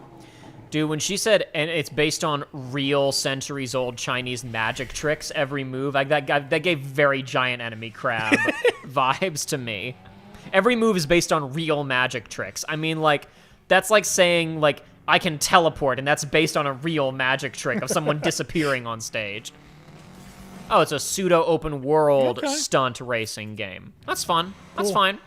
Dude, when she said, and it's based on real centuries-old Chinese magic tricks, every move, that gave very Giant Enemy Crab vibes to me. Every move is based on real magic tricks. I mean, that's like saying, I can teleport, and that's based on a real magic trick of someone disappearing on stage. Oh, it's a pseudo-open world stunt racing game. That's fun. That's fine.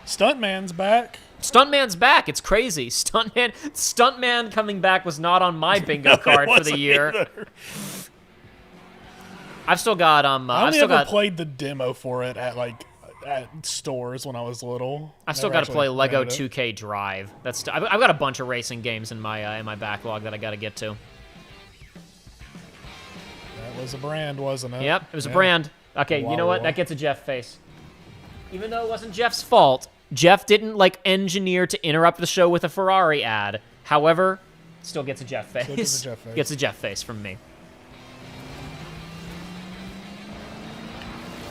Stuntman's back. Stuntman's back. It's crazy. Stuntman coming back was not on my bingo card for the year. Either. I've still got I only ever played the demo for it at stores when I was little. I still got to play Lego 2K Drive. I've got a bunch of racing games in my backlog that I got to get to. That was a brand, wasn't it? Yep, it was a brand. Okay, you know what? That gets a Geoff face. Even though it wasn't Jeff's fault, Geoff didn't engineer to interrupt the show with a Ferrari ad. However, still gets a Geoff face. Gets a Geoff face from me.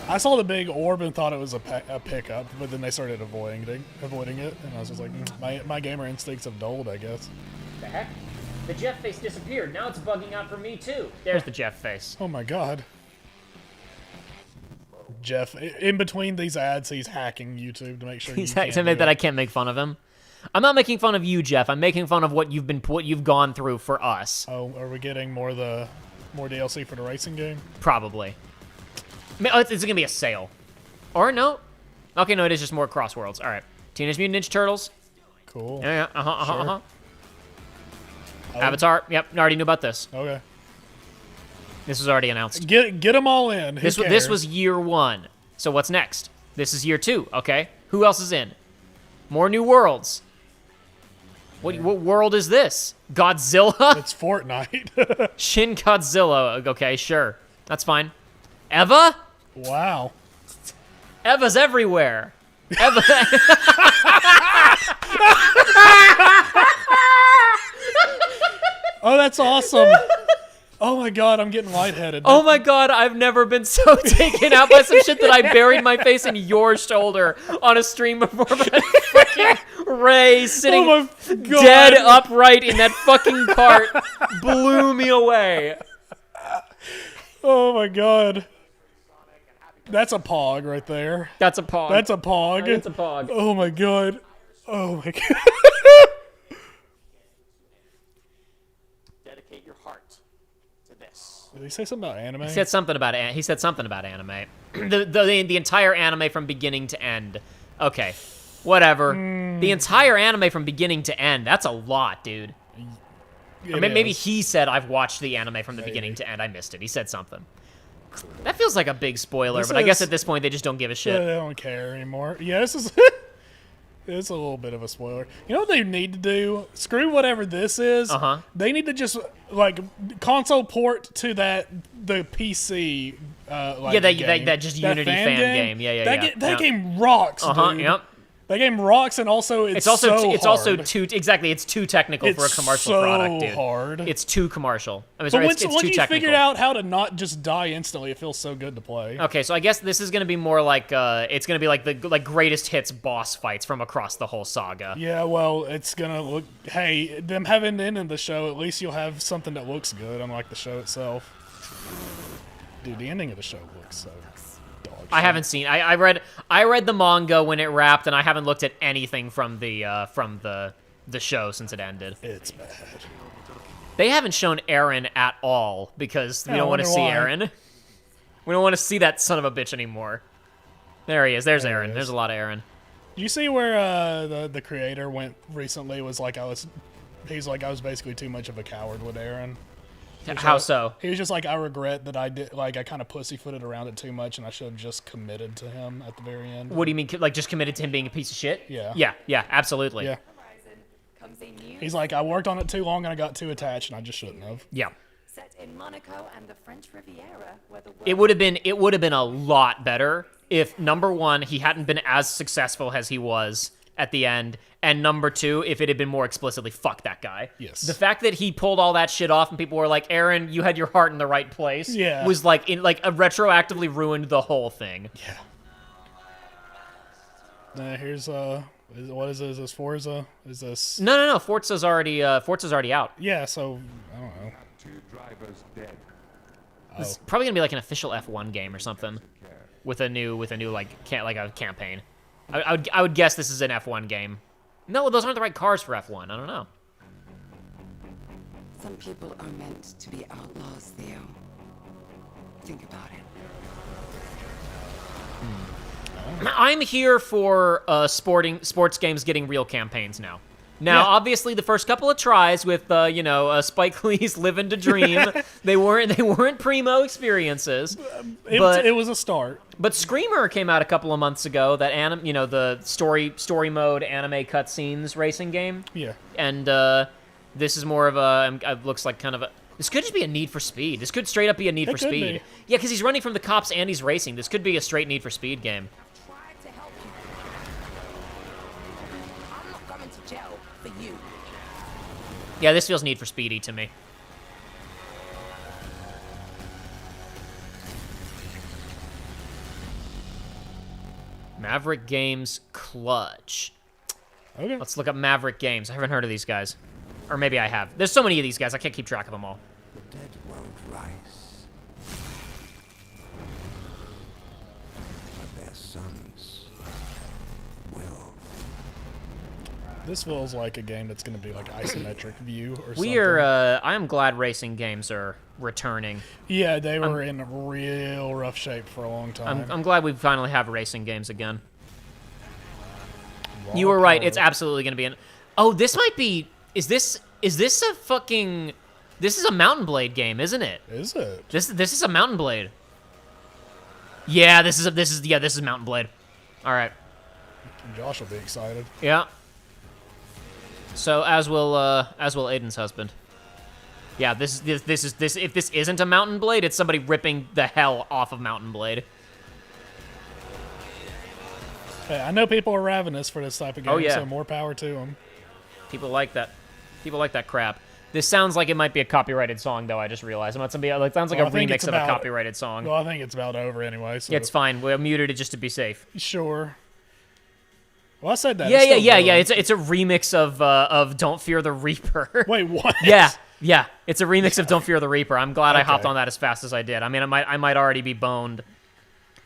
I saw the big orb and thought it was a pickup, but then they started avoiding it, and I was just like, my gamer instincts have dulled, I guess. The heck? The Geoff face disappeared. Now it's bugging out for me too. There's the Geoff face. Oh my god. Geoff, in between these ads, he's hacking YouTube to make sure that I can't make fun of him. I'm not making fun of you, Geoff. I'm making fun of what you've gone through for us. Oh, are we getting more DLC for the racing game? Probably. It's gonna be a sale, or no? Okay, no, it is just more Crossworlds. All right, Teenage Mutant Ninja Turtles. Cool. Yeah. Avatar. Yep, I already knew about this. Okay. This was already announced. Get them all in. This was year 1. So what's next? This is year 2. Okay. Who else is in? More new worlds. What world is this? Godzilla? It's Fortnite. Shin Godzilla. Okay, sure. That's fine. Eva? Wow. Eva's everywhere. Eva. Oh, that's awesome. Oh my god, I'm getting lightheaded. Oh my god, I've never been so taken out by some shit that I buried my face in your shoulder on a stream before. Freaking Ray sitting dead upright in that fucking cart blew me away. Oh my god. That's a pog right there. That's a pog. That's a pog. That's a pog. Oh my god. Oh my god. Dedicate your heart to this. Did he say something about anime? He said something about anime. the entire anime from beginning to end. Okay, whatever. The entire anime from beginning to end. That's a lot, dude. Or maybe he said I've watched the anime from the beginning to end. I missed it. He said something. That feels like a big spoiler, but I guess at this point they just don't give a shit. They don't care anymore. Yeah, this is it's a little bit of a spoiler. You know what they need to do? Screw whatever this is. They need to just like console port to the PC. Like that just Unity fan game. Yeah. That game rocks, dude. Yep. That game rocks, and also it's also too it's too technical for a commercial product, dude. Hard. It's too commercial. I mean, but it's once too you technical. figured out how to not just die instantly, it feels so good to play. Okay, so I guess this is gonna be more like it's gonna be like the greatest hits boss fights from across the whole saga. Yeah, well, it's gonna look. Hey, them having to end in the show, at least you'll have something that looks good, unlike the show itself. Dude, the ending of the show looks so. I haven't seen. I read the manga when it wrapped, and I haven't looked at anything from the show since it ended. It's bad. They haven't shown Eren at all because we don't want to see Eren. We don't want to see that son of a bitch anymore. There he is. There's Eren. There's a lot of Eren. Do you see where the creator went recently? He's like, I was basically too much of a coward with Eren. How so? He was just like, I regret that I did, like, I kind of pussyfooted around it too much, and I should have just committed to him at the very end. What do you mean, like, just committed to him being a piece of shit? Yeah. Yeah, absolutely. Yeah. He's like, I worked on it too long, and I got too attached, and I just shouldn't have. Yeah. Set in Monaco and the French Riviera, where the It would have been a lot better if, number one, he hadn't been as successful as he was at the end, and number two, if it had been more explicitly, fuck that guy. Yes. The fact that he pulled all that shit off and people were like, Eren, you had your heart in the right place, was like, retroactively ruined the whole thing. Yeah. Here's, what is this? Is this Forza? Is this... No, Forza's already out. Yeah, so, I don't know. 2 drivers dead. It's probably gonna be like an official F1 game or something, with a new like a campaign. I would guess this is an F1 game. No, those aren't the right cars for F1. I don't know. Some people are meant to be outlaws, Theo. Think about it. I'm here for sports games getting real campaigns now. Now, obviously, the first couple of tries with Spike Lee's "Living to Dream," they weren't primo experiences. It was a start. But Screamer came out a couple of months ago. That the story mode anime cutscenes racing game. Yeah. And this is more of it looks like kind of a. This could just be a Need for Speed. This could straight up be a Need for Speed. Yeah, because he's running from the cops and he's racing. This could be a straight Need for Speed game. Yeah, this feels Need for Speedy to me. Maverick Games Clutch. Okay. Let's look up Maverick Games. I haven't heard of these guys. Or maybe I have. There's so many of these guys, I can't keep track of them all. The dead won't rise. But their sons will. This feels like a game that's going to be like isometric view or something. I am glad racing games are returning. Yeah, they were in real rough shape for a long time. I'm glad we finally have racing games again. You were right. It's absolutely going to be an... Oh, this might be... Is this a fucking... This is a Mountain Blade game, isn't it? Is it? This is a Mountain Blade. Yeah, this is Mountain Blade. All right. Josh will be excited. Yeah. So as will Aiden's husband. Yeah, this is if this isn't a Mountain Blade, it's somebody ripping the hell off of Mountain Blade. Hey, I know people are ravenous for this type of game, so more power to them. People like that. People like that crap. This sounds like it might be a copyrighted song, though. I just realized. It sounds like a remix of a copyrighted song. Well, I think it's about over anyway. So. Yeah, it's fine. We muted it just to be safe. Sure. Well, I said that. Yeah. It's a remix of "Don't Fear the Reaper." Wait, what? Yeah. It's a remix of "Don't Fear the Reaper." I'm glad I hopped on that as fast as I did. I mean, I might already be boned.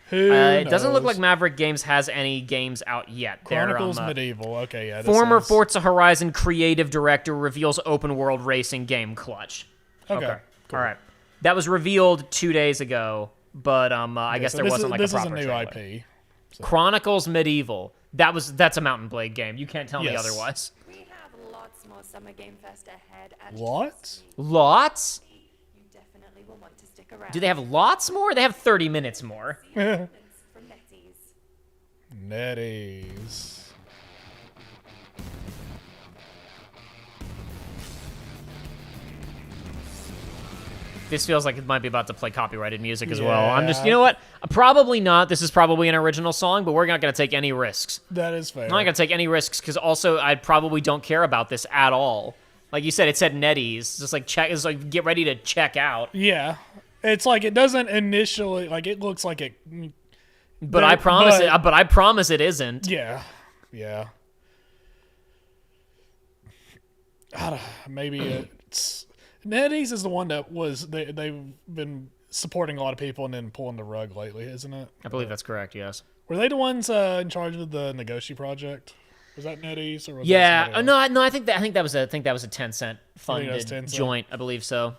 Who knows? It doesn't look like Maverick Games has any games out yet. Chronicles Medieval. Okay, yeah. Former Forza Horizon creative director reveals open world racing game Clutch. Okay. Cool. All right. That was revealed 2 days ago, but I guess so there wasn't like a proper This is a new trailer. IP. So. Chronicles Medieval. That's a Mountain Blade game. You can't tell me otherwise. We have lots more Summer Game Fest ahead. Lots? Lots? You definitely will want to stick around. Do they have lots more? They have 30 minutes more. From NetEase. NetEase. This feels like it might be about to play copyrighted music as well. I'm just, you know what? Probably not. This is probably an original song, but we're not going to take any risks. That is fair. I'm not going to take any risks because also I probably don't care about this at all. Like you said, it said NetEase. Just like check, it's like get ready to check out. Yeah, it's like it doesn't initially like it looks like it. But I promise it. But I promise it isn't. Yeah, yeah. Maybe it's NetEase is the one that was they've been supporting a lot of people and then pulling the rug lately, isn't it? I believe that's correct. Yes. Were they the ones in charge of the Negoshi project? Was that NetEase or was yeah? That no. I think that was a 10-cent funded joint. I believe so.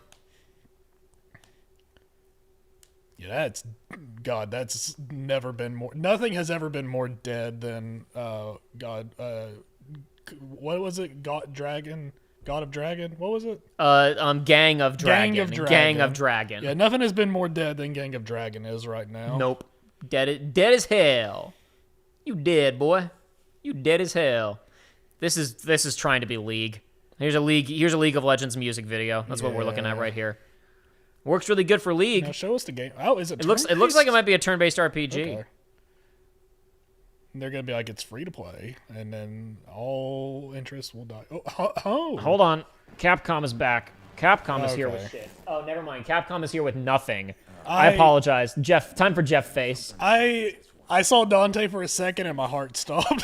Yeah, that's never been more. Nothing has ever been more dead than what was it? God of Dragon. What was it? Gang of Dragon. Gang of Dragon. Yeah, nothing has been more dead than Gang of Dragon is right now. Nope. Dead as hell. You dead, boy. You dead as hell. This is trying to be League. Here's a League of Legends music video. That's what we're looking at right here. Works really good for League. Now show us the game. Oh, is it? It looks like it might be a turn-based RPG. Okay. They're gonna be like it's free to play, and then all interest will die. Oh. Hold on. Capcom is back. Capcom is here with shit. Oh, never mind. Capcom is here with nothing. I apologize, Geoff. Time for Geoff face. I saw Dante for a second and my heart stopped.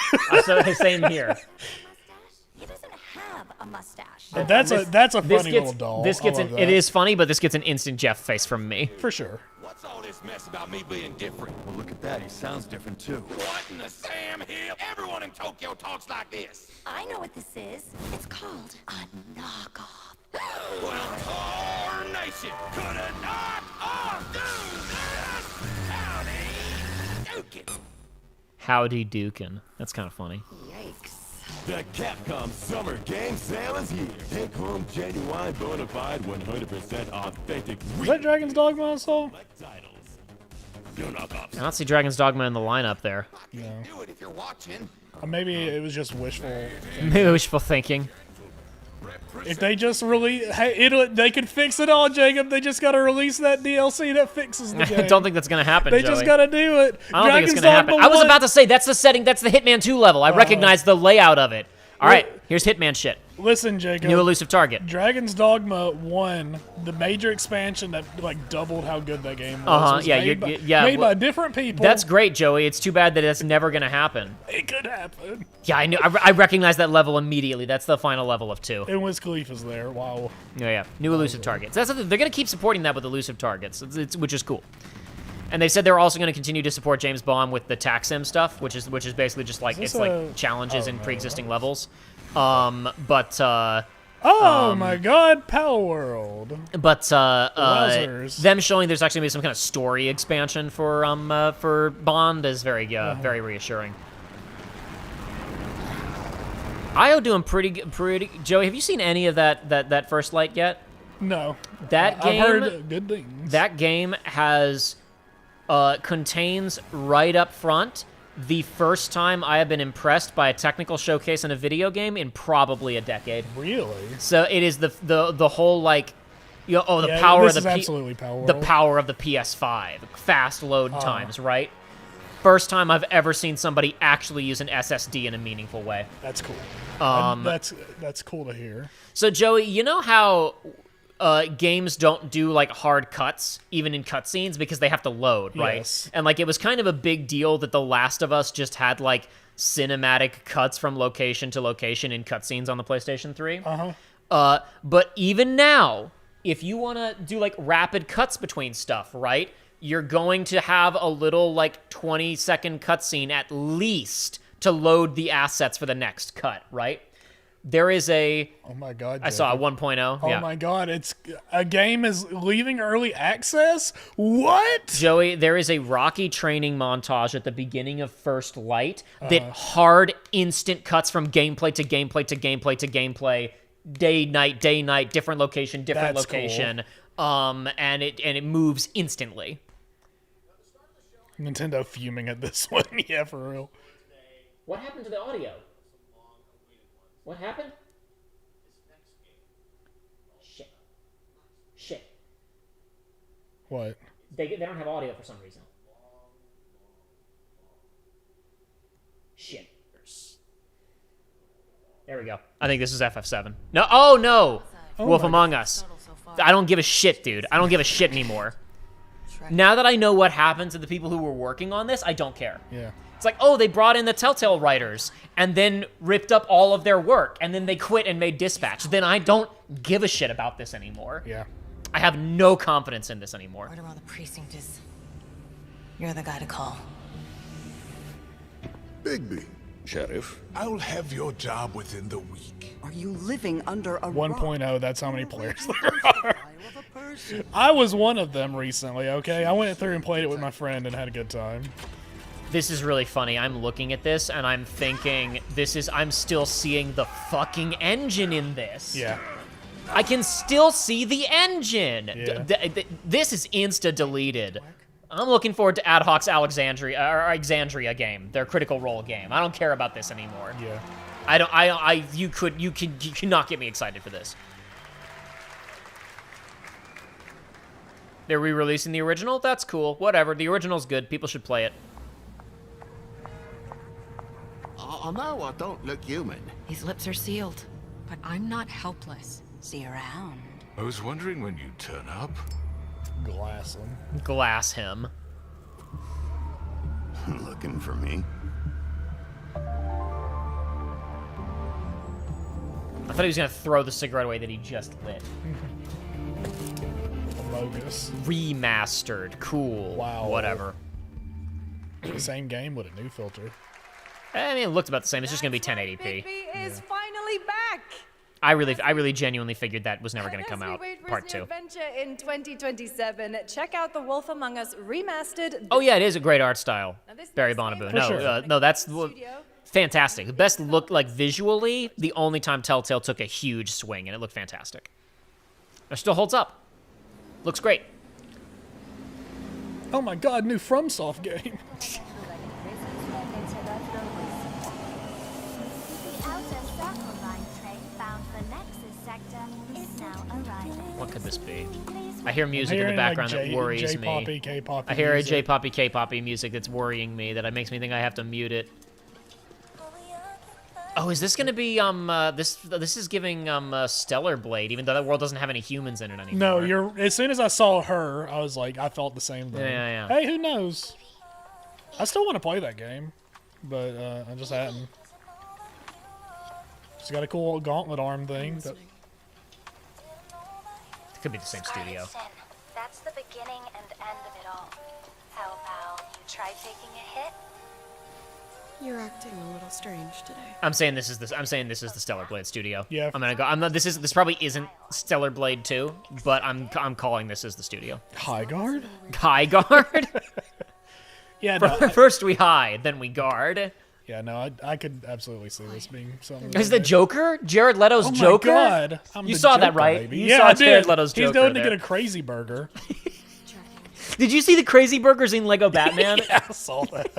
Same here. He doesn't have a mustache. That's a funny little doll. It is funny, but this gets an instant Geoff face from me. For sure. What's all this mess about me being different? Well, look at that. He sounds different, too. What in the Sam Hill? Everyone in Tokyo talks like this. I know what this is. It's called a knockoff. Well, Tarnation could have knocked off do this. Howdy Dukin. That's kind of funny. Yikes. The Capcom Summer Game Sale is here. Take home genuine, bona fide, 100% authentic. Is that Dragon's Dogma I saw? I don't see Dragon's Dogma in the lineup there. No. Do it if you're watching. Maybe it was just wishful. Maybe wishful thinking. If they just release, they could fix it all, Jacob. They just gotta release that DLC that fixes the game. I don't think that's gonna happen. They just gotta do it. I don't think it's gonna happen. I was about to say that's the setting. That's the Hitman 2 level. I recognize the layout of it. All right, here's Hitman shit. Listen, Jacob. New elusive target. Dragon's Dogma 1, the major expansion that like doubled how good that game was. Made by different people. That's great, Joey. It's too bad that that's never gonna happen. It could happen. Yeah, I knew. I recognize that level immediately. That's the final level of 2. And Wiz Khalifa's there. Wow. Yeah. New elusive targets. They're gonna keep supporting that with elusive targets, which is cool. And they said they're also going to continue to support James Bond with the tax sim stuff, which is basically just like like challenges in pre-existing levels. Oh my God, Power World. But them showing there's actually going to be some kind of story expansion for Bond is very very reassuring. IO doing pretty. Joey, have you seen any of that First Light yet? No. That game. I've heard good things. That game has. Contains right up front the first time I have been impressed by a technical showcase in a video game in probably a decade. Really? So it is the whole like, power of the absolutely Power the power of the PS5, fast load times, right? First time I've ever seen somebody actually use an SSD in a meaningful way. That's cool. That's cool to hear. So Joey, you know how games don't do like hard cuts even in cutscenes because they have to load, right? Yes. And like it was kind of a big deal that The Last of Us just had like cinematic cuts from location to location in cutscenes on the PlayStation 3. But even now, if you want to do like rapid cuts between stuff, right? You're going to have a little like 20-second cutscene at least to load the assets for the next cut, right? There is a... Oh my god, I saw a Jacob. 1.0. Oh yeah. my god, it's a game is leaving early access? What? Joey, there is a Rocky training montage at the beginning of First Light that hard instant cuts from gameplay to gameplay to gameplay to gameplay, day, night, different location, different That's location. And it moves instantly. Nintendo fuming at this one. Yeah, for real. What happened to the audio? What happened? Shit. What? They don't have audio for some reason. Shit. There we go. I think this is FF7. No. Oh, no. Wolf Among Us. I don't give a shit, dude. I don't give a shit anymore. Now that I know what happened to the people who were working on this, I don't care. Yeah. It's like, oh, they brought in the Telltale writers and then ripped up all of their work and then they quit and made Dispatch. Then I don't give a shit about this anymore. Yeah. I have no confidence in this anymore. Order on the precinct is... You're the guy to call. Bigby. Sheriff, I'll have your job within the week. Are you living under a 1.0, that's how many players there are. I was one of them recently, okay? I went through and played it with my friend and had a good time. This is really funny. I'm looking at this and I'm thinking, I'm still seeing the fucking engine in this. Yeah. I can still see the engine. Yeah. This is insta-deleted. I'm looking forward to Ad Hoc's Alexandria game, their Critical Role game. I don't care about this anymore. Yeah. You cannot get me excited for this. They're re-releasing the original? That's cool. Whatever. The original's good. People should play it. I know I don't look human. His lips are sealed, but I'm not helpless. See you around. I was wondering when you'd turn up. Glass him. Glass him. Looking for me? I thought he was going to throw the cigarette away that he just lit. Bogus. Remastered. Cool. Wow. Whatever. Same game with a new filter. I mean, it looked about the same. It's just going to be 1080p. Bigby is finally back. I really genuinely figured that was never going to come out. Part 2. Adventure in 2027. Check out The Wolf Among Us Remastered. Oh yeah, it is a great art style. Barry next Bonaboo. game- No, For sure. no, that's fantastic. The best look, like visually, the only time Telltale took a huge swing, and it looked fantastic. It still holds up. Looks great. Oh my god, new FromSoft game. What could this be? I hear music in the background that worries me. K-poppy I hear a music. J-poppy, K-poppy music that's worrying me, that makes me think I have to mute it. Oh, is this gonna be this is giving Stellar Blade, even though that world doesn't have any humans in it anymore. No, as soon as I saw her, I was like, I felt the same thing. Yeah. Hey, who knows? I still want to play that game, but I just hadn't. She's got a cool gauntlet arm thing. It could be the same studio. That's the beginning and end of it all. How about you try taking a hit? You're acting a little strange today. I'm saying this is the Stellar Blade studio. Yeah. I'm gonna go. This probably isn't Stellar Blade 2, but I'm calling this as the studio. High guard? High guard? Yeah. No, First we hide, then we guard. Yeah, no, I could absolutely see this being something. Is the Joker? Jared Leto's Joker? Oh my god. You saw that, right? Baby. You Yeah, saw I did. Jared Leto's Joker He's going to there. get a crazy burger. Did you see the crazy burgers in Lego Batman? Yeah, I saw that.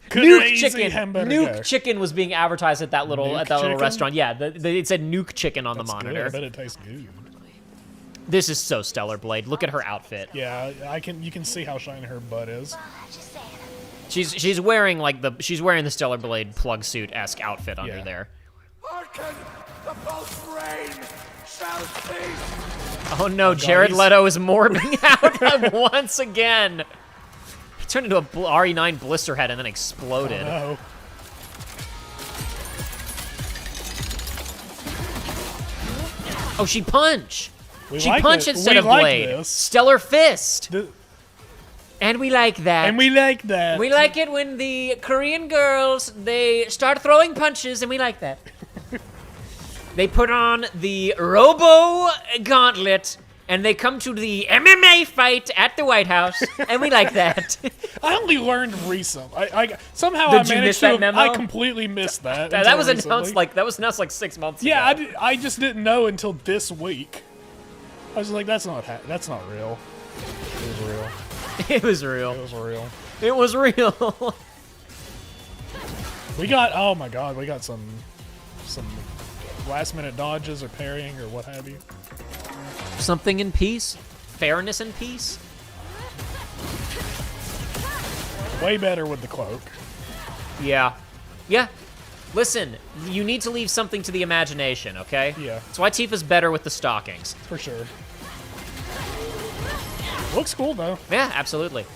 Nuke chicken. Nuke chicken was being advertised at that little chicken? restaurant. Yeah, it said Nuke chicken on That's the good. monitor. I bet it tastes good. This is so Stellar Blade. Look at her outfit. Yeah, you can see how shiny her butt is. She's wearing the Stellar Blade plug suit-esque outfit under there. Hearken! The pulse rain shall cease! Oh no, Jared Leto is morbing out once again. He turned into a RE9 blister head and then exploded. Oh, no. Oh, she punched. We She like punched it. instead We of like blade. this. Stellar fist. And we like that. And we like that. We like it when the Korean girls, they start throwing punches, and we like that. They put on the Robo Gauntlet, and they come to the MMA fight at the White House, and we like that. I only learned recently. Somehow Did I you managed miss that to. memo? I completely missed that. That was until announced recently. like 6 months ago. Yeah, I just didn't know until this week. I was like, that's not real. It was real. It was real. It was real. It was real. We got, oh my god, we got some last minute dodges or parrying or what have you. Something in peace. Fairness in peace. Way better with the cloak. Yeah. Yeah. Listen, you need to leave something to the imagination, okay? Yeah. That's why Tifa's better with the stockings. For sure. Looks cool though. Yeah, absolutely.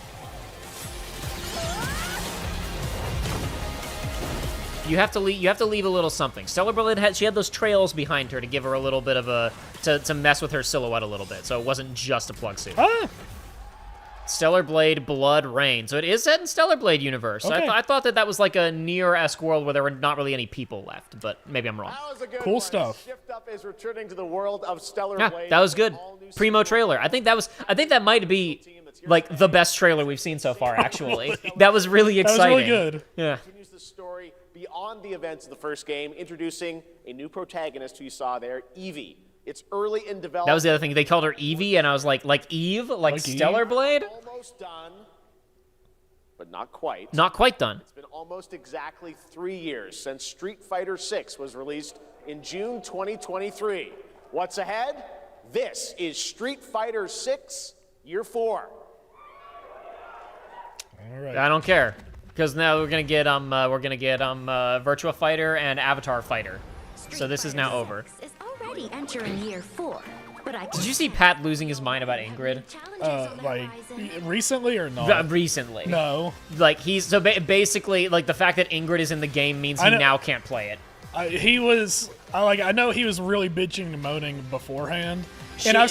You have to leave a little something. Stellar Blade she had those trails behind her to give her a little bit of a to mess with her silhouette a little bit, so it wasn't just a plug suit. Ah. Stellar Blade Blood Rain. So it is set in Stellar Blade universe. Okay. I thought that was like a Nier-esque world where there were not really any people left, but maybe I'm wrong. That was a good Cool one. stuff. Shift Up is returning to the world of Stellar Yeah, Blade. that was good. Primo trailer. I think that might be like the best trailer we've seen so far, actually. That was really exciting. That was really good. Yeah. Continues the story beyond the events of the first game, introducing a new protagonist who you saw there, Evie. It's early in development. That was the other thing. They called her Evie, and I was like Eve? Like Stellar Eve? Blade? Almost done, but not quite. Not quite done. It's been almost exactly 3 years since Street Fighter VI was released in June 2023. What's ahead? This is Street Fighter VI Year 4. All right. I don't care, because now we're gonna get Virtua Fighter and Avatar Fighter. So this is now over. Is already entering year 4. But I Did you see Pat losing his mind about Ingrid? Like recently or not? Recently. No. Like basically like the fact that Ingrid is in the game means he now can't play it. I know he was really bitching and moaning beforehand. And I've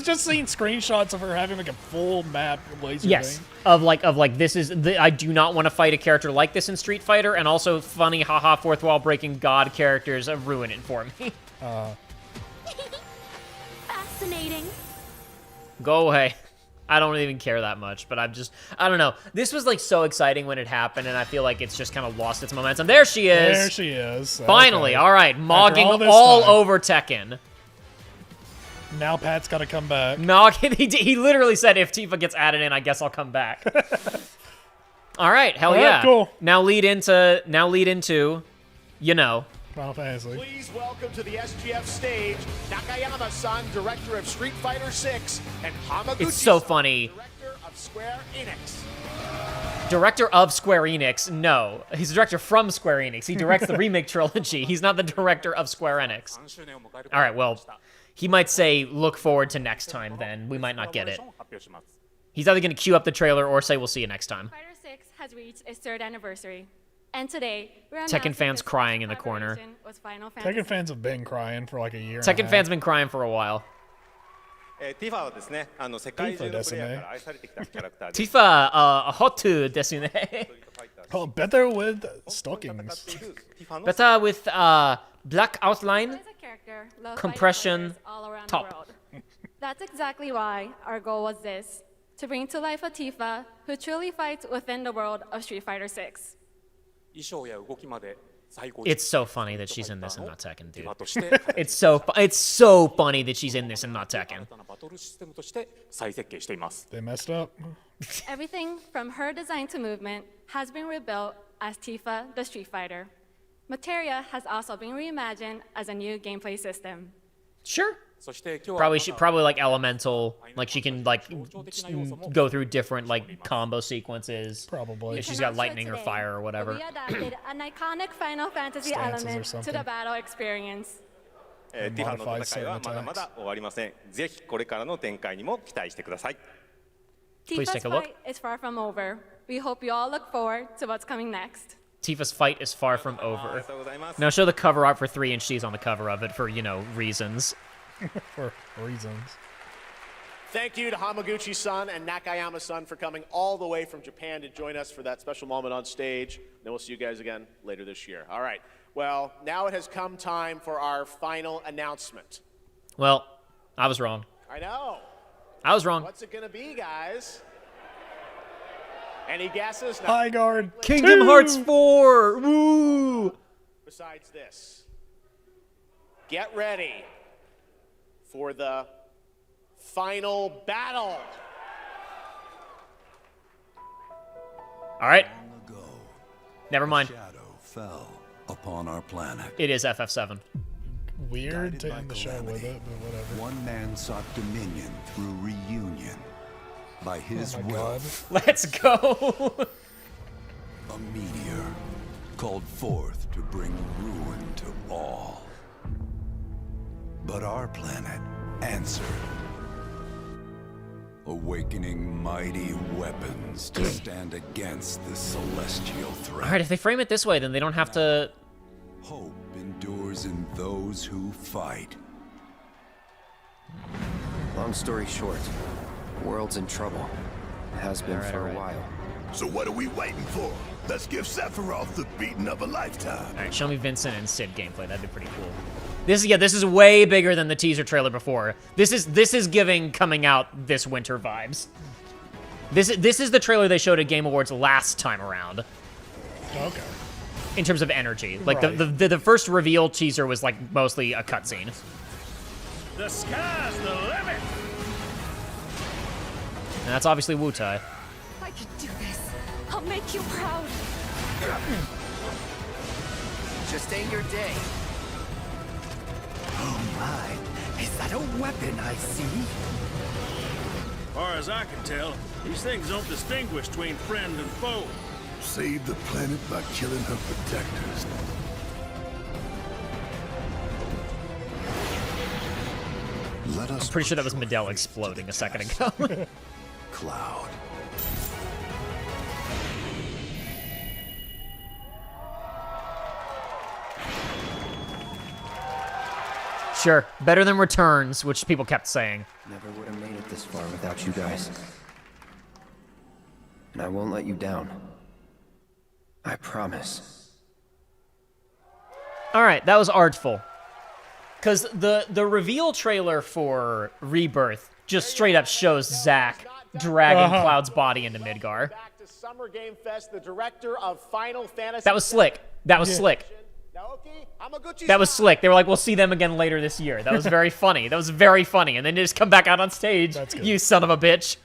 just seen screenshots of her having like a full map laser beam. Of like this is I do not want to fight a character like this in Street Fighter, and also funny haha fourth wall breaking god characters ruin it for me. Fascinating. Go away. I don't even care that much, but I don't know. This was like so exciting when it happened, and I feel like it's just kind of lost its momentum. There she is. There she is. Finally, Okay. all right, mogging all all over Tekken. Now Pat's got to come back. He literally said, if Tifa gets added in, I guess I'll come back. All right, hell All right, yeah. cool. Now lead into, you know. Final Fantasy. Please welcome to the SGF stage, Nakayama-san, director of Street Fighter VI, and Hamaguchi-san, It's so funny. director of Square Enix. Director of Square Enix? No. He's a director from Square Enix. He directs the remake trilogy. He's not the director of Square Enix. All right, well, he might say, look forward to next time then. We might not get it. He's either going to queue up the trailer or say we'll see you next time. Fighter 6 has reached its 3rd anniversary. And today, we're Tekken fans crying in the corner. Tekken fans have been crying for like a year. Tekken fans have been crying for a while. Tifa hotu desu ne. Oh, better with stockings. Better with black outline, compression, top. That's exactly why our goal was this: to bring to life a Tifa who truly fights within the world of Street Fighter 6. It's so funny that she's in this and not Tekken, dude. It's so funny that she's in this and not Tekken. They messed up. Everything from her design to movement has been rebuilt as Tifa the Street Fighter. Materia has also been reimagined as a new gameplay system. Sure. Probably like elemental, like she can like go through different like combo sequences. Probably. If she's got lightning or fire or whatever. We adapted an iconic Final Fantasy Stances or element to something. the battle experience. ティファの戦いはまだまだ終わりません。ぜひこれからの展開にも期待してください。 Please Tifa's take a look. fight is far from over. We hope you all look forward to what's coming next. Tifa's fight is far from over. Now show the cover art for 3, and she's on the cover of it for, you know, reasons. For reasons. Thank you to Hamaguchi-san and Nakayama-san for coming all the way from Japan to join us for that special moment on stage. Then we'll see you guys again later this year. All right. Well, now it has come time for our final announcement. Well, I was wrong. I know. I was wrong. What's it going to be, guys? Any guesses? No. High Guard Kingdom 2. Hearts 4. Woo! Besides this, get ready for the final battle. All right. Never mind. Shadow fell upon our planet. It is FF7. Weird to end the show with it, but whatever. One man sought dominion through reunion. By his will, God. Let's go. a meteor called forth to bring ruin to all. But our planet answered, awakening mighty weapons to stand against the celestial threat. All right, if they frame it this way, then they don't have to... Hope endures in those who fight. Long story short, the world's in trouble. It has been for a while. So what are we waiting for? Let's give Sephiroth the beating of a lifetime. All right, show me Vincent and Sid gameplay. That'd be pretty cool. This is way bigger than the teaser trailer before. This is giving coming out this winter vibes. This is the trailer they showed at Game Awards last time around. Okay. In terms of energy, like Right. the first reveal teaser was like mostly a cutscene. The sky's the limit. And that's obviously Wu-Tai. I can do this. I'll make you proud. Just ain't your day. Oh my, is that a weapon I see? Far as I can tell, these things don't distinguish between friend and foe. Save the planet by killing her protectors. Let us I'm pretty sure that was Medell exploding a second ago. Cloud. Sure, better than Returns, which people kept saying. Never would have made it this far without you guys. And I won't let you down. I promise. All right, that was artful. Because the reveal trailer for Rebirth just straight up shows Zack dragging Cloud's body into Midgar. Back to Summer Game Fest, the director of Final Fantasy. That was slick. That was slick. That was slick. They were like, we'll see them again later this year. That was very funny. That was very funny. And then they just come back out on stage. You son of a bitch.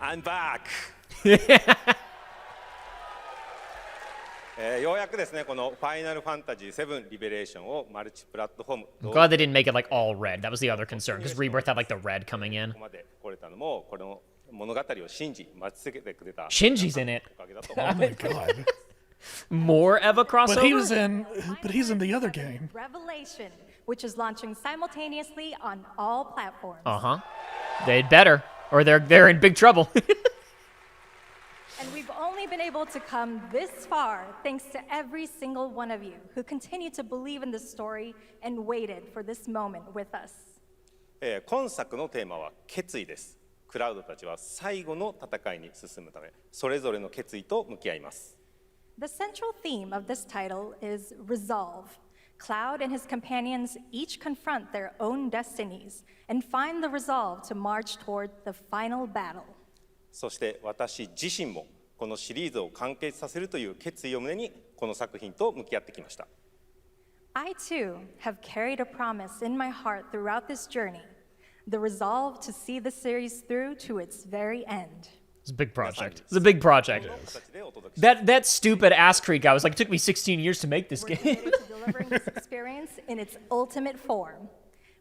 I'm back. ようやくですね、このファイナルファンタジー7リベレーションをマルチプラットフォーム I'm glad they didn't make it like all red. That was the other concern, because Rebirth had like the red coming in. ここまで来れたのもこの物語を信じ待ち続けてくれた Shinji's in it. おかげだと Oh my god. More Eva crossover? But he's in the other game. Revelation, which is launching simultaneously on all platforms. Uh-huh. They'd better, or they're in big trouble. And we've only been able to come this far thanks to every single one of you who continue to believe in this story and waited for this moment with us. 今作のテーマは決意です。クラウドたちは最後の戦いに進むため、それぞれの決意と向き合います。The central theme of this title is resolve. Cloud and his companions each confront their own destinies and find the resolve to march toward the final battle. そして私自身もこのシリーズを完結させるという決意を胸にこの作品と向き合ってきました。I too have carried a promise in my heart throughout this journey, the resolve to see the series through to its very end. It's a big project. It's a big project. That stupid Ass Creek guy was like, it took me 16 years to make this game. We're committed to delivering this experience in its ultimate form.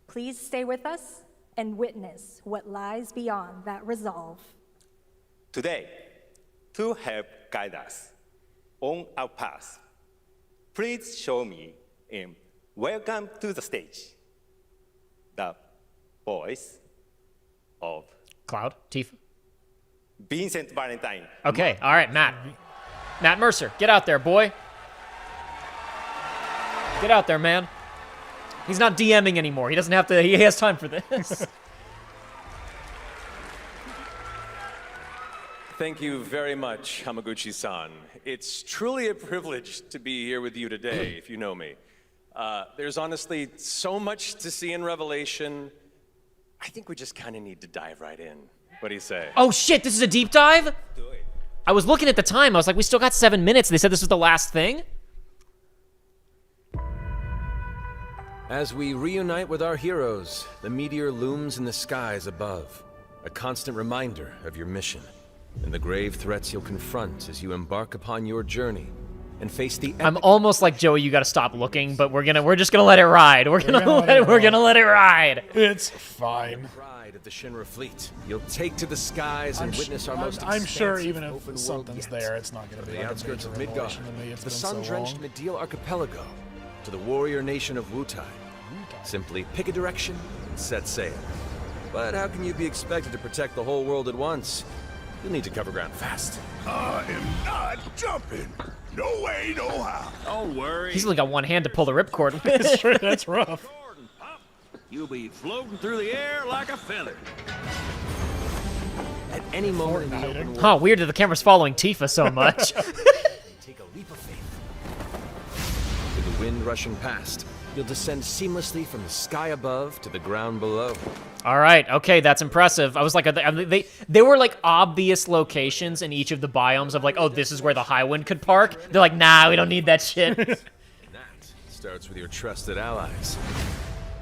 Please stay with us and witness what lies beyond that resolve. Today, to help guide us on our path, please show me in Welcome to the Stage the voice of Cloud, Tifa. Vincent Valentine. Okay, all right, Matt. Matt Mercer, get out there, boy. Get out there, man. He's not DMing anymore. He doesn't have to. He has time for this. Thank you very much, Hamaguchi-san. It's truly a privilege to be here with you today, if you know me. There's honestly so much to see in Revelation. I think we just kind of need to dive right in. What do you say? Oh shit, this is a deep dive? I was looking at the time. I was like, we still got 7 minutes. They said this was the last thing? As we reunite with our heroes, the meteor looms in the skies above, a constant reminder of your mission and the grave threats you'll confront as you embark upon your journey and face the I'm almost like, Joey, you gotta stop looking, but we're just gonna let it ride. We're gonna let it ride. It's fine. Pride of the Shinra fleet. You'll take to the skies and witness our most I'm sure expansive even if open something's world yet. there, it's not gonna be The like outskirts a of major Midgard, revelation to me. It's the been so sun-drenched long. Medeal archipelago, to the warrior nation of Wutai. Simply pick a direction and set sail. But how can you be expected to protect the whole world at once? You'll need to cover ground fast. I am not jumping. No way, no how. Don't worry. He's only got one hand to pull the ripcord with. That's rough. You'll be floating through the air like a feather. At any moment in the open world, Huh, weird that the camera's following Tifa so much. take a leap of faith. With the wind rushing past, you'll descend seamlessly from the sky above to the ground below. All right, okay, that's impressive. I was like, they were like obvious locations in each of the biomes of like, oh, this is where the Highwind could park. They're like, nah, we don't need that shit. And that starts with your trusted allies.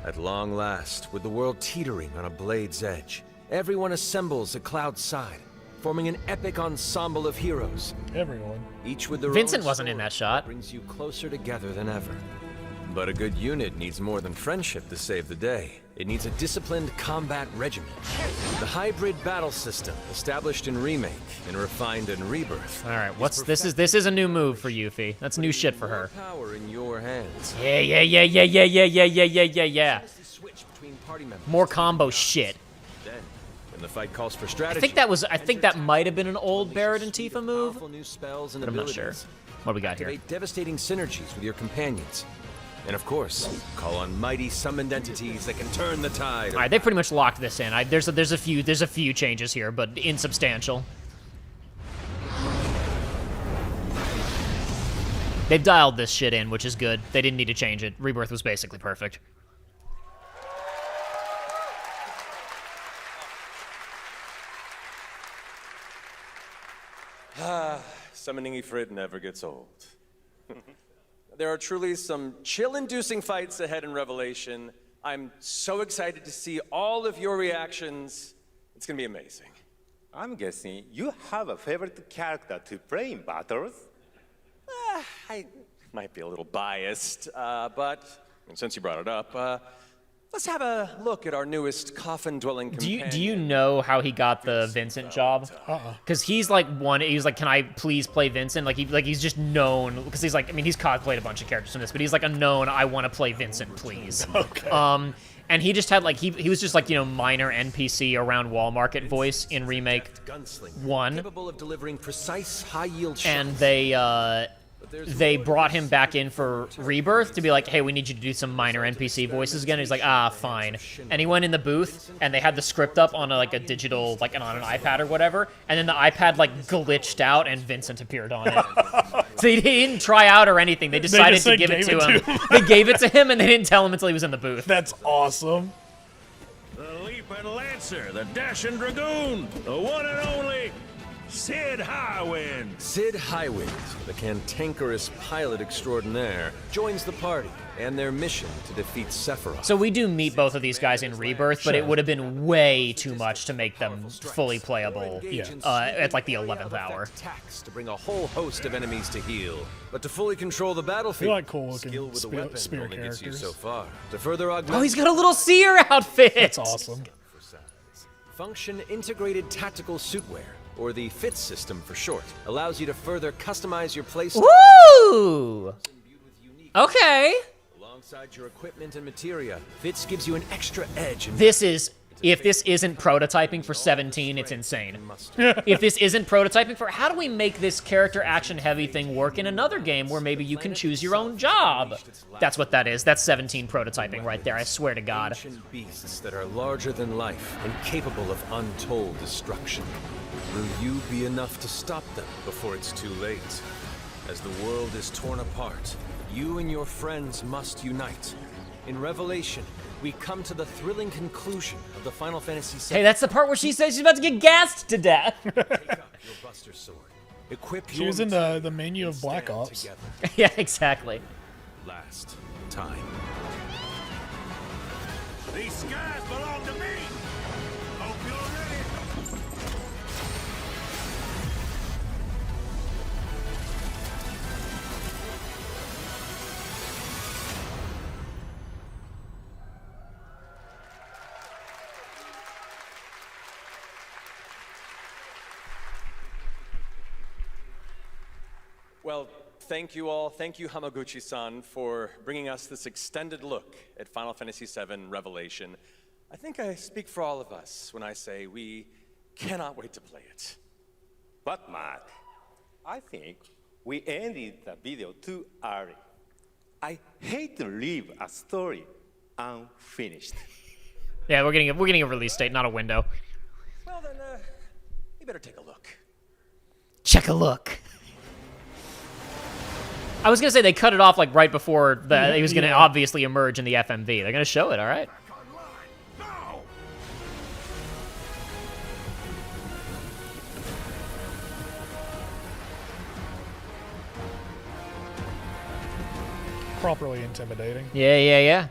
At long last, with the world teetering on a blade's edge, everyone assembles at Cloud's side, forming an epic ensemble of heroes. Everyone. Each with their Vincent own wasn't in that story shot. brings you closer together than ever. But a good unit needs more than friendship to save the day. It needs a disciplined combat regimen. The hybrid battle system, established in Remake and refined in Rebirth. All right, this is a new move for Yuffie. That's new shit for her. Power in your hands. Yeah. Switch between party members. More combo shit. Then, when the fight calls for I strategy, think that might have been an old Barrett and Tifa move, powerful new spells and but I'm not sure. abilities. What do we got here? Activate devastating synergies with your companions. And of course, call on mighty summoned entities that can turn the tide. All right, they pretty much locked this in. There's a few changes here, but insubstantial. They've dialed this shit in, which is good. They didn't need to change it. Rebirth was basically perfect. Summoning Ifrit never gets old. There are truly some chill-inducing fights ahead in Revelation. I'm so excited to see all of your reactions. It's gonna be amazing. I'm guessing you have a favorite character to play in battles? I might be a little biased, but since you brought it up, let's have a look at our newest coffin-dwelling companion. Do you know how he got the Vincent job? Because he's like can I please play Vincent? He's just known because he's like, I mean, he's cosplayed a bunch of characters from this, but he's like a known, I want to play Vincent, please. Okay. And he just had like he was just like, you know, minor NPC around Wall Market voice in Remake 1. Capable of delivering precise high-yield shots. And they brought him back in for Rebirth to be like, hey, we need you to do some minor NPC voices again. And he's like, fine. And he went in the booth, and they had the script up on a digital, on an iPad or whatever, and then the iPad, glitched out, and Vincent appeared on it. So he didn't try out or anything. They decided to give it to him. They gave it to him, and they didn't tell him until he was in the booth. That's awesome. The Leaping Lancer, the Dashing Dragoon, the one and only Sid Highwind. Sid Highwind, the cantankerous pilot extraordinaire, joins the party and their mission to defeat Sephiroth. So we do meet both of these guys in Rebirth, but it would have been way too much to make them fully playable at the 11th hour. To bring a whole host of enemies to heal, but to fully control the battlefield, like cool skill looking with a weapon spear only gets you characters. so far. To further augment, Oh, he's got a little seer outfit. That's awesome. Function Integrated Tactical Suitwear, or the FIT system for short, allows you to further customize your playstyle. Woo! Okay. Alongside your equipment and materia, FITS gives you an extra edge. This is If this isn't prototyping for 17, it's insane. If this isn't prototyping for how do we make this character action heavy thing work in another game where maybe you can choose your own job? That's what that is. That's 17 prototyping right there, I swear to God. Ancient beasts that are larger than life and capable of untold destruction. Will you be enough to stop them before it's too late? As the world is torn apart, you and your friends must unite. In Revelation, we come to the thrilling conclusion of the Final Fantasy VII. Hey, that's the part where she says she's about to get gassed to death. Take up your Buster Sword. Equip She was in the menu of Black Ops. Yeah, exactly. Last time. These skies belong to me. Hope you're ready. Well, thank you all. Thank you, Hamaguchi-san, for bringing us this extended look at Final Fantasy VII Revelation. I think I speak for all of us when I say we cannot wait to play it. But Mark, I think we ended the video too early. I hate to leave a story unfinished. Yeah, we're getting a release date, not a window. Well then, you better take a look. Check a look. I was gonna say they cut it off like right before it was gonna obviously emerge in the FMV. They're gonna show it, all right. Properly intimidating. Yeah.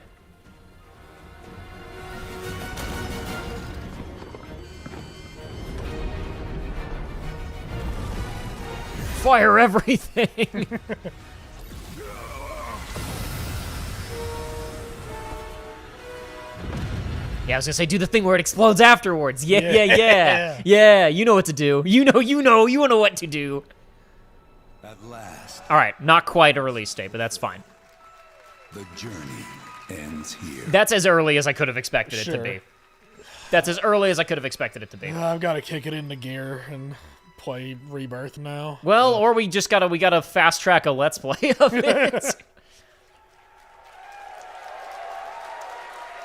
Fire everything. Yeah, I was gonna say, do the thing where it explodes afterwards. Yeah. You know what to do. You know what to do. At last. All right, not quite a release date, but that's fine. The journey ends here. That's as early as I could have expected it to be. That's as early as I could have expected it to be. I've got to kick it into gear and play Rebirth now. Well, or we gotta fast track a let's play of it.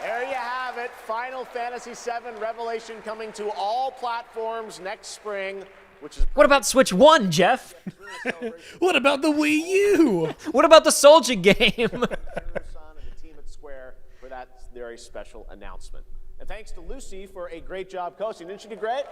There you have it. Final Fantasy VII Revelation coming to all platforms next spring, which is... What about Switch 1, Geoff? What about the Wii U? What about the Soldier game? and the team at Square for that very special announcement. And thanks to Lucy for a great job coaching. Didn't she do great?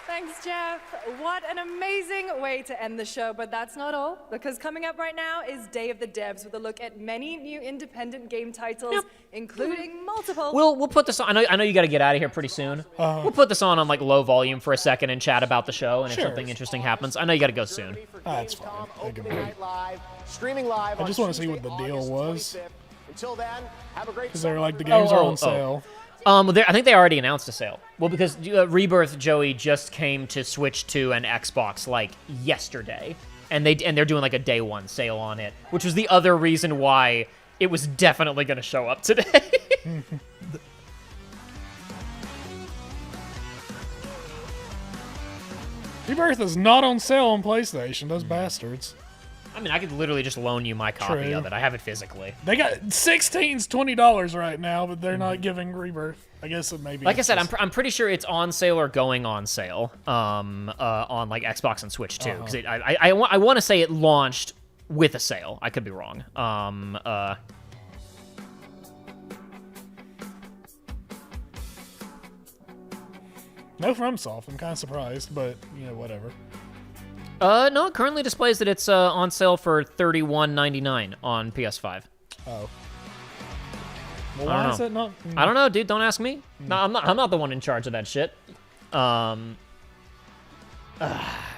Thanks, Geoff. What an amazing way to end the show, but that's not all, because coming up right now is Day of the Devs with a look at many new independent game titles, including multiple... We'll put this on. I know you got to get out of here pretty soon. We'll put this on like low volume for a second and chat about the show, and if something interesting happens, I know you got to go soon. That's fine. Streaming live. I just want to see what the deal was. Until then, have a great. Because they're like the games are on sale. I think they already announced a sale. Well, because Rebirth, Joey, just came to Switch 2 and Xbox like yesterday, and they're doing like a day one sale on it, which was the other reason why it was definitely going to show up today. Rebirth is not on sale on PlayStation. Those bastards. I mean, I could literally just loan you my copy of it. I have it physically. They got 16's $20 right now, but they're not giving Rebirth. I guess it may be. Like I said, I'm pretty sure it's on sale or going on sale on like Xbox and Switch too. Because I want to say it launched with a sale. I could be wrong. No FromSoft. I'm kind of surprised, but you know, whatever. No, it currently displays that it's on sale for $31.99 on PS5. Oh. Well, why is it not? I don't know, dude. Don't ask me. No, I'm not the one in charge of that shit.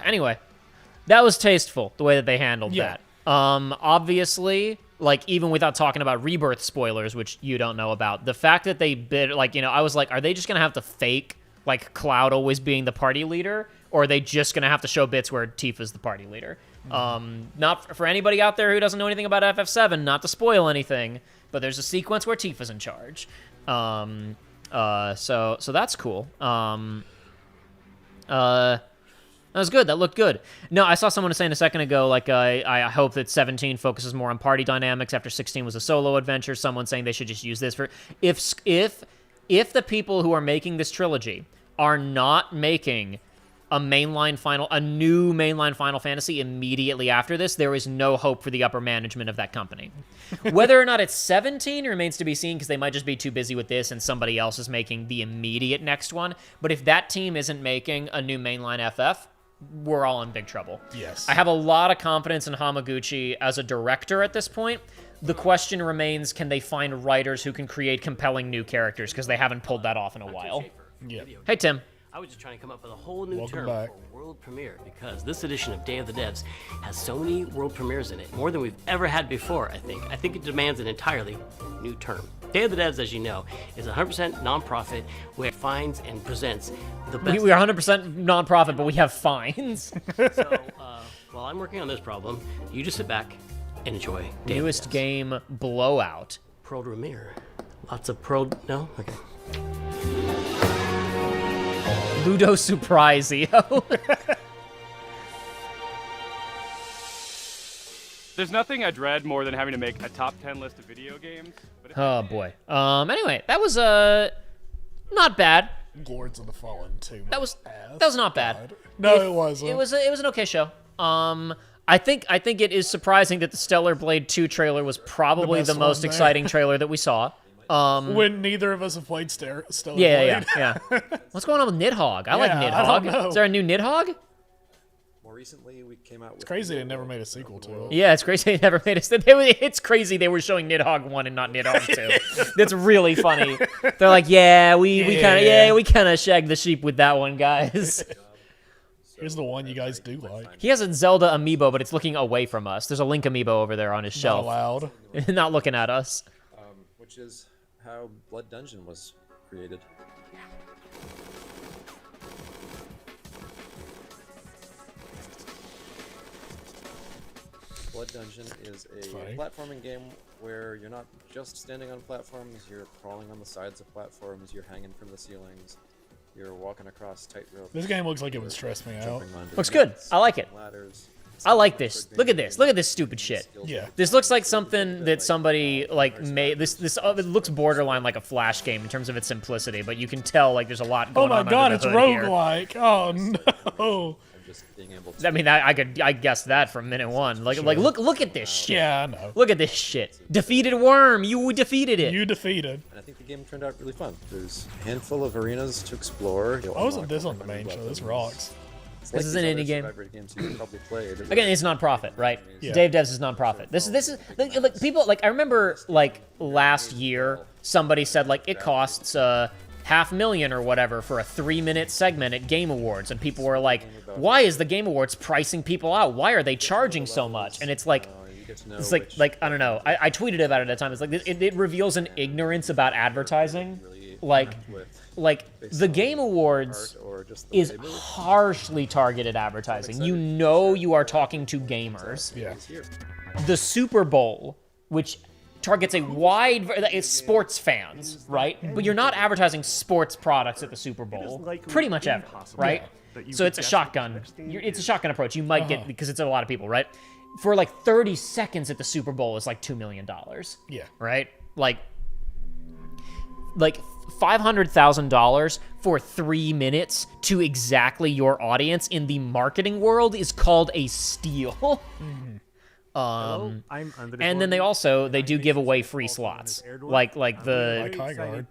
Anyway, that was tasteful the way that they handled that. Obviously, like even without talking about Rebirth spoilers, which you don't know about, the fact that they I was like, are they just gonna have to fake like Cloud always being the party leader? Or are they just going to have to show bits where Tifa's the party leader? Not for anybody out there who doesn't know anything about FF7, not to spoil anything, but there's a sequence where Tifa's in charge. So that's cool. That was good. That looked good. No, I saw someone saying a second ago, like, I hope that 17 focuses more on party dynamics after 16 was a solo adventure. Someone saying they should just use this for... If the people who are making this trilogy are not making a new mainline Final Fantasy immediately after this, there is no hope for the upper management of that company. Whether or not it's 17 remains to be seen, because they might just be too busy with this and somebody else is making the immediate next one. But if that team isn't making a new mainline FF, we're all in big trouble. Yes. I have a lot of confidence in Hamaguchi as a director at this point. The question remains, can they find writers who can create compelling new characters, because they haven't pulled that off in a while. Yeah. Hey, Tim. I was just trying to come up with a whole new Welcome term back. for world premiere, because this edition of Day of the Devs has so many world premieres in it, more than we've ever had before, I think. I think it demands an entirely new term. Day of the Devs, as you know, is a 100% nonprofit where it finds and presents the best... We are 100% nonprofit, but we have fines. So, while I'm working on this problem, you just sit back and enjoy Day Newest of the Devs. game, Blowout. Pro premiere. Lots of pro... No? Okay. Ludo Surprisio. There's nothing I dread more than having to make a top 10 list of video games. But Oh, boy. Anyway, that was, not bad. Lords of the Fallen 2. That was not bad. No, it wasn't. It was an okay show. I think it is surprising that the Stellar Blade 2 trailer was probably the most exciting trailer that we saw. When neither of us have played Stellar Blade. Yeah. What's going on with Nidhogg? I like Nidhogg. I don't know. Is there a new Nidhogg? More recently, we came out with... It's crazy they never made a sequel to it. Yeah, it's crazy they never made it. It's crazy they were showing Nidhogg 1 and not Nidhogg 2. That's really funny. They're like, we kind of shagged the sheep with that one, guys. Here's the one you guys do like. He has a Zelda amiibo, but it's looking away from us. There's a Link amiibo over there on his shelf. Not allowed. Not looking at us. Which is how Blood Dungeon was created. Blood Dungeon is a platforming game where you're not just standing on platforms, you're crawling on the sides of platforms, you're hanging from the ceilings, you're walking across tightrope. This game looks like it would stress me out. Looks good. I like it. I like this. Look at this. Look at this stupid shit. Yeah. This looks like something that somebody like made. It looks borderline like a Flash game in terms of its simplicity, but you can tell like there's a lot going on. Oh my god, under it's the hood here. roguelike. Oh no. I mean, I guessed that from minute one. Like look at this shit. Yeah, I know. Look at this shit. Defeated worm. You defeated it. You defeated. And I think the game turned out really fun. There's a handful of arenas to explore. Why wasn't this on the main show? This rocks. This is an indie game. Games you probably played. Again, it's non-profit, right? Yeah. Dave Devs is non-profit. This is like people like I remember like last year somebody said like it costs $500,000 or whatever for a 3-minute segment at Game Awards, and people were like, why is the Game Awards pricing people out? Why are they charging so much? And it's like I don't know. I tweeted about it at the time. It's like it reveals an ignorance about advertising. Like the Game Awards is harshly targeted advertising. You know you are talking to gamers. Yeah. The Super Bowl, which targets a wide it's sports fans, right? But you're not advertising sports products at the Super Bowl pretty much ever, right? So it's a shotgun. It's a shotgun approach. You might get because it's a lot of people, right? For like 30 seconds at the Super Bowl is like $2 million. Yeah. Right? Like $500,000 for 3 minutes to exactly your audience in the marketing world is called a steal. And then they do give away free slots, like Highguard.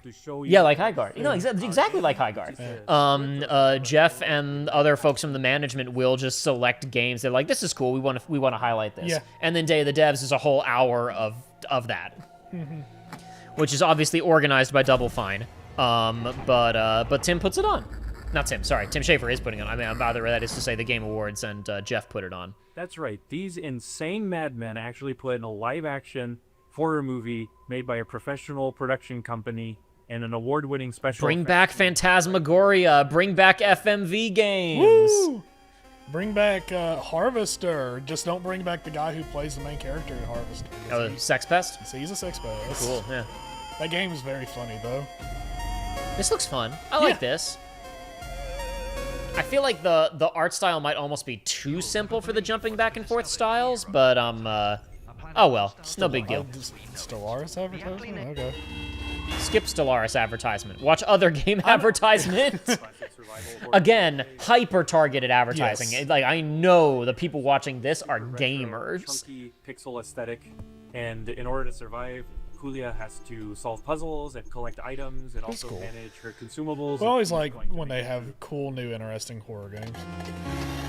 Yeah, like Highguard. You know, exactly like Highguard. Geoff and other folks from the management will just select games. They're like, this is cool. We want to highlight this. Yeah. And then Day of the Devs is a whole hour of that, which is obviously organized by Double Fine. But Tim puts it on. Not Tim. Sorry, Tim Schafer is putting it on. I mean, either that is to say, the Game Awards and Geoff put it on. That's right. These insane madmen actually put in a live-action horror movie made by a professional production company and an award-winning special Bring back Phantasmagoria. Bring back FMV games. Woo! Bring back Harvester. Just don't bring back the guy who plays the main character in Harvester. Oh, Sex Pest? So he's a sex pest. Cool, yeah. That game is very funny, though. This looks fun. I like this. I feel like the art style might almost be too simple for the jumping back and forth styles, but oh well, no big deal. Stellaris advertisement? Okay. Skip Stellaris advertisement. Watch other game advertisement. Again, hyper-targeted advertising. Yes. Like, I know the people watching this are gamers. Chunky pixel aesthetic, and in order to survive, Julia has to solve puzzles and collect items and also manage her consumables. I always like when they have cool, new, interesting horror games.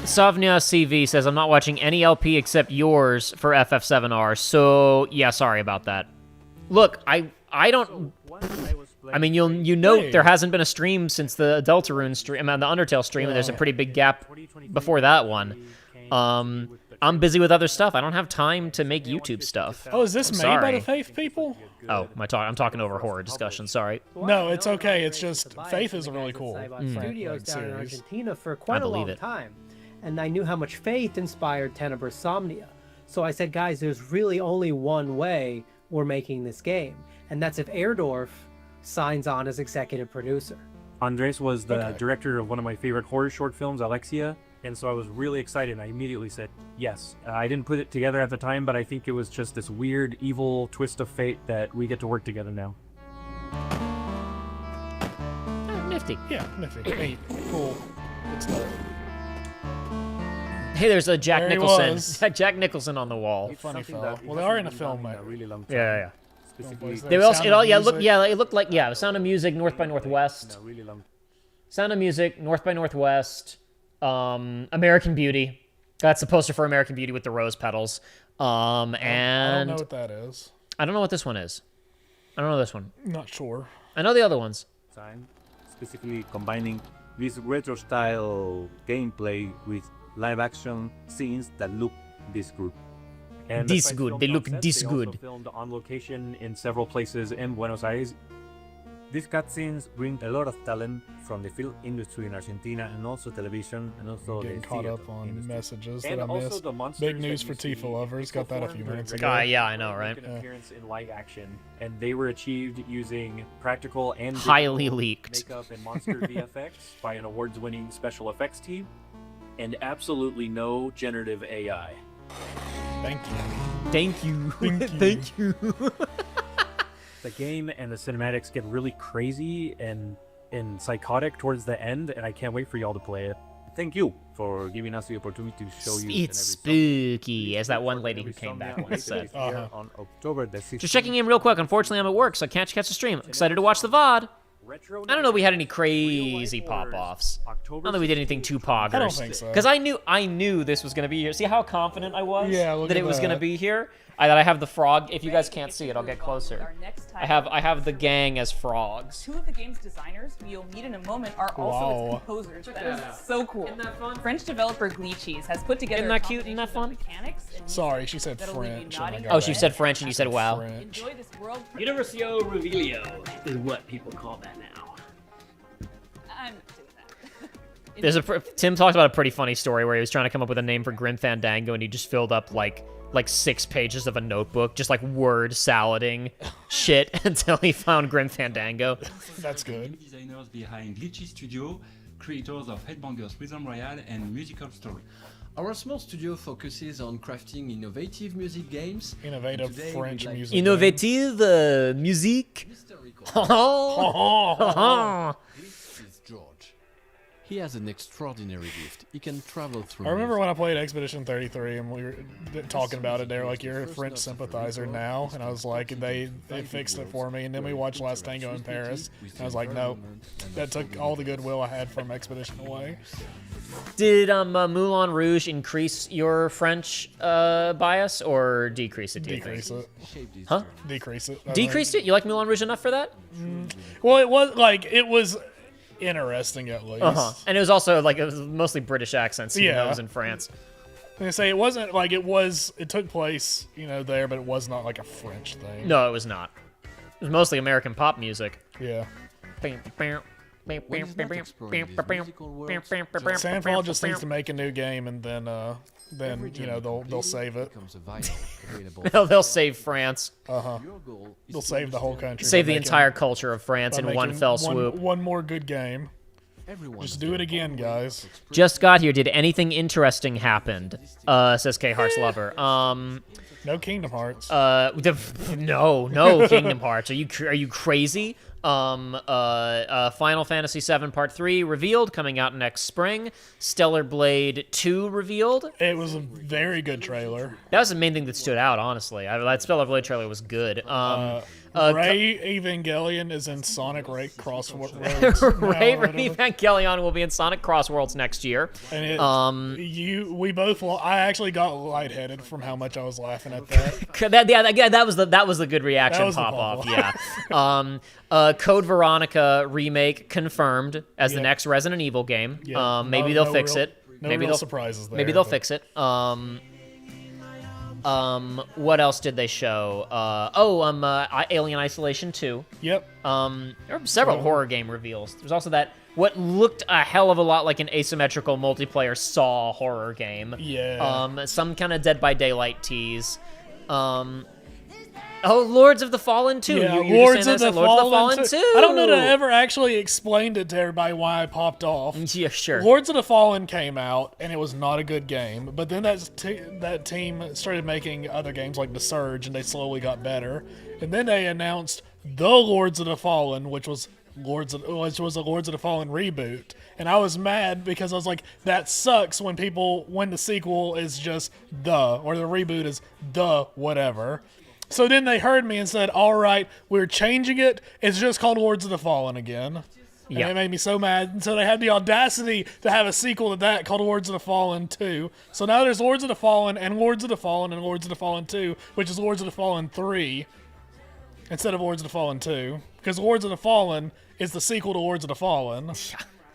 Savnia CV says, I'm not watching any LP except yours for FF7R, so yeah, sorry about that. Look, I don't... I mean, you note there hasn't been a stream since the Deltarune stream, the Undertale stream, and there's a pretty big gap before that one. I'm busy with other stuff. I don't have time to make YouTube stuff. Oh, is this made by the Faith people? Oh, I'm talking over horror discussion. Sorry. No, it's okay. It's just Faith is a really cool studios down in Argentina for quite a long time, and I knew how much Faith inspired Tenebrae Somnia. So I said, guys, there's really only one way we're making this game, and that's if Erdorf signs on as executive producer. Andres was the director of one of my favorite horror short films, Alexia, and so I was really excited. I immediately said yes. I didn't put it together at the time, but I think it was just this weird, evil twist of fate that we get to work together now. Nifty. Yeah, nifty. Hey, cool. Good stuff. Hey, there's a Jack There he Nicholson. was. Jack Nicholson on the wall. Funny fellow. Well, they are in a film, mate. Yeah. They also, it looked like Sound of Music, North by Northwest. Sound of Music, North by Northwest, American Beauty. That's the poster for American Beauty with the rose petals. And I don't know what that is. I don't know what this one is. I don't know this one. Not sure. I know the other ones. Specifically combining this retro style gameplay with live action scenes that look this good. And This besides good. filmed They on look set, this they also good. filmed on location in several places in Buenos Aires. These cutscenes bring a lot of talent from the film industry in Argentina and also television and also Getting the caught theater up on industry. messages that And I also missed. the monsters Big news that for you Tifa see lovers. Got that a few minutes ago. Yeah, I know, right? An appearance in live action, and they were achieved using practical and Highly digital leaked. makeup and monster VFX by an awards-winning special effects team, and absolutely no generative AI. Thank you. Thank you. Thank you. The game and the cinematics get really crazy and psychotic towards the end, and I can't wait for y'all to play it. Thank you for giving us the opportunity to show you. It's spooky, as that one lady who came back once said. On October the 16th. Just checking in real quick. Unfortunately, I'm at work, so I can't catch the stream. Excited to watch the VOD. I don't know if we had any crazy pop-offs. Not that we did anything too poggers. I don't think so. Because I knew this was going to be here. See how confident I was look that at it was going to that. be here? That I have the frog. If you guys can't see it, I'll get closer. I have the gang as frogs. Two of the game's designers, who you'll meet in a moment, are also its composers. That is so cool. Isn't that fun? French developer Glitchies has put together Isn't that cute? Isn't that fun? Sorry, she said French. and I got Oh, she that. said French and you said wow. French. Enjoy this world. Universio Revelio is what people call that now. I'm not doing that. There's Tim talked about a pretty funny story where he was trying to come up with a name for Grim Fandango and he just filled up like 6 pages of a notebook, just like word salading shit until he found Grim Fandango. That's good. Designers behind Glitchy Studio, creators of Headbangers Rhythm Royale and Musical Story. Our small studio focuses on crafting innovative music games. Innovative Today French we'd like music. Innovative musique. This is George. He has an extraordinary gift. He can travel through. I remember when I played Expedition 33 and we were talking about it. They were like, "You're a French sympathizer now," and I was like, "They fixed it for me." And then we watched Last Tango in Paris, and I was like, "No, that took all the goodwill I had from Expedition away." Did Moulin Rouge increase your French bias or decrease it? Do you Decrease think? it. Huh? Decrease it. Decreased it? You like Moulin Rouge enough for that? Well, it was interesting at least. And it was also like it was mostly British accents. Even though it was in France. I say it wasn't like it was. It took place, there, but it was not like a French thing. No, it was not. It was mostly American pop music. Yeah. Sandfall just needs to make a new game, and then they'll save it. They'll save France. They'll save the whole country. Save the entire culture of France in one fell swoop. One more good game. Just do it again, guys. Just got here. Did anything interesting happen? Says K Hearts Lover. No Kingdom Hearts. No Kingdom Hearts. Are you crazy? Final Fantasy VII Part 3 revealed, coming out next spring. Stellar Blade 2 revealed. It was a very good trailer. That was the main thing that stood out, honestly. That Stellar Blade trailer was good. Ray Evangelion is in Sonic Ray Crossworlds. Ray Evangelion will be in Sonic Crossworlds next year. And I actually got lightheaded from how much I was laughing at that. that was the good reaction pop off. Yeah. Code Veronica remake confirmed as the next Resident Evil game. Yeah, maybe they'll fix it. Maybe they'll surprises there. Maybe they'll fix it. What else did they show? Alien Isolation 2. Yep. There were several horror game reveals. There's also what looked a hell of a lot like an asymmetrical multiplayer Saw horror game. Yeah. Some kind of Dead by Daylight tease. Lords of the Fallen 2. Yeah, You're Lords of the Fallen 2. I don't know that I ever actually explained it to everybody why I popped off. Yeah, sure. Lords of the Fallen came out, and it was not a good game. But then that team started making other games like The Surge, and they slowly got better. And then they announced The Lords of the Fallen, which was a Lords of the Fallen reboot. And I was mad because I was like, that sucks when the sequel is just or the reboot is whatever. So then they heard me and said, all right, we're changing it. It's just called Lords of the Fallen again. And it made me so mad. And so they had the audacity to have a sequel to that called Lords of the Fallen 2. So now there's Lords of the Fallen and Lords of the Fallen and Lords of the Fallen 2, which is Lords of the Fallen 3 instead of Lords of the Fallen 2. Because Lords of the Fallen is the sequel to Lords of the Fallen.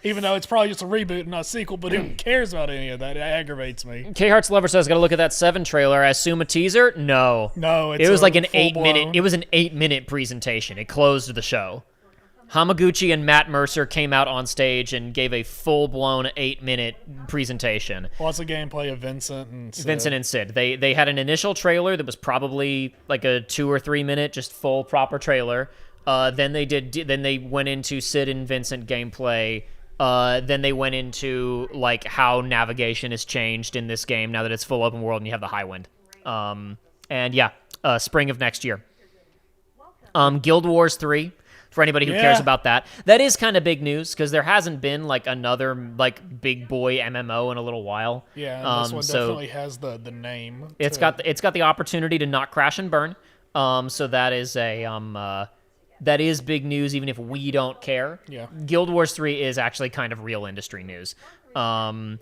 Even though it's probably just a reboot and not a sequel, but who cares about any of that? It aggravates me. K Hearts Lover says, "Gotta look at that 7 trailer." I assume a teaser? No, it was like an 8-minute. It was an 8-minute presentation. It closed the show. Hamaguchi and Matt Mercer came out on stage and gave a full-blown 8-minute presentation. Lots of gameplay of Vincent and Sid. They had an initial trailer that was probably like a 2 or 3 minute, just full proper trailer. Then they went into Sid and Vincent gameplay. Then they went into like how navigation has changed in this game now that it's full open world and you have the high wind. Spring of next year. Guild Wars 3, for anybody who cares about that. That is kind of big news because there hasn't been like another like big boy MMO in a little while. Yeah, this one definitely has the name. It's got the opportunity to not crash and burn. So that is that is big news, even if we don't care. Yeah. Guild Wars 3 is actually kind of real industry news. Game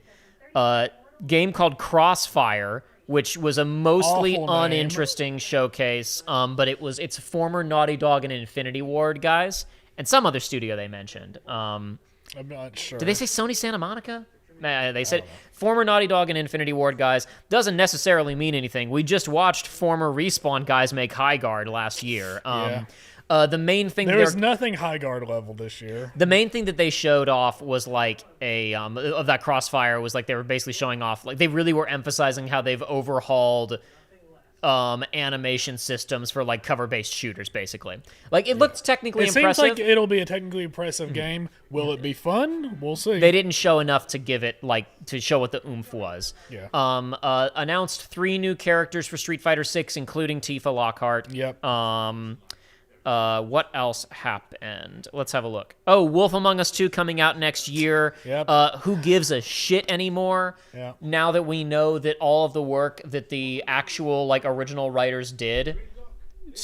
called Crossfire, which was a mostly uninteresting showcase, but it's former Naughty Dog and Infinity Ward guys, and some other studio they mentioned. I'm not sure. Did they say Sony Santa Monica? They said former Naughty Dog and Infinity Ward guys. Doesn't necessarily mean anything. We just watched former Respawn guys make High Guard last year. The main thing there was nothing high guard level this year. The main thing that they showed off was like of that Crossfire was like they were basically showing off like they really were emphasizing how they've overhauled animation systems for like cover-based shooters, basically. Like it looked technically impressive. It seems like it'll be a technically impressive game. Will it be fun? We'll see. They didn't show enough to give it to show what the oomph was. Yeah. Announced 3 new characters for Street Fighter 6, including Tifa Lockhart. Yep. What else happened? Let's have a look. Oh, Wolf Among Us 2 coming out next year. Yep. Who gives a shit anymore? Yeah. Now that we know that all of the work that the actual like original writers did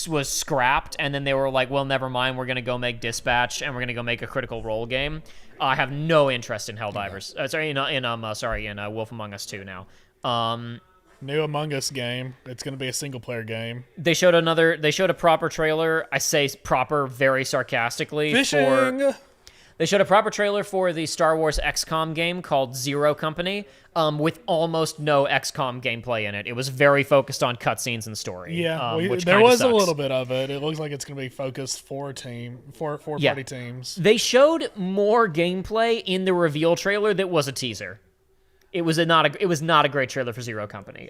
was scrapped, and then they were like, well, never mind, we're going to go make Dispatch, and we're going to go make a Critical Role game. I have no interest in Helldivers. In Wolf Among Us 2 now. New Among Us game. It's going to be a single-player game. They showed a proper trailer. I say proper very sarcastically. Fishing! They showed a proper trailer for the Star Wars XCOM game called Zero Company, with almost no XCOM gameplay in it. It was very focused on cutscenes and story. Yeah, which there kinda was sucks. a little bit of it. It looks like it's going to be focused for party teams. They showed more gameplay in the reveal trailer that was a teaser. It was not a great trailer for Zero Company.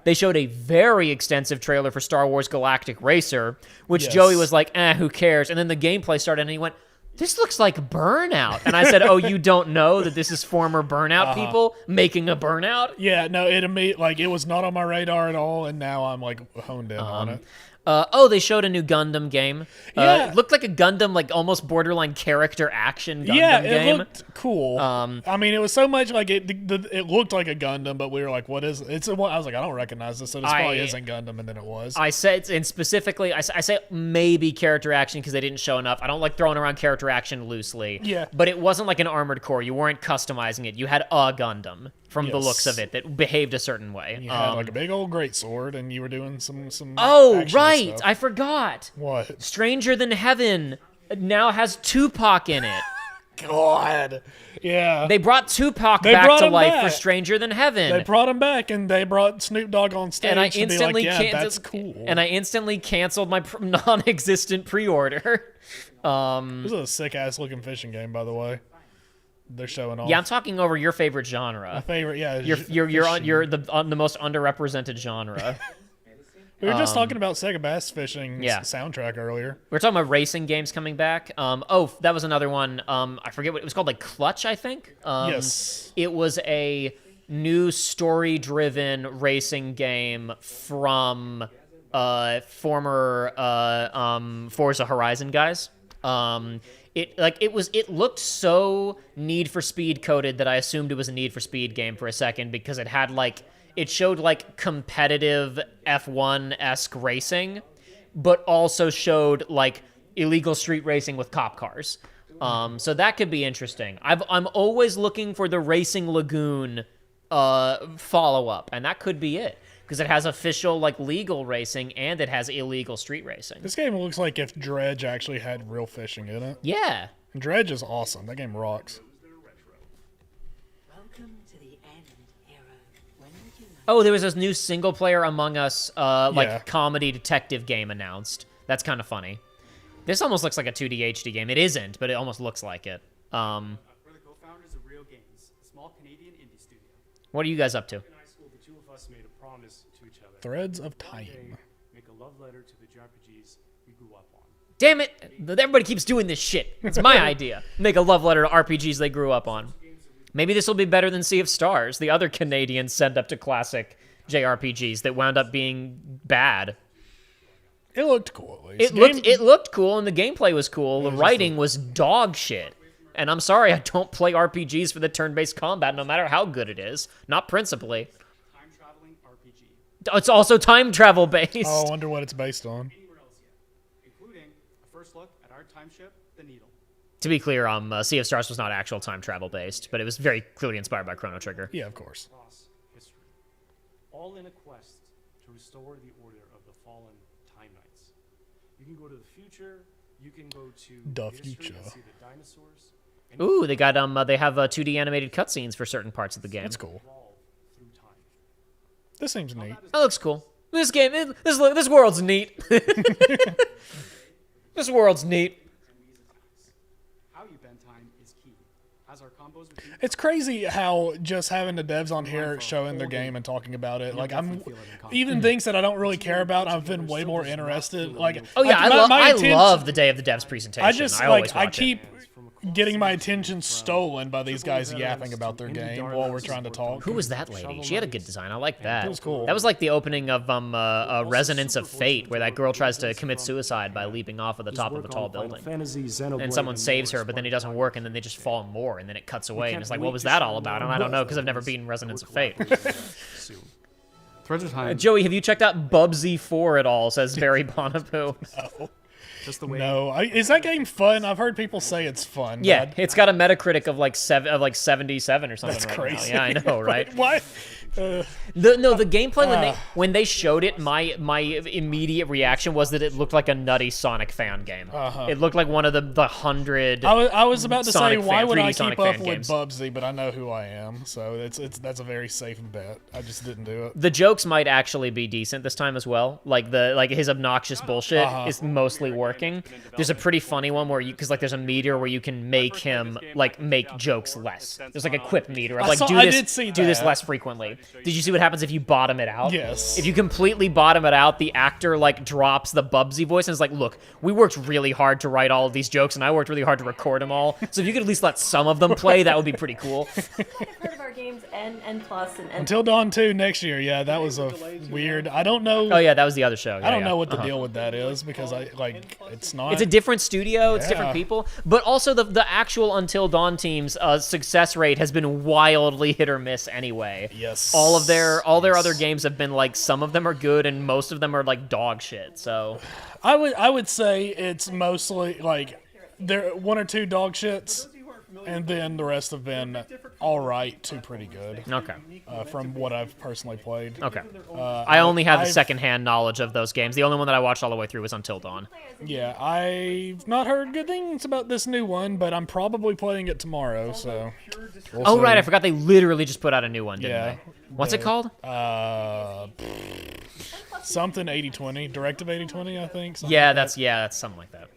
They showed a very extensive trailer for Star Wars Galactic Racer, which Joey was like, who cares? And then the gameplay started, and he went, this looks like Burnout. And I said, oh, you don't know that this is former Burnout people making a Burnout? Yeah, no, it was not on my radar at all, and now I'm like honed in on it. They showed a new Gundam game. It looked like a Gundam, like almost borderline character action Gundam game. Yeah, it looked cool. I mean, it was so much like it looked like a Gundam, but we were like, what is it? I was like, I don't recognize this, so this probably isn't Gundam, and then it was. I said, and specifically, I say maybe character action because they didn't show enough. I don't like throwing around character action loosely. Yeah. But it wasn't like an Armored Core. You weren't customizing it. You had a Gundam from the looks of it that behaved a certain way. You had like a big old greatsword, and you were doing some. Oh, action right. stuff. I forgot. What? Stranger Than Heaven now has Tupac in it. God. Yeah. They brought Tupac back to life for Stranger Than Heaven. They brought him back, and they brought Snoop Dogg on stage and I to instantly be like, that's cool. And I instantly canceled my non-existent pre-order. This is a sick-ass looking fishing game, by the way. They're showing off. Yeah, I'm talking over your favorite genre. My favorite, yeah. You're the most underrepresented genre. We were just talking about Sega Bass Fishing soundtrack earlier. We were talking about racing games coming back. That was another one. I forget what it was called, like Clutch, I think. Yes. It was a new story-driven racing game from former Forza Horizon guys. It looked so Need for Speed coded that I assumed it was a Need for Speed game for a second because it had it showed like competitive F1-esque racing, but also showed like illegal street racing with cop cars. So that could be interesting. I'm always looking for the Racing Lagoon follow-up, and that could be it. Because it has official, like, legal racing, and it has illegal street racing. This game looks like if Dredge actually had real fishing in it. Yeah. And Dredge is awesome. That game rocks. Oh, there was this new single-player Among Us, comedy detective game announced. That's kind of funny. This almost looks like a 2D HD game. It isn't, but it almost looks like it. We're the co-founders of Real Games, a small Canadian indie studio. What are you guys up to? In high school, the two of us made a promise to each other. Threads of Time. Make a love letter to the JRPGs we grew up on. Damn it! Everybody keeps doing this shit. It's my idea. Make a love letter to RPGs they grew up on. Maybe this will be better than Sea of Stars, the other Canadian send-up to classic JRPGs that wound up being bad. It looked cool, at least. It looked cool, and the gameplay was cool. The writing was dog shit. And I'm sorry, I don't play RPGs for the turn-based combat, no matter how good it is. Not principally. Time-traveling RPG. It's also time travel based. Oh, I wonder what it's based on. Including a first look at our time ship, the Needle. To be clear, Sea of Stars was not actual time travel based, but it was very clearly inspired by Chrono Trigger. Yeah, of course. History. All in a quest to restore the order of the fallen Time Knights. You can go to the future. You can go to the history future. and see the dinosaurs. Ooh, they got they have 2D animated cutscenes for certain parts of the game. That's cool. This seems neat. That looks cool. This game, this world's neat. This world's neat. How you bend time is key. As our combos with It's crazy how just having the devs on here showing their game and talking about it, like even things that I don't really care about, I've been way more interested. Like, oh yeah, I love the Day of the Devs presentation. I keep getting my attention stolen by these guys yapping about their game while we're trying to talk. Who was that lady? She had a good design. I like that. It was cool. That was like the opening of Resonance of Fate, where that girl tries to commit suicide by leaping off of the top of a tall building. And someone saves her, but then it doesn't work, and then they just fall more, and then it cuts away, and it's like, what was that all about? And I don't know, because I've never beaten Resonance of Fate. Threads of Time. Joey, have you checked out Bubsy 4 at all, says Barry Bonapoo. No. Just the way. No, is that game fun? I've heard people say it's fun. Yeah, it's got a Metacritic of like 77 or something. That's right crazy. Now. Yeah, I know, right? What? The gameplay when they showed it, my immediate reaction was that it looked like a nutty Sonic fan game. It looked like one of the 100. I was about to Sonic say, why would I Sonic keep up fan with games. Bubsy? But I know who I am, so that's a very safe bet. I just didn't do it. The jokes might actually be decent this time as well. Like his obnoxious bullshit is mostly working. There's a pretty funny one where because there's a meter where you can make him make jokes less. There's like a quip meter of do this less frequently. Did you see what happens if you bottom it out? Yes. If you completely bottom it out, the actor drops the Bubsy voice and is like, look, we worked really hard to write all of these jokes and I worked really hard to record them all. So if you could at least let some of them play, that would be pretty cool. I've heard of our games N+, and Until Dawn 2 next year. Yeah, that was a weird. I don't know. Oh yeah, that was the other show. Yeah, I don't know what the deal with that is because it's not. It's a different studio. It's different people. But also the actual Until Dawn team's success rate has been wildly hit or miss anyway. Yes. All their other games have been some of them are good and most of them are dog shit. So I would say it's mostly there one or two dog shits, and then the rest have been all right to pretty good. Okay. From what I've personally played. Okay. I only have the secondhand knowledge of those games. The only one that I watched all the way through was Until Dawn. Yeah, I've not heard good things about this new one, but I'm probably playing it tomorrow. So. We'll see. Right, I forgot they literally just put out a new one. Didn't they? What's it called? Something 80/20, Directive 80/20, I think. That's something like that.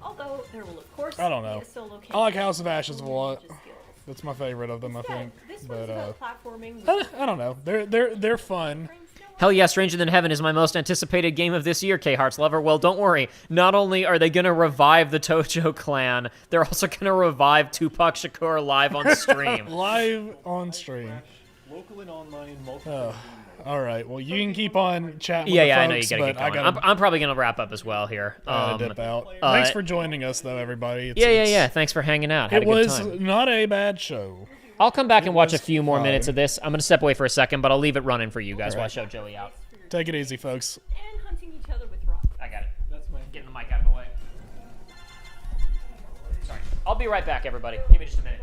Although there will of course I don't know. be a solo campaign. I like House of Ashes a lot. That's my favorite of them, I think. This But one's about platforming. I don't know. They're fun. Hell yeah, Stranger Than Heaven is my most anticipated game of this year, K-Hearts lover. Well, don't worry. Not only are they going to revive the Tojo clan, they're also going to revive Tupac Shakur live on stream. Live on stream. Local and online, multiple. All right. Well, you can keep on chatting Yeah, with the I folks, know you gotta but get going. I'm probably going to wrap up as well here. Dip out. Thanks for joining us, though, everybody. Yeah. Thanks for hanging out. Had a good time. It was not a bad show. I'll come back and watch a few more minutes of this. I'm going to step away for a second, but I'll leave it running for you guys while I show Joey out. Take it easy, folks. And hunting each other with rocks. I got it. That's my getting the mic out of the way. Sorry. I'll be right back, everybody. Give me just a minute.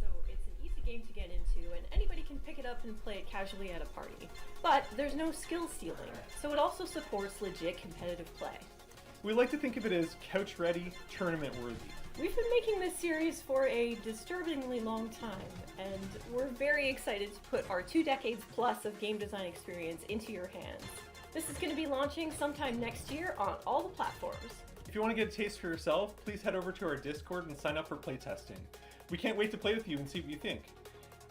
So it's an easy game to get into, and anybody can pick it up and play it casually at a party. But there's no skill stealing, so it also supports legit competitive play. We like to think of it as couch-ready, tournament-worthy. We've been making this series for a disturbingly long time, and we're very excited to put our 2 decades plus of game design experience into your hands. This is going to be launching sometime next year on all the platforms. If you want to get a taste for yourself, please head over to our Discord and sign up for playtesting. We can't wait to play with you and see what you think.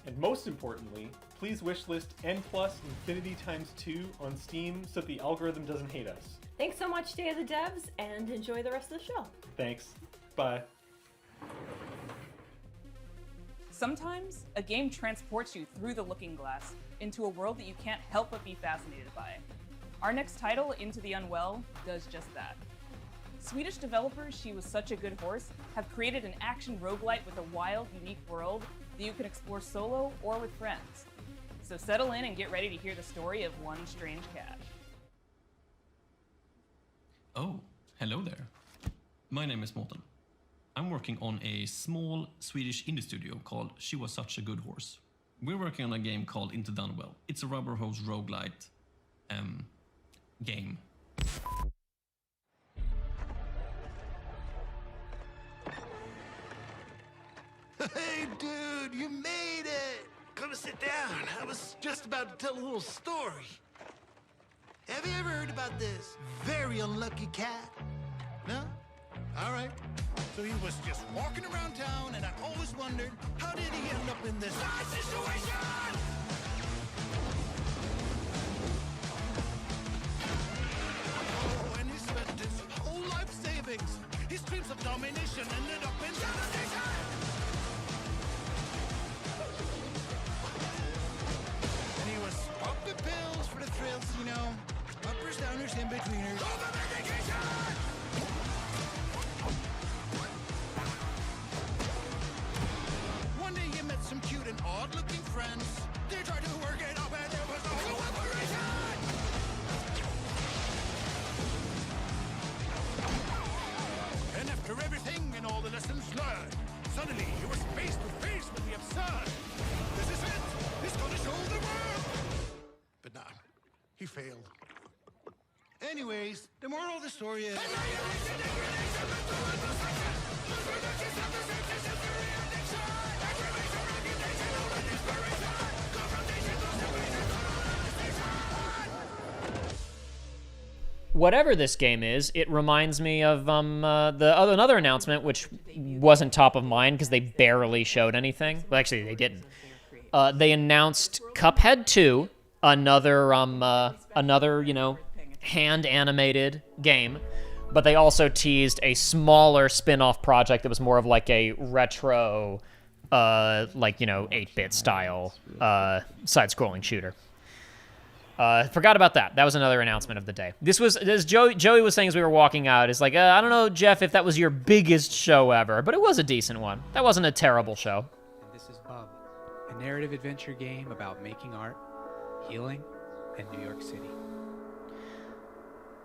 And most importantly, please wishlist N+ Infinity x2 on Steam so that the algorithm doesn't hate us. Thanks so much, Day of the Devs, and enjoy the rest of the show. Thanks. Bye. Sometimes, a game transports you through the looking glass into a world that you can't help but be fascinated by. Our next title, Into the Unwell, does just that. Swedish developers She Was Such a Good Horse have created an action roguelite with a wild, unique world that you can explore solo or with friends. So settle in and get ready to hear the story of one strange cat. Oh, hello there. My name is Morten. I'm working on a small Swedish indie studio called She Was Such a Good Horse. We're working on a game called Into the Unwell. It's a rubber hose roguelite game. Hey, dude, you made it! Come sit down. I was just about to tell a little story. Have you ever heard about this very unlucky cat? No? All right. So he was just walking around town, and I always wondered, how did he end up in this bad situation? Oh, and he spent his whole life savings. His dreams of domination ended up in domination. And he was popping pills for the thrills, you know. Uppers, downers, in-betweeners. One day he met some cute and odd-looking friends. They tried to work it up and there was no cooperation. Anyways, the moral of the story is... Whatever this game is, it reminds me of another announcement, which wasn't top of mind because they barely showed anything. Well, actually, they didn't. They announced Cuphead 2, another hand-animated game, but they also teased a smaller spin-off project that was more of like a retro, 8-bit style side-scrolling shooter. Forgot about that. That was another announcement of the day. This was, as Joey was saying as we were walking out, is like, I don't know, Geoff, if that was your biggest show ever, but it was a decent one. That wasn't a terrible show. And this is Bub, a narrative adventure game about making art, healing, and New York City.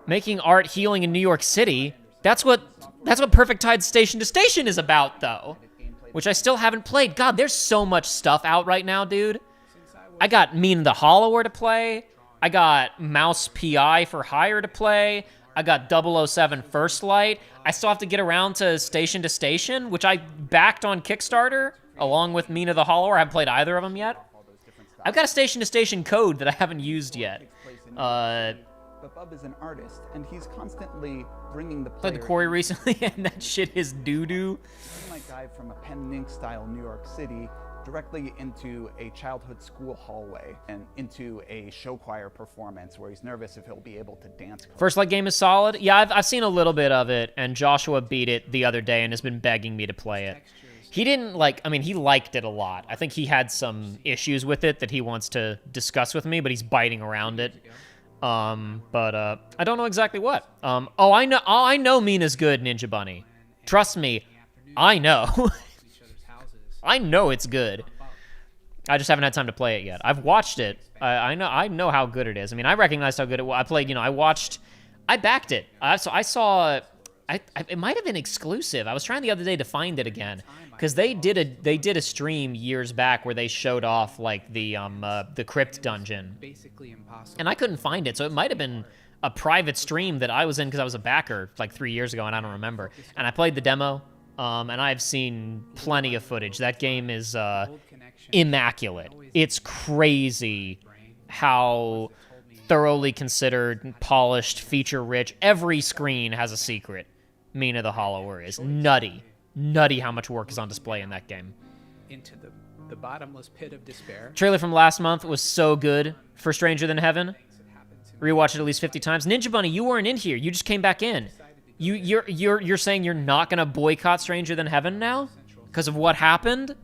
Making art, healing in New York City? That's what Perfect Tide Station to Station is about, though. Which I still haven't played. God, there's so much stuff out right now, dude. I got Mean in the Hollower to play. I got Mouse PI for Hire to play. I got 007 First Light. I still have to get around to Station, which I backed on Kickstarter, along with Mean of the Hollower. I haven't played either of them yet. I've got a Station code that I haven't used yet. But Bub is an artist, and he's constantly bringing the player... Played the Quarry recently, and that shit is doo-doo. He might dive from a pen and ink style New York City directly into a childhood school hallway and into a show choir performance where he's nervous if he'll be able to dance. First Light game is solid. Yeah, I've seen a little bit of it, and Joshua beat it the other day and has been begging me to play it. He didn't he liked it a lot. I think he had some issues with it that he wants to discuss with me, but he's biting around it. I don't know exactly what. I know Mina's good, Ninja Bunny. Trust me, I know. I know it's good. I just haven't had time to play it yet. I've watched it. I know how good it is. I mean, I recognized how good it was. I played, I backed it. So I saw, it might have been exclusive. I was trying the other day to find it again because they did a stream years back where they showed off like the crypt dungeon, and I couldn't find it. So it might have been a private stream that I was in because I was a backer like 3 years ago and I don't remember. And I played the demo. And I've seen plenty of footage. That game is immaculate. It's crazy how thoroughly considered, polished, feature-rich. Every screen has a secret. Mina the Hollower is nutty. Nutty how much work is on display in that game. Into the bottomless pit of despair. Trailer from last month was so good for Stranger Than Heaven. Rewatched it at least 50 times. Ninja Bunny, you weren't in here. You just came back in. You're saying you're not gonna boycott Stranger Than Heaven now because of what happened?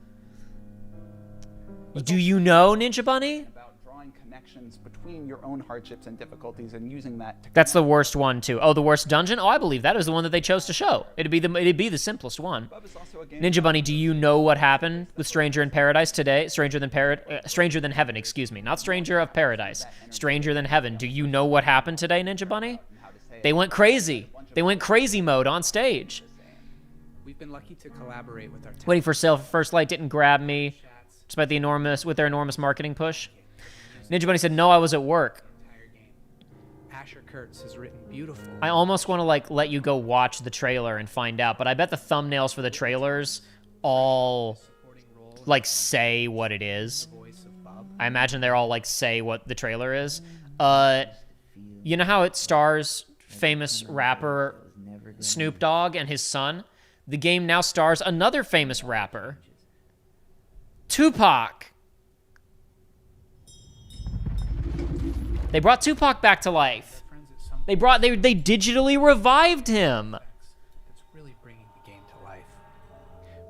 Do you know, Ninja Bunny? About drawing connections between your own hardships and difficulties and using that to... That's the worst one too. Oh, the worst dungeon? Oh, I believe that is the one that they chose to show. It'd be the simplest one. Ninja Bunny, do you know what happened with Stranger in Paradise today? Stranger Than Heaven, excuse me. Not Stranger of Paradise. Stranger Than Heaven. Do you know what happened today, Ninja Bunny? They went crazy. They went crazy mode on stage. We've been lucky to collaborate with our Waiting for Sale for First Light didn't grab me, despite their enormous marketing push. Ninja Bunny said, no, I was at work. Asher Kurtz has written beautiful. I almost want to let you go watch the trailer and find out, but I bet the thumbnails for the trailers all say what it is. I imagine they're all say what the trailer is. You know how it stars famous rapper Snoop Dogg and his son? The game now stars another famous rapper, Tupac. They brought Tupac back to life. They digitally revived him. It's really bringing the game to life.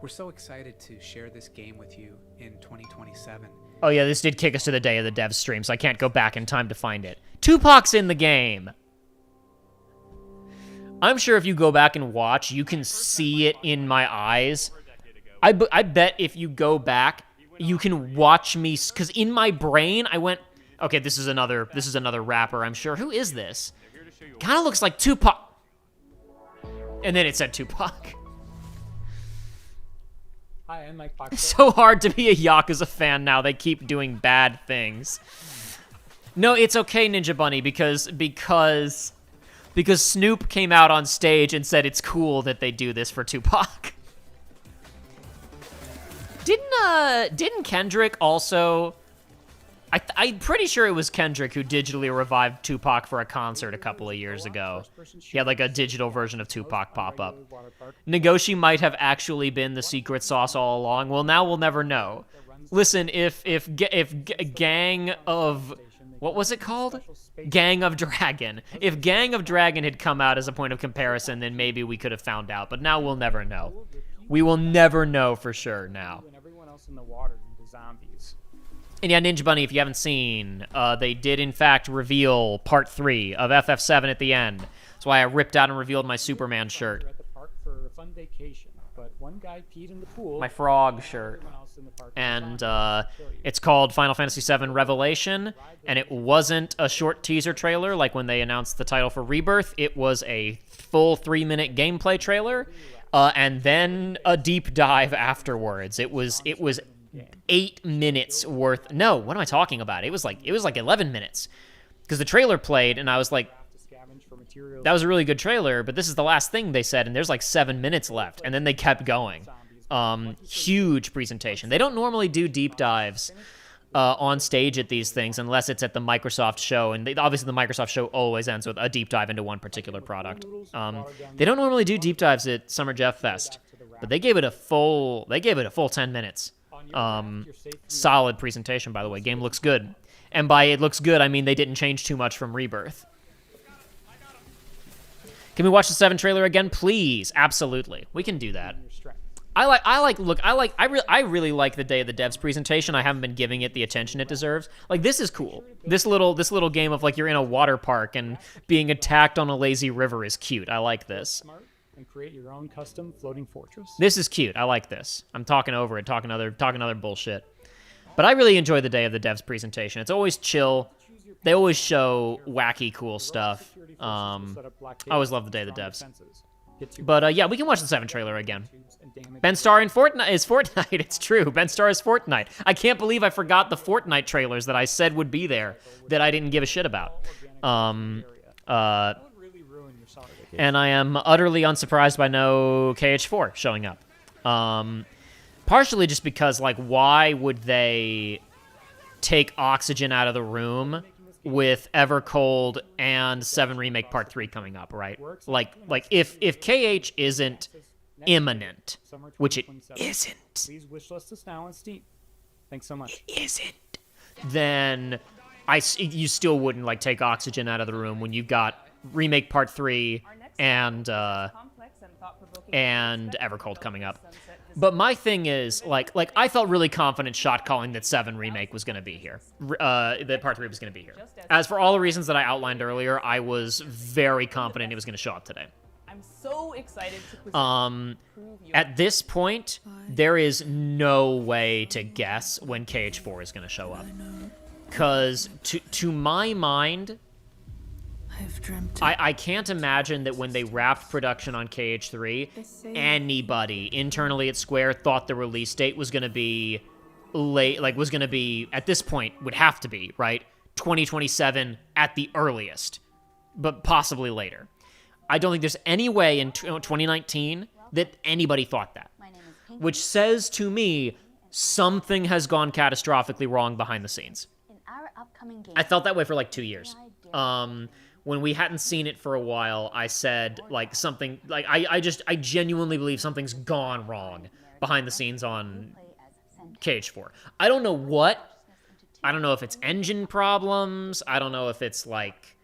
We're so excited to share this game with you in 2027. Oh yeah, this did kick us to the Day of the Devs stream, so I can't go back in time to find it. Tupac's in the game. I'm sure if you go back and watch, you can see it in my eyes. I bet if you go back, you can watch me, because in my brain, I went, okay, this is another rapper, I'm sure. Who is this? Kind of looks like Tupac. And then it said Tupac. Hi, I'm Mike Fox. It's so hard to be a Yakuza fan now. They keep doing bad things. No, it's okay, Ninja Bunny, because because Snoop came out on stage and said it's cool that they do this for Tupac. Didn't Kendrick also... I'm pretty sure it was Kendrick who digitally revived Tupac for a concert a couple of years ago. He had like a digital version of Tupac pop up. Nagoshi might have actually been the secret sauce all along. Well, now we'll never know. Listen, if Gang of... What was it called? Gang of Dragon. If Gang of Dragon had come out as a point of comparison, then maybe we could have found out. But now we'll never know. We will never know for sure now. And yeah, Ninja Bunny, if you haven't seen, they did in fact reveal Part 3 of FF7 at the end. That's why I ripped out and revealed my Superman shirt. At the park for a fun vacation, but one guy peed in the pool. My frog shirt. And it's called Final Fantasy VII Revelation, and it wasn't a short teaser trailer like when they announced the title for Rebirth. It was a full 3-minute gameplay trailer, and then a deep dive afterwards. It was 8 minutes worth. No, what am I talking about? It was like 11 minutes, because the trailer played, and I was like, that was a really good trailer, but this is the last thing they said, and there's like 7 minutes left, and then they kept going. Huge presentation. They don't normally do deep dives on stage at these things unless it's at the Microsoft show, and obviously the Microsoft show always ends with a deep dive into one particular product. They don't normally do deep dives at Summer Geoff Fest, but they gave it a full 10 minutes. Solid presentation, by the way. Game looks good, and by it looks good, I mean they didn't change too much from Rebirth. Can we watch the 7 trailer again, please? Absolutely, we can do that. I really like the Day of the Devs presentation. I haven't been giving it the attention it deserves. Like, this is cool. This little game of like you're in a water park and being attacked on a lazy river is cute. I like this. And create your own custom floating fortress. This is cute. I like this. I'm talking over it, talking other bullshit. But I really enjoy the Day of the Devs presentation. It's always chill. They always show wacky, cool stuff. I always love the Day of the Devs. But yeah, we can watch the 7 trailer again. Ben Starr in Fortnite is Fortnite. It's true. Ben Starr is Fortnite. I can't believe I forgot the Fortnite trailers that I said would be there that I didn't give a shit about. And I am utterly unsurprised by no KH4 showing up. Partially just because, like, why would they take Oxygen out of the room with Evercold and 7 Remake Part 3 coming up, right? Like if KH isn't imminent, which it isn't. Please wishlist us now on Steam. Thanks so much. It isn't. Then you still wouldn't like take Oxygen out of the room when you've got Remake Part 3 and Evercold coming up. But my thing is, like I felt really confident shot calling that 7 Remake was going to be here. That Part 3 was going to be here. As for all the reasons that I outlined earlier, I was very confident it was going to show up today. I'm so excited to present. At this point, there is no way to guess when KH4 is going to show up. Because to my mind, I can't imagine that when they wrapped production on KH3, anybody internally at Square thought the release date was going to be late, like was going to be, at this point, would have to be, right? 2027 at the earliest, but possibly later. I don't think there's any way in 2019 that anybody thought that, which says to me something has gone catastrophically wrong behind the scenes. I felt that way for like 2 years. When we hadn't seen it for a while, I said like something like I genuinely believe something's gone wrong behind the scenes on KH4. I don't know what. I don't know if it's engine problems. I don't know if it's like,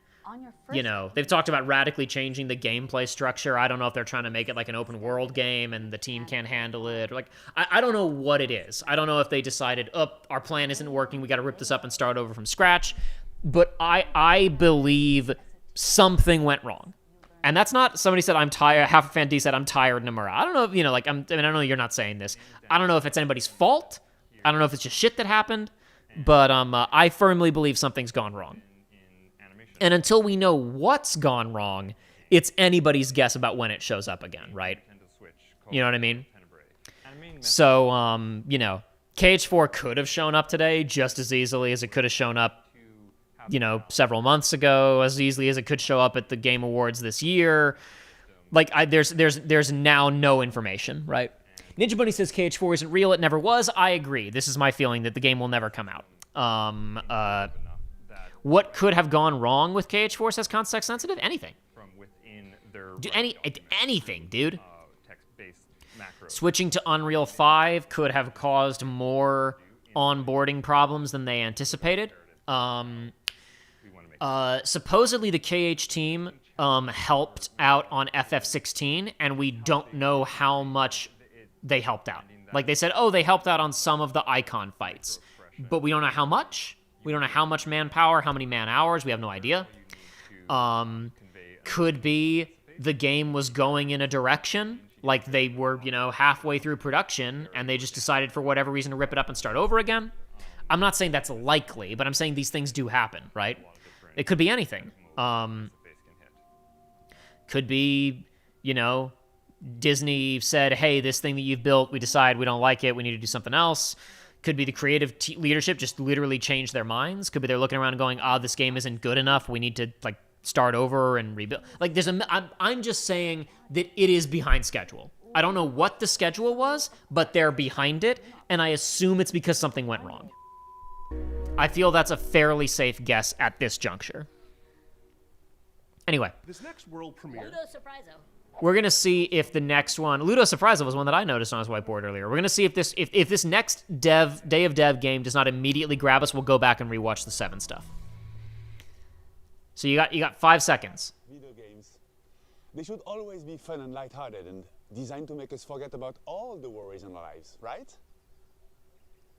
you know, they've talked about radically changing the gameplay structure. I don't know if they're trying to make it like an open world game and the team can't handle it. Or like, I don't know what it is. I don't know if they decided, our plan isn't working. We got to rip this up and start over from scratch. But I believe something went wrong. And that's not, somebody said, I'm tired. Half a fan D said, I'm tired, Nomura. I don't know if, you know, like, I don't know you're not saying this. I don't know if it's anybody's fault. I don't know if it's just shit that happened. But I firmly believe something's gone wrong. And until we know what's gone wrong, it's anybody's guess about when it shows up again, right? You know what I mean? So, you know, KH4 could have shown up today just as easily as it could have shown up you know, several months ago, as easily as it could show up at the Game Awards this year. Like, there's now no information, right? Ninja Bunny says KH4 isn't real. It never was. I agree. This is my feeling that the game will never come out. What could have gone wrong with KH4 says context sensitive? Anything. From within their anything, dude. Switching to Unreal 5 could have caused more onboarding problems than they anticipated. Supposedly the KH team helped out on FF16, and we don't know how much they helped out. Like, they said, oh, they helped out on some of the icon fights, but we don't know how much. We don't know how much manpower, how many man-hours. We have no idea. Could be the game was going in a direction, like they were, you know, halfway through production, and they just decided for whatever reason to rip it up and start over again. I'm not saying that's likely, but I'm saying these things do happen, right? It could be anything. Could be, you know, Disney said, hey, this thing that you've built, we decide we don't like it, we need to do something else. Could be the creative leadership just literally changed their minds. Could be they're looking around and going, this game isn't good enough, we need to, like, start over and rebuild. Like, I'm just saying that it is behind schedule. I don't know what the schedule was, but they're behind it, and I assume it's because something went wrong. I feel that's a fairly safe guess at this juncture. Anyway. This next world premiere. We're going to see if the next one... Ludo Surprise was one that I noticed on his whiteboard earlier. We're going to see if this next Day of Dev game does not immediately grab us, we'll go back and rewatch the 7 stuff. So you got 5 seconds. Video games. They should always be fun and lighthearted and designed to make us forget about all the worries in our lives, right?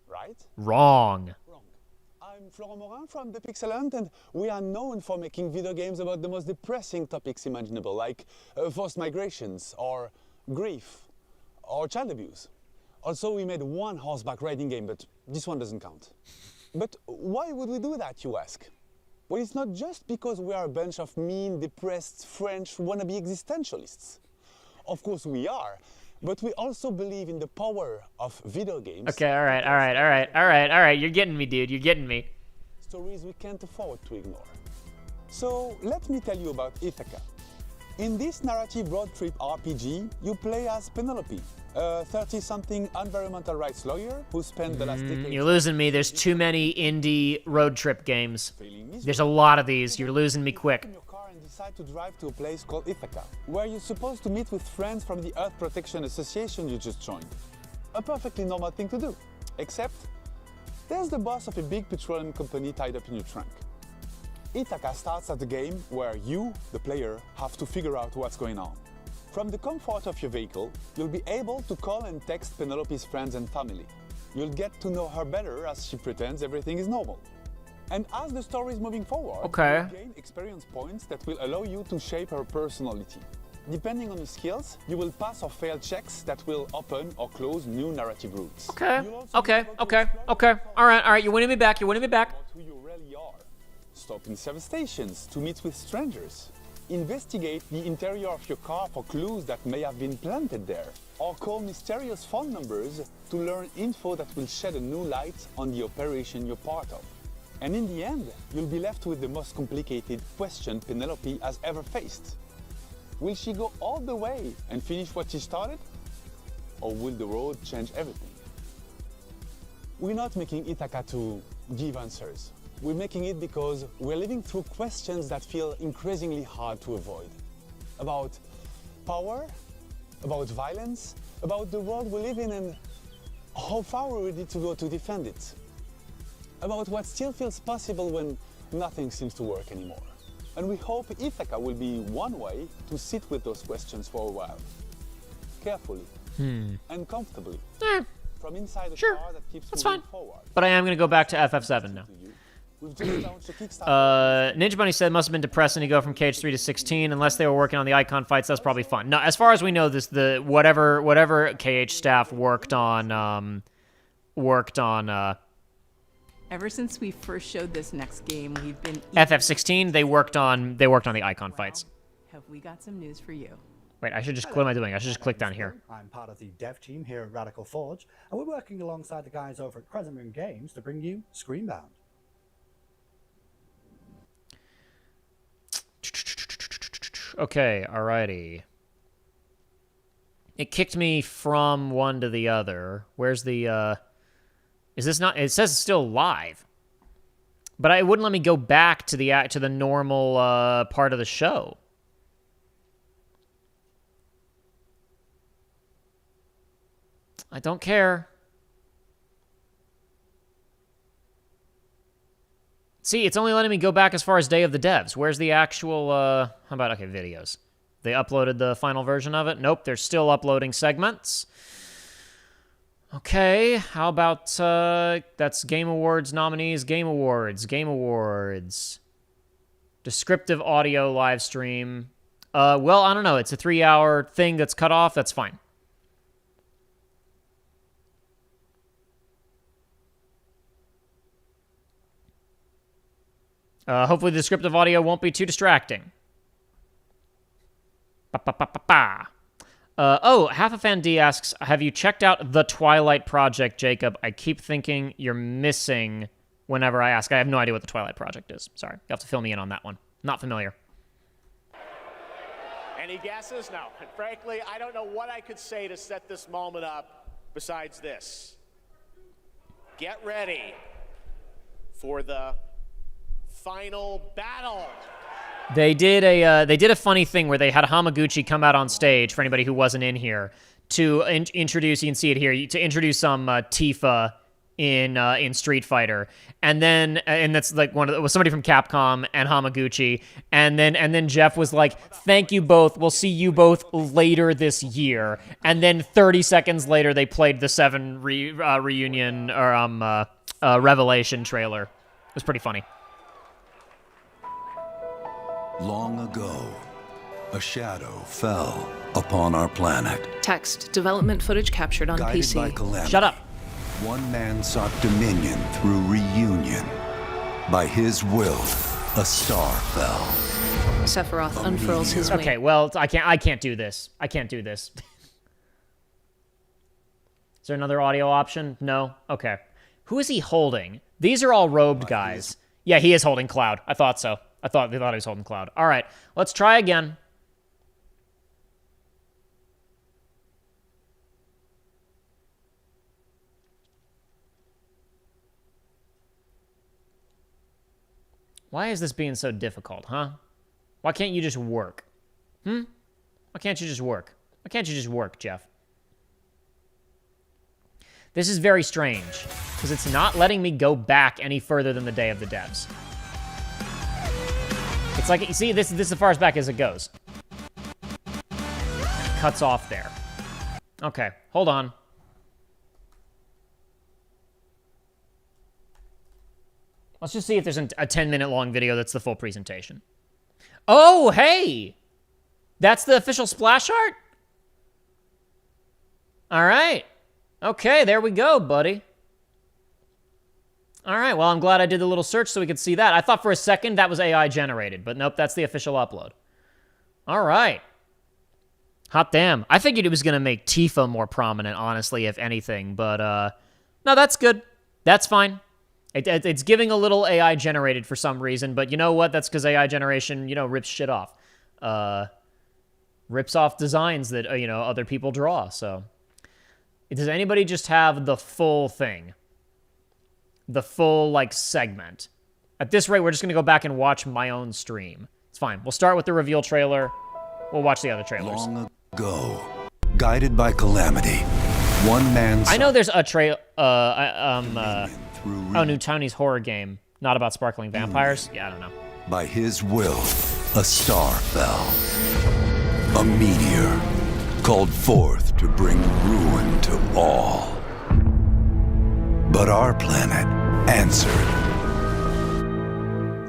Right? Wrong. I'm Florent Morin from The Pixel Hunt, and we are known for making video games about the most depressing topics imaginable, like forced migrations, or grief, or child abuse. Also, we made one horseback riding game, but this one doesn't count. But why would we do that, you ask? Well, it's not just because we are a bunch of mean, depressed French wannabe existentialists. Of course we are, but we also believe in the power of video games. Okay, all right. You're getting me, dude. You're getting me. Stories we can't afford to ignore. So let me tell you about Ithaca. In this narrative road trip RPG, you play as Penelope, a 30-something environmental rights lawyer who spent the last decade... You're losing me. There's too many indie road trip games. There's a lot of these. You're losing me quick. Decide to drive to a place called Ithaca, where you're supposed to meet with friends from the Earth Protection Association you just joined. A perfectly normal thing to do, except there's the boss of a big petroleum company tied up in your trunk. Ithaca starts at the game where you, the player, have to figure out what's going on. From the comfort of your vehicle, you'll be able to call and text Penelope's friends and family. You'll get to know her better as she pretends everything is normal. And as the story is moving forward, you'll gain experience points that will allow you to shape her personality. Depending on your skills, you will pass or fail checks that will open or close new narrative routes. Okay. All right. You're winning me back. Who you really are. Stop in service stations to meet with strangers. Investigate the interior of your car for clues that may have been planted there. Or call mysterious phone numbers to learn info that will shed a new light on the operation you're part of. And in the end, you'll be left with the most complicated question Penelope has ever faced. Will she go all the way and finish what she started? Or will the road change everything? We're not making Ithaca to give answers. We're making it because we're living through questions that feel increasingly hard to avoid. About power, about violence, about the world we live in and how far we're ready to go to defend it. About what still feels possible when nothing seems to work anymore. And we hope Ithaca will be one way to sit with those questions for a while. Carefully and comfortably. From inside a car that keeps moving forward. But I am going to go back to FF7 now. Ninja Bunny said it must have been depressing to go from KH3 to 16 unless they were working on the icon fights. That's probably fun. No, as far as we know, whatever KH staff worked on Ever since we first showed this next game, we've been FF16. They worked on the icon fights. Have we got some news for you? Wait, I should just. What am I doing? I should just click down here. I'm part of the dev team here at Radical Forge, and we're working alongside the guys over at Crescent Moon Games to bring you Screenbound. Okay, alrighty. It kicked me from one to the other. Where's the, is this not... It says it's still live. But it wouldn't let me go back to the normal part of the show. I don't care. See, it's only letting me go back as far as Day of the Devs. Where's the actual, how about, okay, videos? They uploaded the final version of it? Nope, they're still uploading segments. Okay, how about, that's Game Awards nominees, Game Awards. Descriptive audio live stream. Well, I don't know, it's a 3-hour thing that's cut off, that's fine. Hopefully the descriptive audio won't be too distracting. Oh, Half a Fan D asks, have you checked out The Twilight Project, Jacob? I keep thinking you're missing whenever I ask. I have no idea what The Twilight Project is. Sorry. You'll have to fill me in on that one. Not familiar. Any guesses? No. And frankly, I don't know what I could say to set this moment up besides this. Get ready for the final battle. They did a funny thing where they had Hamaguchi come out on stage, for anybody who wasn't in here, to introduce, you can see it here, to introduce some Tifa in Street Fighter. And that's like somebody from Capcom and Hamaguchi. And then Geoff was like, "Thank you both. We'll see you both later this year." And then 30 seconds later, they played the 7 reunion or Revelation trailer. It was pretty funny. Long ago, a shadow fell upon our planet. Text. Development footage captured on Guided PC. by calamity, Shut up. One man sought dominion through reunion. By his will, a star fell. Sephiroth unfurls his wing. Okay, well, I can't do this. I can't do this. Is there another audio option? No? Okay. Who is he holding? These are all robed guys. Yeah, he is holding Cloud. I thought so. They thought he was holding Cloud. All right, let's try again. Why is this being so difficult, huh? Why can't you just work? Why can't you just work? Why can't you just work, Geoff? This is very strange, because it's not letting me go back any further than the Day of the Devs. It's like, you see, this is as far as back as it goes. Cuts off there. Okay, hold on. Let's just see if there's a 10-minute long video that's the full presentation. Oh, hey! That's the official splash art? All right. Okay, there we go, buddy. All right, well, I'm glad I did the little search so we could see that. I thought for a second that was AI generated, but nope, that's the official upload. All right. Hot damn. I figured it was going to make Tifa more prominent, honestly, if anything, but no, that's good. That's fine. It's giving a little AI generated for some reason, but you know what? That's because AI generation, rips shit off. Rips off designs that, other people draw, so. Does anybody just have the full thing? The full, segment? At this rate, we're just going to go back and watch my own stream. It's fine. We'll start with the reveal trailer. We'll watch the other trailers. Long ago, guided by calamity, one man... I know there's a new Chinese horror game, not about sparkling vampires. Yeah, I don't know. By his will, a star fell. A meteor called forth to bring ruin to all. But our planet answered,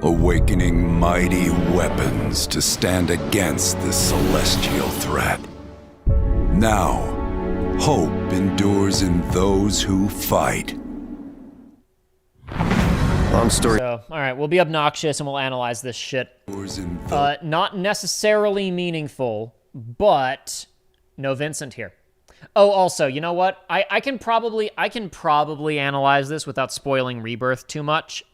awakening mighty weapons to stand against this celestial threat. Now, hope endures in those who fight. Long story. So, all right, we'll be obnoxious and we'll analyze this shit. Not necessarily meaningful, but no Vincent here. Oh, also, you know what? I can probably analyze this without spoiling Rebirth too much,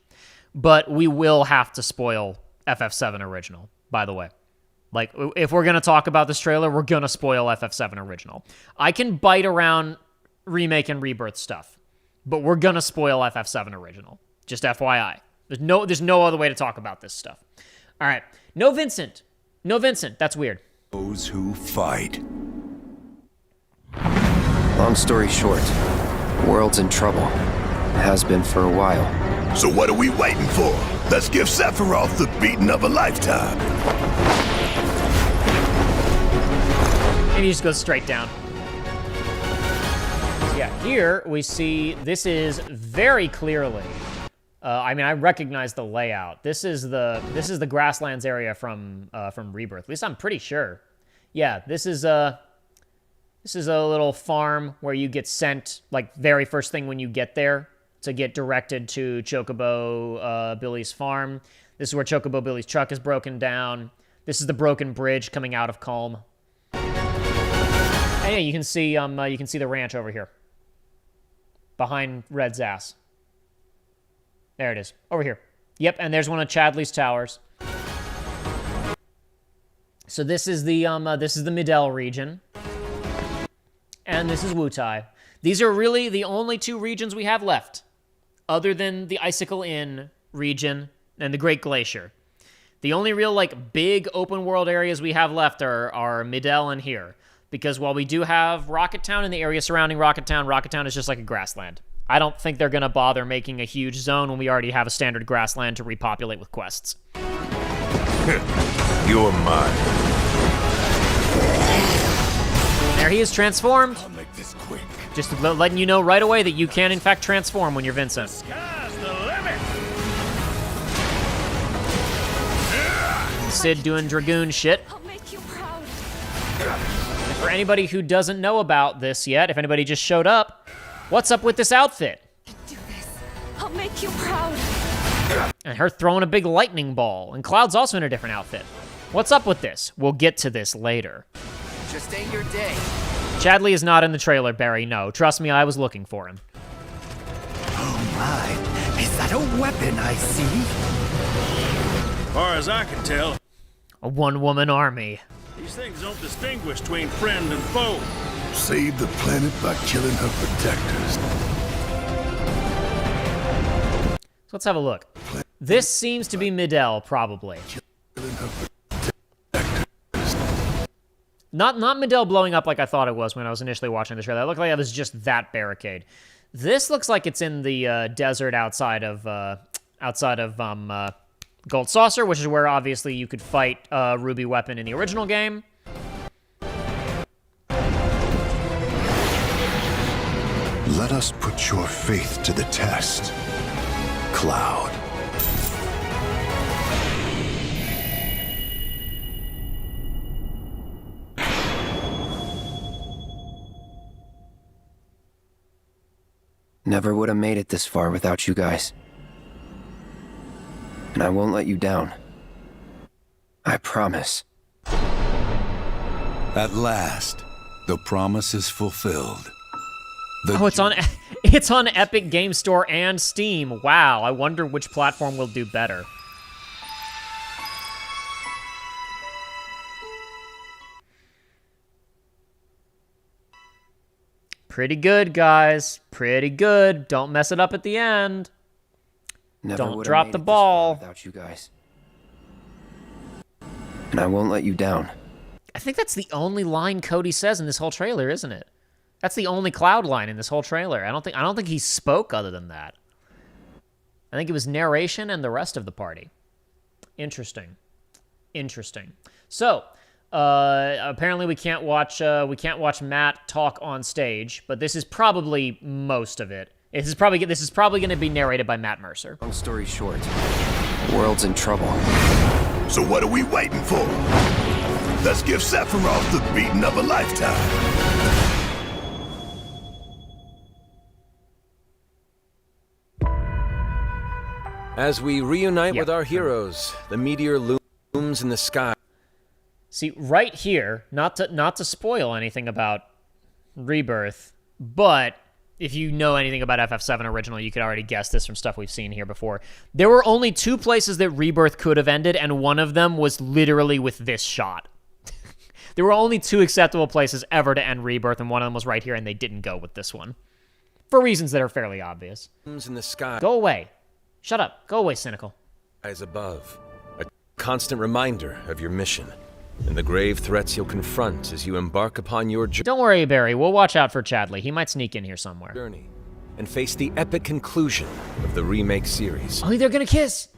but we will have to spoil FF7 Original, by the way. Like, if we're going to talk about this trailer, we're going to spoil FF7 Original. I can bite around Remake and Rebirth stuff, but we're going to spoil FF7 Original. Just FYI. There's no other way to talk about this stuff. All right. No Vincent. No Vincent. That's weird. Those who fight. Long story short, the world's in trouble. It has been for a while. So what are we waiting for? Let's give Sephiroth the beating of a lifetime. And he just goes straight down. So yeah, here we see this is very clearly. I mean, I recognize the layout. This is the grasslands area from Rebirth. At least I'm pretty sure. Yeah, this is a little farm where you get sent like very first thing when you get there to get directed to Chocobo Billy's farm. This is where Chocobo Billy's truck is broken down. This is the broken bridge coming out of Calm. And yeah, you can see the ranch over here behind Red's ass. There it is, over here. Yep, and there's one of Chadley's towers. So this is the Midel region, and this is Wutai. These are really the only two regions we have left, other than the Icicle Inn region and the Great Glacier. The only real like big open world areas we have left are Midel and here, because while we do have Rocket Town and the area surrounding Rocket Town is just like a grassland. I don't think they're going to bother making a huge zone when we already have a standard grassland to repopulate with quests. You're mine. There he is transformed. I'll make this quick. Just letting you know right away that you can in fact transform when you're Vincent. Sky's the limit. Sid doing Dragoon shit. I'll make you proud. And for anybody who doesn't know about this yet, if anybody just showed up, what's up with this outfit? Do this. I'll make you proud. And her throwing a big lightning ball. And Cloud's also in a different outfit. What's up with this? We'll get to this later. Just ain't your day. Chadley is not in the trailer, Barry. No, trust me, I was looking for him. Oh my, is that a weapon I see? As far as I can tell, A one-woman army. these things don't distinguish between friend and foe. Save the planet by killing her protectors. So let's have a look. This seems to be Midel, probably. Not Midel blowing up like I thought it was when I was initially watching the trailer. It looked like it was just that barricade. This looks like it's in the desert outside of Gold Saucer, which is where obviously you could fight Ruby Weapon in the original game. Let us put your faith to the test, Cloud. Never would have made it this far without you guys. And I won't let you down. I promise. At last, the promise is fulfilled. It's on Epic Game Store and Steam. Wow, I wonder which platform will do better. Pretty good, guys. Pretty good. Don't mess it up at the end. Don't drop the ball. Without you guys. And I won't let you down. I think that's the only line Cody says in this whole trailer, isn't it? That's the only Cloud line in this whole trailer. I don't think he spoke other than that. I think it was narration and the rest of the party. Interesting. So, apparently we can't watch Matt talk on stage, but this is probably most of it. This is probably going to be narrated by Matt Mercer. Long story short, the world's in trouble. So what are we waiting for? Let's give Sephiroth the beating of a lifetime. As we reunite with our heroes, the meteor looms in the sky. See, right here, not to spoil anything about Rebirth, but if you know anything about FF7 original, you could already guess this from stuff we've seen here before. There were only 2 places that Rebirth could have ended, and one of them was literally with this shot. There were only 2 acceptable places ever to end Rebirth, and one of them was right here, and they didn't go with this one. For reasons that are fairly obvious. In the sky. Go away. Shut up. Go away, cynical. Eyes above. A constant reminder of your mission. And the grave threats you'll confront as you embark upon your journey. Don't worry, Barry. We'll watch out for Chadley. He might sneak in here somewhere. And face the epic conclusion of the remake series. Oh, they're gonna kiss!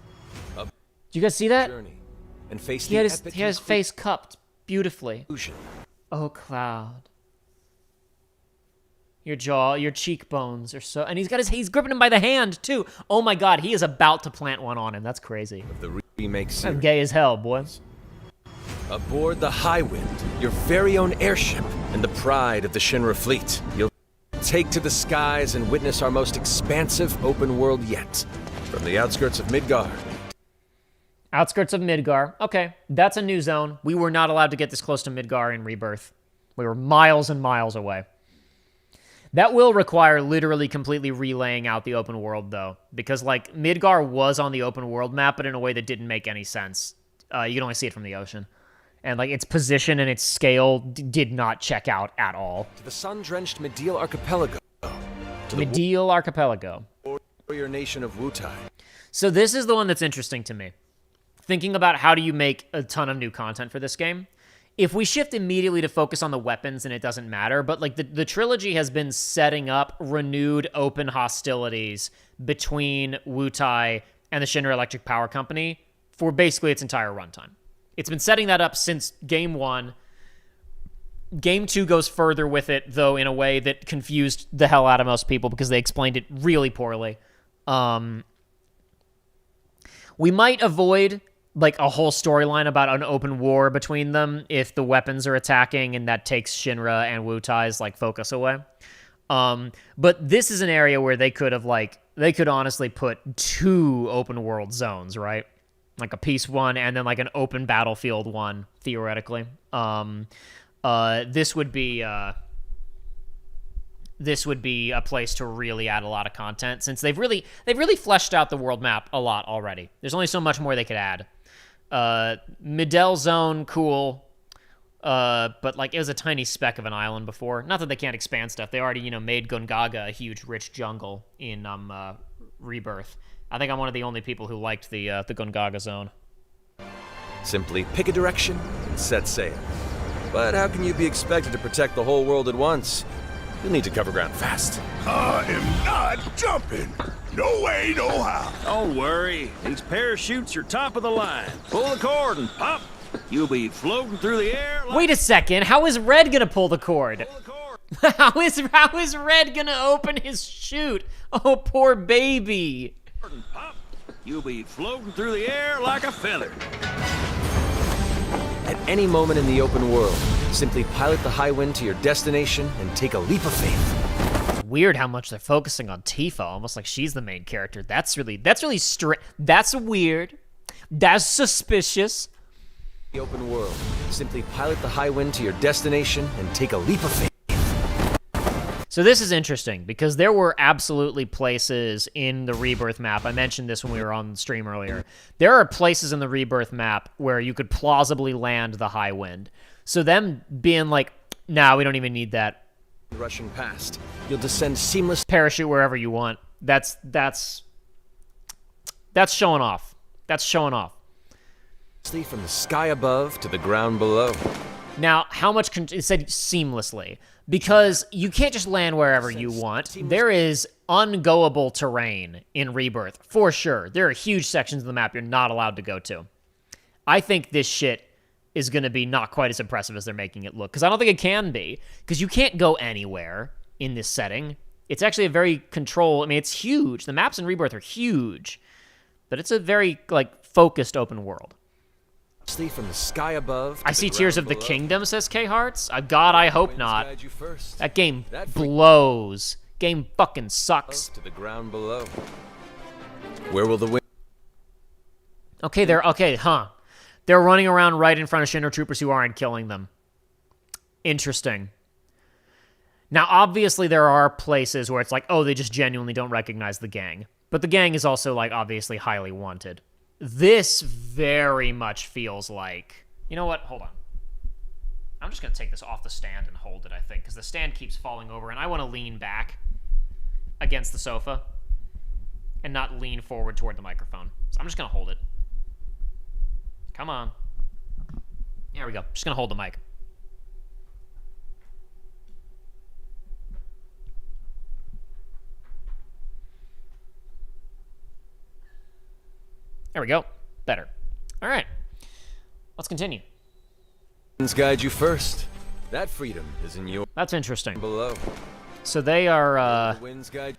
Did you guys see that? And face He had his face cupped beautifully. Oh, Cloud. Your jaw, your cheekbones are so... And he's gripping him by the hand, too. Oh my god, he is about to plant one on him. That's crazy. Of the remake series. I'm gay as hell, boy. Aboard the Highwind, your very own airship, and the pride of the Shinra fleet, you'll take to the skies and witness our most expansive open world yet. From the outskirts of Midgar. Outskirts of Midgar. Okay, that's a new zone. We were not allowed to get this close to Midgar in Rebirth. We were miles and miles away. That will require literally completely relaying out the open world, though. Because, like, Midgar was on the open world map, but in a way that didn't make any sense. You can only see it from the ocean. And, like, its position and its scale did not check out at all. To the sun-drenched Medial Archipelago. To Medial Archipelago. Warrior nation of Wutai. So this is the one that's interesting to me. Thinking about how do you make a ton of new content for this game. If we shift immediately to focus on the weapons, and it doesn't matter, but like the trilogy has been setting up renewed open hostilities between Wutai and the Shinra Electric Power Company for basically its entire runtime. It's been setting that up since Game 1. Game 2 goes further with it, though, in a way that confused the hell out of most people because they explained it really poorly. We might avoid like a whole storyline about an open war between them if the weapons are attacking, and that takes Shinra and Wutai's like focus away. But this is an area where they could honestly put 2 open world zones, right? Like a peace one and then like an open battlefield one, theoretically. This would be a place to really add a lot of content since they've really fleshed out the world map a lot already. There's only so much more they could add. Midel Zone, cool. But like it was a tiny speck of an island before. Not that they can't expand stuff. They already, made Gongaga a huge, rich jungle in Rebirth. I think I'm one of the only people who liked the Gongaga Zone. Simply pick a direction and set sail. But how can you be expected to protect the whole world at once? You'll need to cover ground fast. I am not jumping. No way, no how. Don't worry. These parachutes are top of the line. Pull the cord and pop. You'll be floating through the air like... Wait a second. How is Red gonna pull the cord? How is Red gonna open his chute? Oh, poor baby. Pop. You'll be floating through the air like a feather. At any moment in the open world, simply pilot the Highwind to your destination and take a leap of faith. Weird how much they're focusing on Tifa, almost like she's the main character. That's really that's weird. That's suspicious. The open world, simply pilot the Highwind to your destination and take a leap of faith. So this is interesting because there were absolutely places in the Rebirth map. I mentioned this when we were on the stream earlier. There are places in the Rebirth map where you could plausibly land the Highwind. So them being like, nah, we don't even need that. Rushing past, you'll descend seamless. Parachute wherever you want. That's showing off. That's showing off. From the sky above to the ground below. Now, how much it said seamlessly, because you can't just land wherever you want. There is ungoable terrain in Rebirth, for sure. There are huge sections of the map you're not allowed to go to. I think this shit is going to be not quite as impressive as they're making it look, because I don't think it can be, because you can't go anywhere in this setting. It's actually a very it's huge. The maps in Rebirth are huge, but it's a very, focused open world. From the sky above. I see Tears of the Kingdom, says K-Hearts. God, I hope not. That game blows. Game fucking sucks. To the ground below. Where will the wind? Okay, they're running around right in front of Shinra troopers who aren't killing them. Interesting. Now, obviously, there are places where it's like, oh, they just genuinely don't recognize the gang. But the gang is also, like, obviously highly wanted. This very much feels like... You know what? Hold on. I'm just going to take this off the stand and hold it, I think, because the stand keeps falling over, and I want to lean back against the sofa and not lean forward toward the microphone. So I'm just going to hold it. Come on. There we go. Just going to hold the mic. There we go. Better. All right. Let's continue. Guide you first. That freedom is in your... That's interesting. Below. So they are, Winds guide...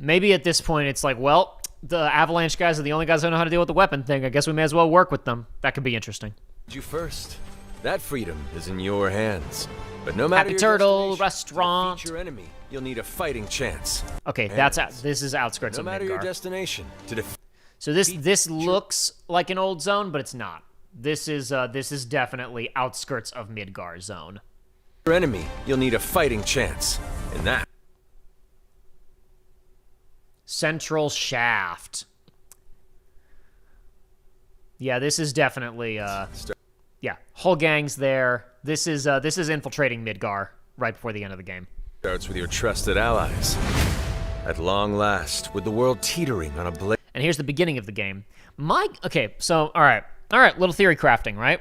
Maybe at this point it's like, well, the Avalanche guys are the only guys who know how to deal with the weapon thing. I guess we may as well work with them. That could be interesting. You first. That freedom is in your hands. But no matter Happy your Turtle destination, restaurant. To defeat your enemy, you'll need a fighting chance. Okay, And this is outskirts no of matter your Midgar. destination, to defeat... So this looks like an old zone, but it's not. This is definitely outskirts of Midgar zone. Your enemy, you'll need a fighting chance. And that... Central Shaft. Yeah, this is definitely yeah, whole gang's there. This is infiltrating Midgar right before the end of the game. Starts with your trusted allies. At long last, with the world teetering on a blade. And here's the beginning of the game. Okay, so all right, little theory crafting, right?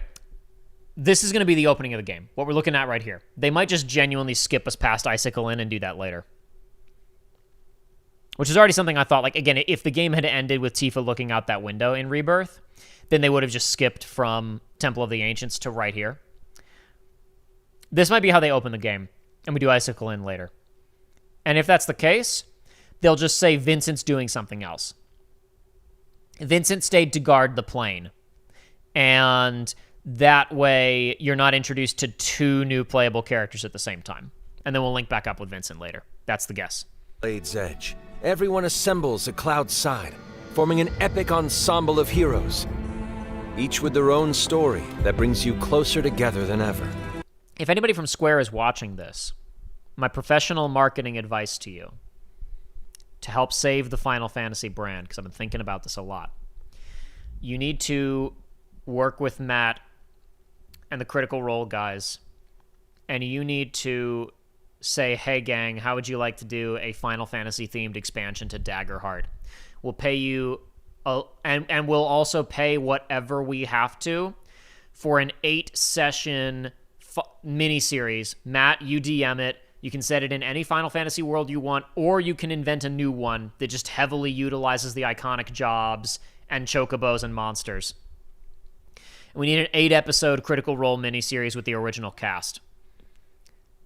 This is going to be the opening of the game. What we're looking at right here. They might just genuinely skip us past Icicle Inn and do that later. Which is already something I thought, like, again, if the game had ended with Tifa looking out that window in Rebirth, then they would have just skipped from Temple of the Ancients to right here. This might be how they open the game, and we do Icicle Inn later. And if that's the case, they'll just say Vincent's doing something else. Vincent stayed to guard the plane. And that way, you're not introduced to 2 new playable characters at the same time. And then we'll link back up with Vincent later. That's the guess. Blade's edge. Everyone assembles at Cloud's side, forming an epic ensemble of heroes, each with their own story that brings you closer together than ever. If anybody from Square is watching this, my professional marketing advice to you, to help save the Final Fantasy brand, because I've been thinking about this a lot, you need to work with Matt and the Critical Role guys, and you need to say, hey gang, how would you like to do a Final Fantasy themed expansion to Daggerheart? We'll pay you, and we'll also pay whatever we have to for an 8-session miniseries. Matt, you DM it. You can set it in any Final Fantasy world you want, or you can invent a new one that just heavily utilizes the iconic jobs and chocobos and monsters. And we need an 8-episode Critical Role miniseries with the original cast.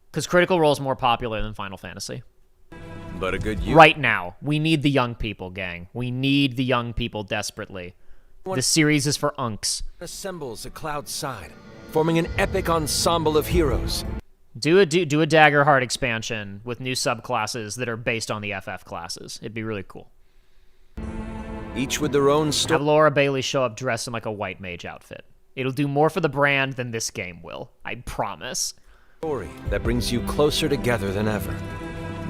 Because Critical Role is more popular than Final Fantasy. But a good use. Right now. We need the young people, gang. We need the young people desperately. This series is for unks. Assembles at Cloud's side, forming an epic ensemble of heroes. Do a Daggerheart expansion with new subclasses that are based on the FF classes. It'd be really cool. Each with their own story. Have Laura Bailey show up dressed in like a white mage outfit. It'll do more for the brand than this game will. I promise. Story that brings you closer together than ever.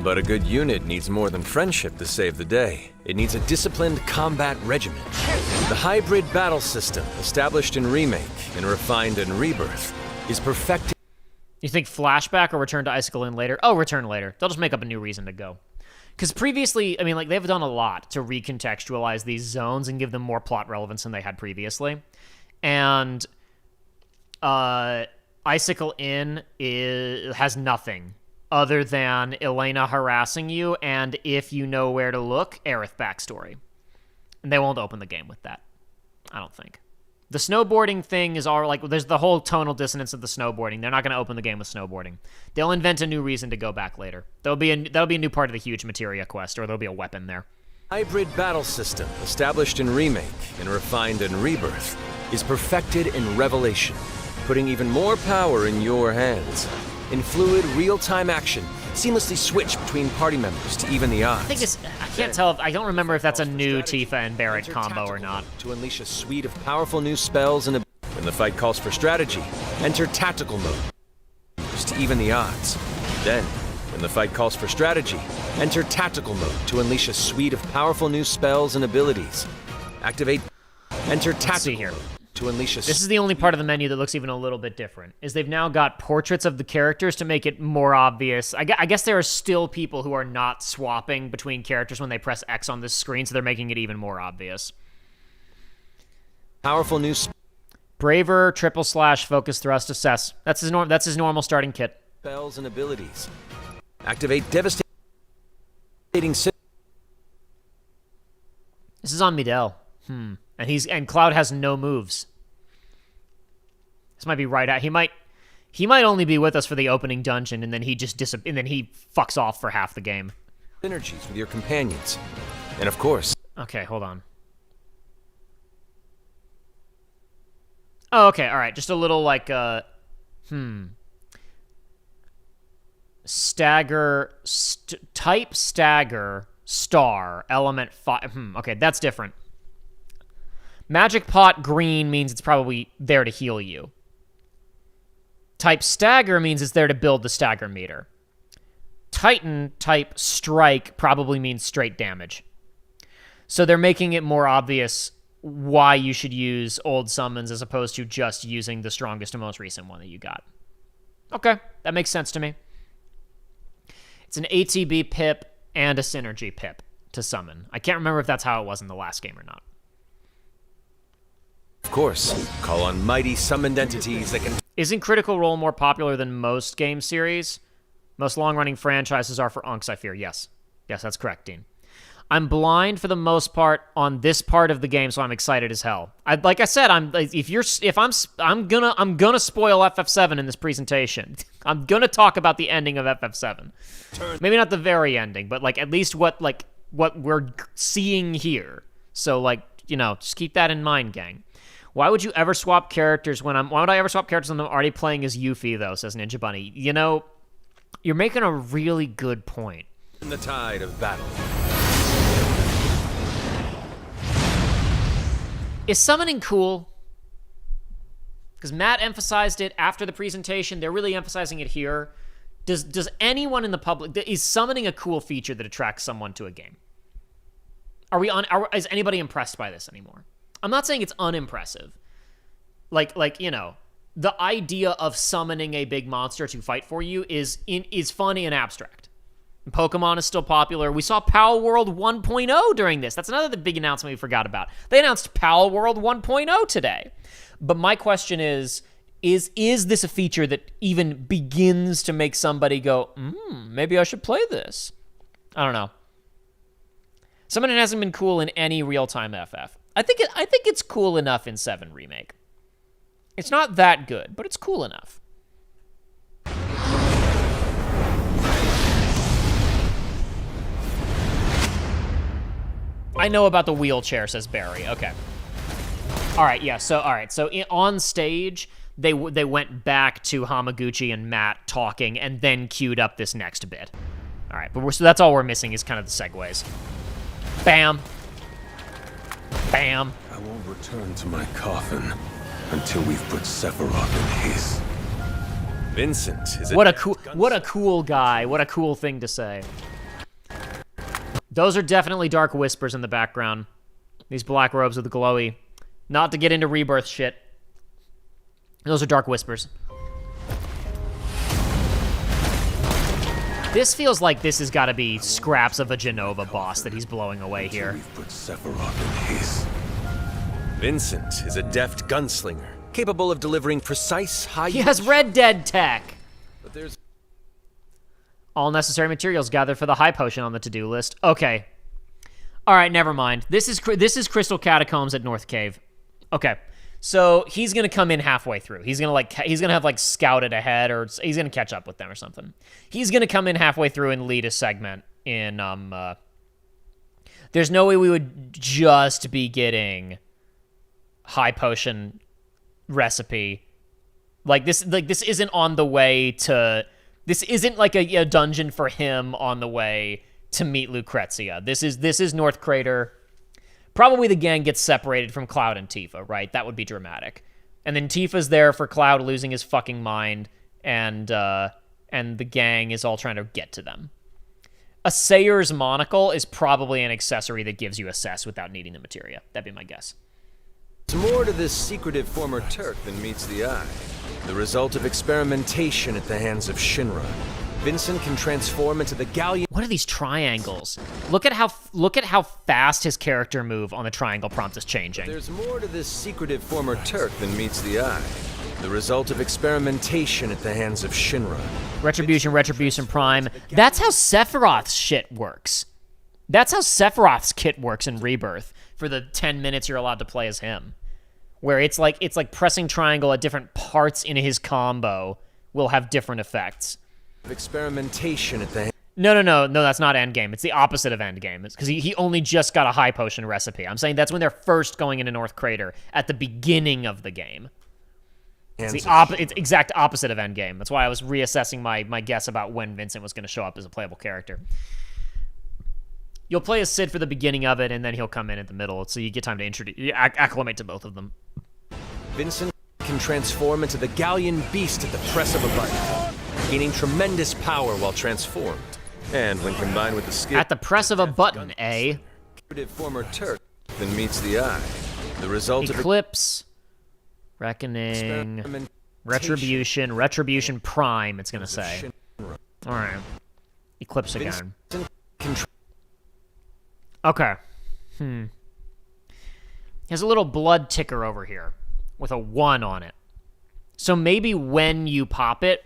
But a good unit needs more than friendship to save the day. It needs a disciplined combat regiment. The hybrid battle system, established in Remake and refined in Rebirth, is perfected. You think flashback or return to Icicle Inn later? Oh, return later. They'll just make up a new reason to go. Because previously, I mean, like, they've done a lot to recontextualize these zones and give them more plot relevance than they had previously. And Icicle Inn has nothing other than Elena harassing you, and if you know where to look, Aerith backstory. And they won't open the game with that. I don't think. The snowboarding thing is all, like, there's the whole tonal dissonance of the snowboarding. They're not going to open the game with snowboarding. They'll invent a new reason to go back later. That'll be a new part of the huge materia quest, or there'll be a weapon there. Hybrid battle system, established in Remake and refined in Rebirth, is perfected in Revelation, putting even more power in your hands. In fluid, real-time action, seamlessly switch between party members to even the odds. I can't tell. I don't remember if that's a new Tifa and Barret combo or not. To unleash a suite of powerful new spells and when the fight calls for strategy, enter tactical mode to even the odds. Then, when the fight calls for strategy, enter Tactical Mode to unleash a suite of powerful new spells and abilities. Activate. Enter Tactical Mode to unleash a... This is the only part of the menu that looks even a little bit different, is they've now got portraits of the characters to make it more obvious. I guess there are still people who are not swapping between characters when they press X on this screen, so they're making it even more obvious. Powerful new... Braver, / focus, thrust, assess. That's his normal starting kit. Spells and abilities. Activate devastating... This is on Midel. And Cloud has no moves. This might be right out. He might only be with us for the opening dungeon, and then he just and then he fucks off for half the game. Synergies with your companions. And of course... Okay, hold on. Oh, okay, all right. Just a little like stagger type stagger star element 5. Okay, that's different. Magic pot green means it's probably there to heal you. Type stagger means it's there to build the stagger meter. Titan type strike probably means straight damage. So they're making it more obvious why you should use old summons as opposed to just using the strongest and most recent one that you got. Okay, that makes sense to me. It's an ATB pip and a synergy pip to summon. I can't remember if that's how it was in the last game or not. Of course, call on mighty summoned entities that can... Isn't Critical Role more popular than most game series? Most long-running franchises are for Unks, I fear. Yes. Yes, that's correct, Dean. I'm blind for the most part on this part of the game, so I'm excited as hell. Like I said, I'm gonna spoil FF7 in this presentation. I'm gonna talk about the ending of FF7. Maybe not the very ending, but like at least what we're seeing here. So like, you know, just keep that in mind, gang. Why would you ever swap characters why would I ever swap characters when I'm already playing as Yuffie, though, says Ninja Bunny. You know, you're making a really good point. In the tide of battle. Is summoning cool? Because Matt emphasized it after the presentation. They're really emphasizing it here. Does anyone in the public... Is summoning a cool feature that attracts someone to a game? Is anybody impressed by this anymore? I'm not saying it's unimpressive. Like you know, the idea of summoning a big monster to fight for you is funny and abstract. Pokemon is still popular. We saw Pal World 1.0 during this. That's another big announcement we forgot about. They announced Pal World 1.0 today. But my question is this a feature that even begins to make somebody go, maybe I should play this? I don't know. Summoning hasn't been cool in any real-time FF. I think it's cool enough in 7 Remake. It's not that good, but it's cool enough. I know about the wheelchair, says Barry. Okay. All right, yeah. So on stage, they went back to Hamaguchi and Matt talking, and then queued up this next bit. All right, but so that's all we're missing is kind of the segues. Bam. Bam. I won't return to my coffin until we've put Sephiroth in his. Vincent is what a cool guy. What a cool thing to say. Those are definitely Dark Whispers in the background. These black robes with the glowy. Not to get into Rebirth shit. Those are Dark Whispers. This feels like this has got to be scraps of a Genova boss that he's blowing away here. We've put Sephiroth in his. Vincent is a deft gunslinger, capable of delivering precise high... He has Red Dead tech! But there's... All necessary materials gathered for the high potion on the to-do list. Okay. All right, never mind. This is Crystal Catacombs at North Cave. Okay. So he's going to come in halfway through. He's going to have like scouted ahead, or he's going to catch up with them or something. He's going to come in halfway through and lead a segment in there's no way we would just be getting high potion recipe. This isn't on the way to... This isn't like a dungeon for him on the way to meet Lucrezia. This is North Crater. Probably the gang gets separated from Cloud and Tifa, right? That would be dramatic. And then Tifa's there for Cloud losing his fucking mind, and and the gang is all trying to get to them. A Sayer's monocle is probably an accessory that gives you assess without needing the materia. That'd be my guess. There's more to this secretive former Turk than meets the eye. The result of experimentation at the hands of Shinra. Vincent can transform into the galleon. What are these triangles? Look at how fast his character move on the triangle prompt is changing. There's more to this secretive former Turk than meets the eye. The result of experimentation at the hands of Shinra. Retribution Prime. That's how Sephiroth's shit works. That's how Sephiroth's kit works in Rebirth for the 10 minutes you're allowed to play as him. Where it's like pressing triangle at different parts in his combo will have different effects. Experimentation at the No, that's not endgame. It's the opposite of endgame. It's because he only just got a high potion recipe. I'm saying that's when they're first going into North Crater at the beginning of the game. It's it's exact opposite of endgame. That's why I was reassessing my guess about when Vincent was going to show up as a playable character. You'll play as Sid for the beginning of it, and then he'll come in at the middle, so you get time to acclimate to both of them. Vincent can transform into the Galleon Beast at the press of a button, gaining tremendous power while transformed. And when combined with the skill... At the press of a button, eh? Former Turk then meets the eye. The result Eclipse, Reckoning, Retribution Prime, it's going to say. Alright. Eclipse again. Okay. He has a little blood ticker over here with a 1 on it. So maybe when you pop it,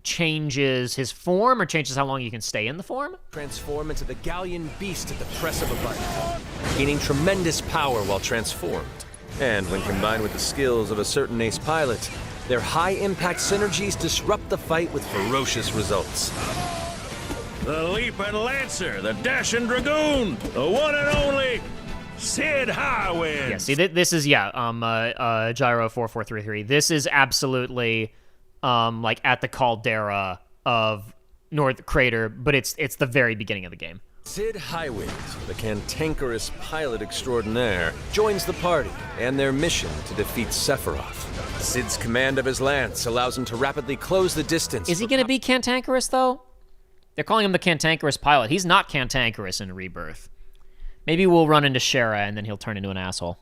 changes his form or changes how long you can stay in the form? Transform into the Galleon Beast at the press of a button, gaining tremendous power while transformed. And when combined with the skills of a certain ace pilot, their high-impact synergies disrupt the fight with ferocious results. The Leaping Lancer, the Dashing Dragoon, the one and only Sid Highwind. Yeah, see, this is, Gyro 4433. This is absolutely, like, at the caldera of North Crater, but it's the very beginning of the game. Sid Highwind, the cantankerous pilot extraordinaire, joins the party and their mission to defeat Sephiroth. Sid's command of his lance allows him to rapidly close the distance. Is he going to be cantankerous, though? They're calling him the cantankerous pilot. He's not cantankerous in Rebirth. Maybe we'll run into Shara and then he'll turn into an asshole.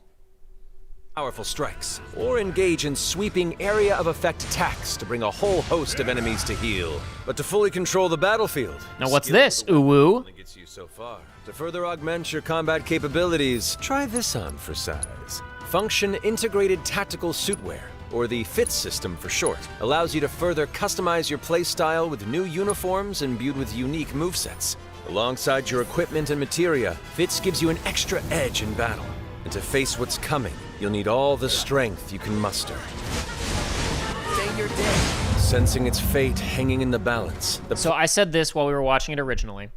Powerful strikes, or engage in sweeping area of effect attacks to bring a whole host of enemies to heel. But to fully control the battlefield... Now what's this, Uwu? Only gets you so far. To further augment your combat capabilities, try this on for size. Function Integrated Tactical Suitwear, or the FITS system for short, allows you to further customize your playstyle with new uniforms imbued with unique movesets. Alongside your equipment and materia, FITS gives you an extra edge in battle. And to face what's coming, you'll need all the strength you can muster. Day your day. Sensing its fate hanging in the balance. So I said this while we were watching it originally.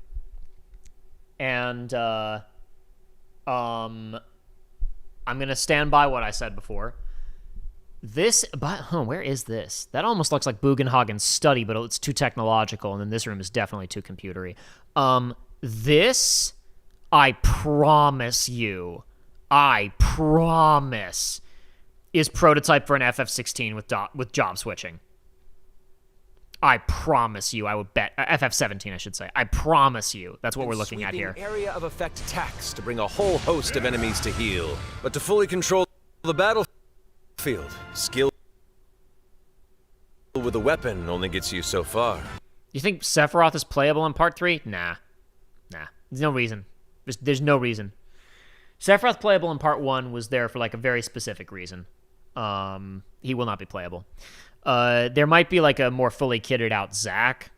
And, I'm going to stand by what I said before. Where is this? That almost looks like Bugenhagen's study, but it's too technological, and then this room is definitely too computery. This, I promise you, is prototype for an FF16 with job switching. I promise you, I would bet. FF17, I should say. I promise you, that's what we're looking at here. Area of effect attacks to bring a whole host of enemies to heel. But to fully control the battlefield, skill with a weapon only gets you so far. You think Sephiroth is playable in Part 3? Nah. There's no reason. There's no reason. Sephiroth playable in Part 1 was there for, like, a very specific reason. He will not be playable. There might be, like, a more fully kitted out Zack,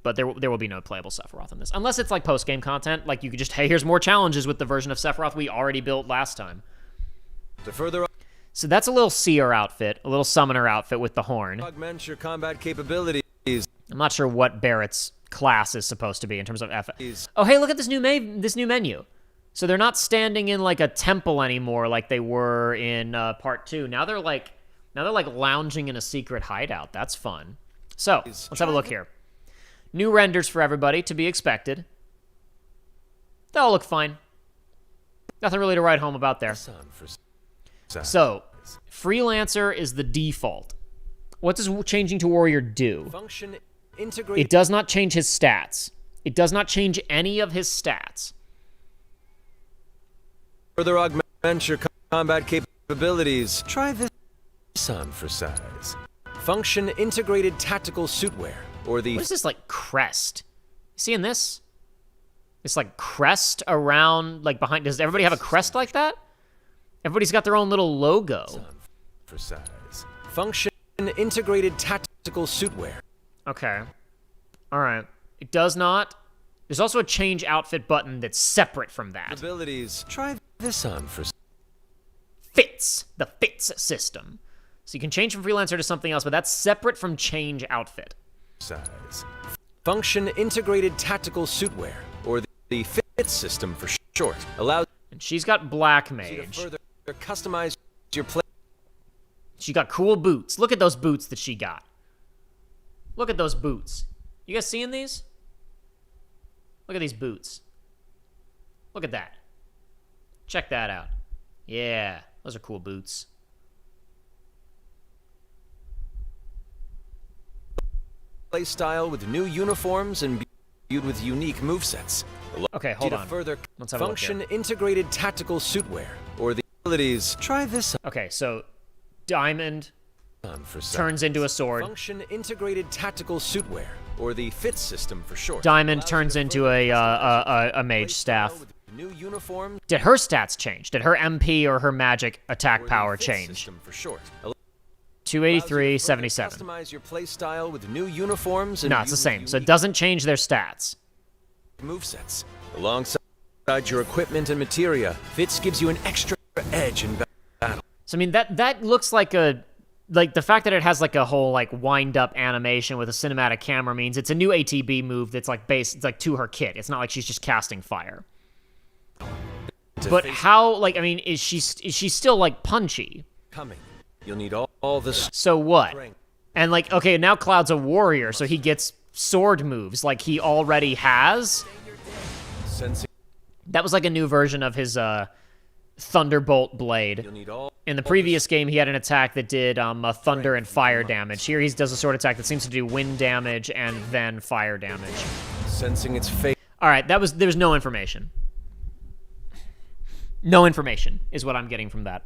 but there will be no playable Sephiroth in this. Unless it's, like, post-game content. Like, you could just, hey, here's more challenges with the version of Sephiroth we already built last time. To further... So that's a little seer outfit, a little summoner outfit with the horn. Augment your combat capabilities. I'm not sure what Barrett's class is supposed to be in terms of Oh, hey, look at this new menu. So they're not standing in like a temple anymore like they were in Part 2. Now they're like lounging in a secret hideout. That's fun. So, let's have a look here. New renders for everybody, to be expected. They all look fine. Nothing really to write home about there. So, Freelancer is the default. What does changing to Warrior do? Function It does not change his stats. It does not change any of his stats. Further augment your combat capabilities. Try this on for size. Function integrated tactical suitwear, or the... What is this, like, crest? Seeing this? It's like crest around, like, behind... Does everybody have a crest like that? Everybody's got their own little logo. For size. Function integrated tactical suitwear. Okay. All right. It does not. There's also a change outfit button that's separate from that. Abilities. Try this on for fits. The fits system. So you can change from freelancer to something else, but that's separate from change outfit. Size. Function integrated tactical suitwear, or the fit system for short. Allows. And she's got black mage. You to further customize your play. She got cool boots. Look at those boots that she got. Look at those boots. You guys seeing these? Look at these boots. Look at that. Check that out. Yeah, those are cool boots. Play style with new uniforms and viewed with unique movesets. Okay, hold on. Further Let's have a look function here. integrated tactical suitwear, or the abilities. Try this. Okay, so diamond turns into a sword. Function integrated tactical suitwear, or the fit system for short. Diamond turns into a mage staff. New uniform. Did her stats change? Did her MP or her magic attack power change? For short. 283, 77. Customize your play style with new uniforms and no, it's the same. So it doesn't change their stats. Movesets. Alongside your equipment and materia, Fits gives you an extra edge in battle. So I mean that looks like a the fact that it has like a whole like wind up animation with a cinematic camera means it's a new ATB move that's like based it's like to her kit. It's not like she's just casting fire. But how like I mean is she still like punchy? Coming. You'll need all this. So what? And like okay, now Cloud's a warrior, so he gets sword moves like he already has. Sensing. That was like a new version of his Thunderbolt blade. In the previous game, he had an attack that did thunder and fire damage. Here he does a sword attack that seems to do wind damage and then fire damage. Sensing its fate. All right, there's no information. No information is what I'm getting from that.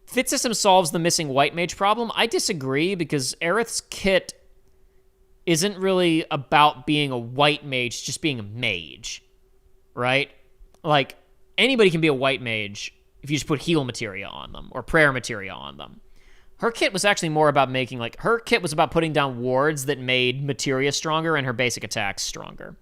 Fit system solves the missing white mage problem. I disagree because Aerith's kit isn't really about being a white mage, just being a mage, right? Like, anybody can be a white mage if you just put heal materia on them or prayer materia on them. Her kit was actually more about making, like, her kit was about putting down wards that made materia stronger and her basic attacks stronger.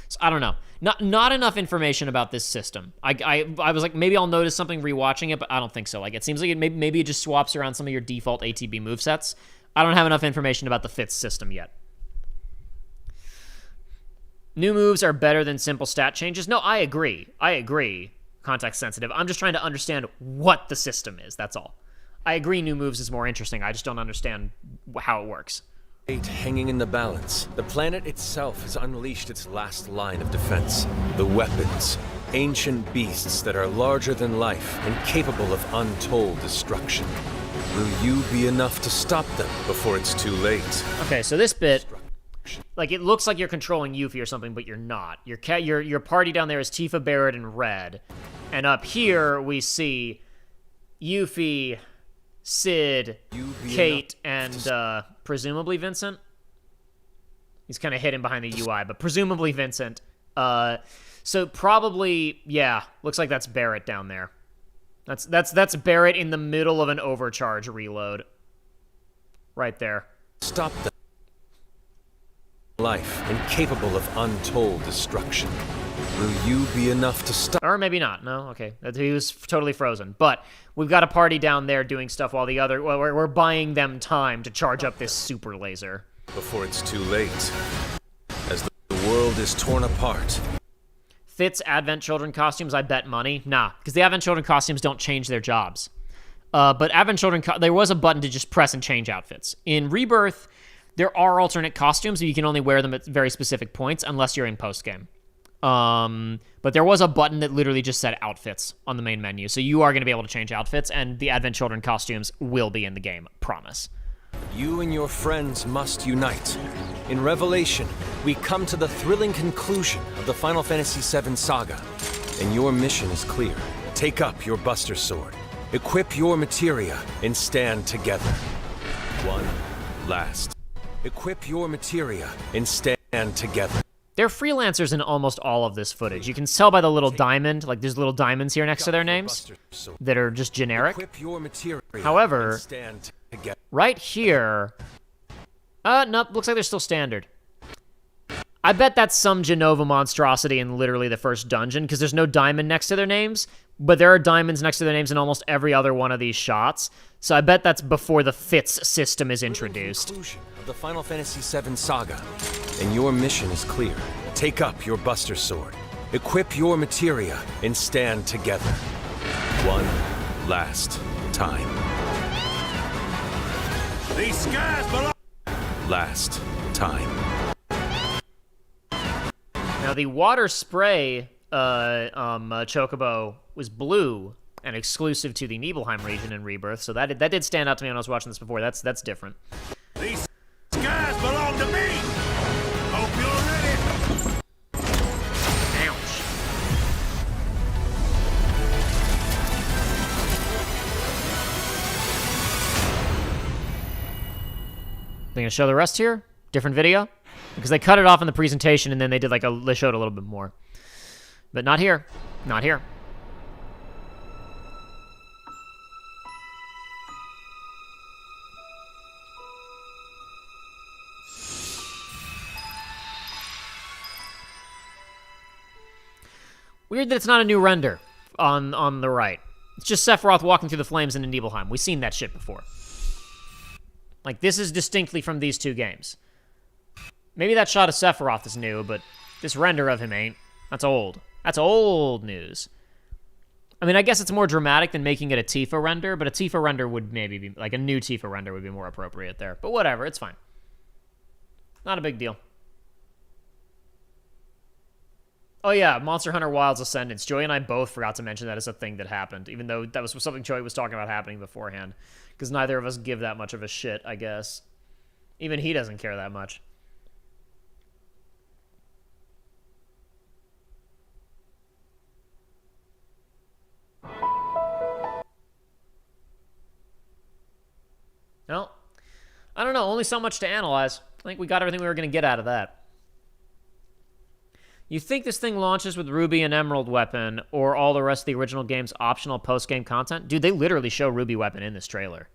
So, I don't know. Not enough information about this system. I was like, maybe I'll notice something rewatching it, but I don't think so. Like, it seems like maybe it just swaps around some of your default ATB movesets. I don't have enough information about the Fits system yet. New moves are better than simple stat changes. No, I agree. Context sensitive. I'm just trying to understand what the system is. That's all. I agree new moves is more interesting. I just don't understand how it works. Hanging in the balance, the planet itself has unleashed its last line of defense. The weapons, ancient beasts that are larger than life and capable of untold destruction. Will you be enough to stop them before it's too late? Okay, so this bit, like it looks like you're controlling Yuffie or something, but you're not. Your party down there is Tifa, Barrett, and Red, and up here we see Yuffie, Sid, Kate, and presumably Vincent. He's kind of hidden behind the UI, but presumably Vincent. So probably, yeah, looks like that's Barrett down there. That's Barrett in the middle of an overcharge reload. Right there. Stop them. Life and capable of untold destruction. Will you be enough to stop? Or maybe not. No, okay. He was totally frozen. But we've got a party down there doing stuff while the other... Well, we're buying them time to charge up this super laser. Before it's too late. As the world is torn apart. Fits Advent Children costumes, I bet money. Nah, because the Advent Children costumes don't change their jobs. But Advent Children... there was a button to just press and change outfits. In Rebirth, there are alternate costumes, but you can only wear them at very specific points unless you're in post-game. But there was a button that literally just said outfits on the main menu. So you are going to be able to change outfits, and the Advent Children costumes will be in the game. Promise. You and your friends must unite. In Revelation, we come to the thrilling conclusion of the Final Fantasy VII saga, and your mission is clear. Take up your Buster Sword, equip your materia, and stand together. One last. Equip your materia and stand together. They're freelancers in almost all of this footage. You can tell by the little diamond, like there's little diamonds here next to their names that are just generic. However, right here, nope, looks like they're still standard. I bet that's some Genova monstrosity in literally the first dungeon, because there's no diamond next to their names, but there are diamonds next to their names in almost every other one of these shots. So I bet that's before the Fits system is introduced. Conclusion of the Final Fantasy VII saga, and your mission is clear. Take up your Buster Sword, equip your materia, and stand together. One last time. These skies belong. Last time. Now the water spray chocobo was blue and exclusive to the Nibelheim region in Rebirth, so that did stand out to me when I was watching this before. That's different. These skies belong to me. Hope you're ready. Ouch. They gonna show the rest here? Different video? Because they cut it off in the presentation and then they did like they showed a little bit more. But not here. Not here. Weird that it's not a new render on the right. It's just Sephiroth walking through the flames in Nibelheim. We've seen that shit before. Like, this is distinctly from these two games. Maybe that shot of Sephiroth is new, but this render of him ain't. That's old. That's old news. I mean, I guess it's more dramatic than making it a Tifa render, but a Tifa render would maybe be, like, a new Tifa render would be more appropriate there. But whatever, it's fine. Not a big deal. Oh yeah, Monster Hunter Wilds Ascendance. Joey and I both forgot to mention that as a thing that happened, even though that was something Joey was talking about happening beforehand. Because neither of us give that much of a shit, I guess. Even he doesn't care that much. Well, I don't know. Only so much to analyze. I think we got everything we were going to get out of that. You think this thing launches with Ruby and Emerald weapon or all the rest of the original game's optional post-game content? Dude, they literally show Ruby weapon in this trailer.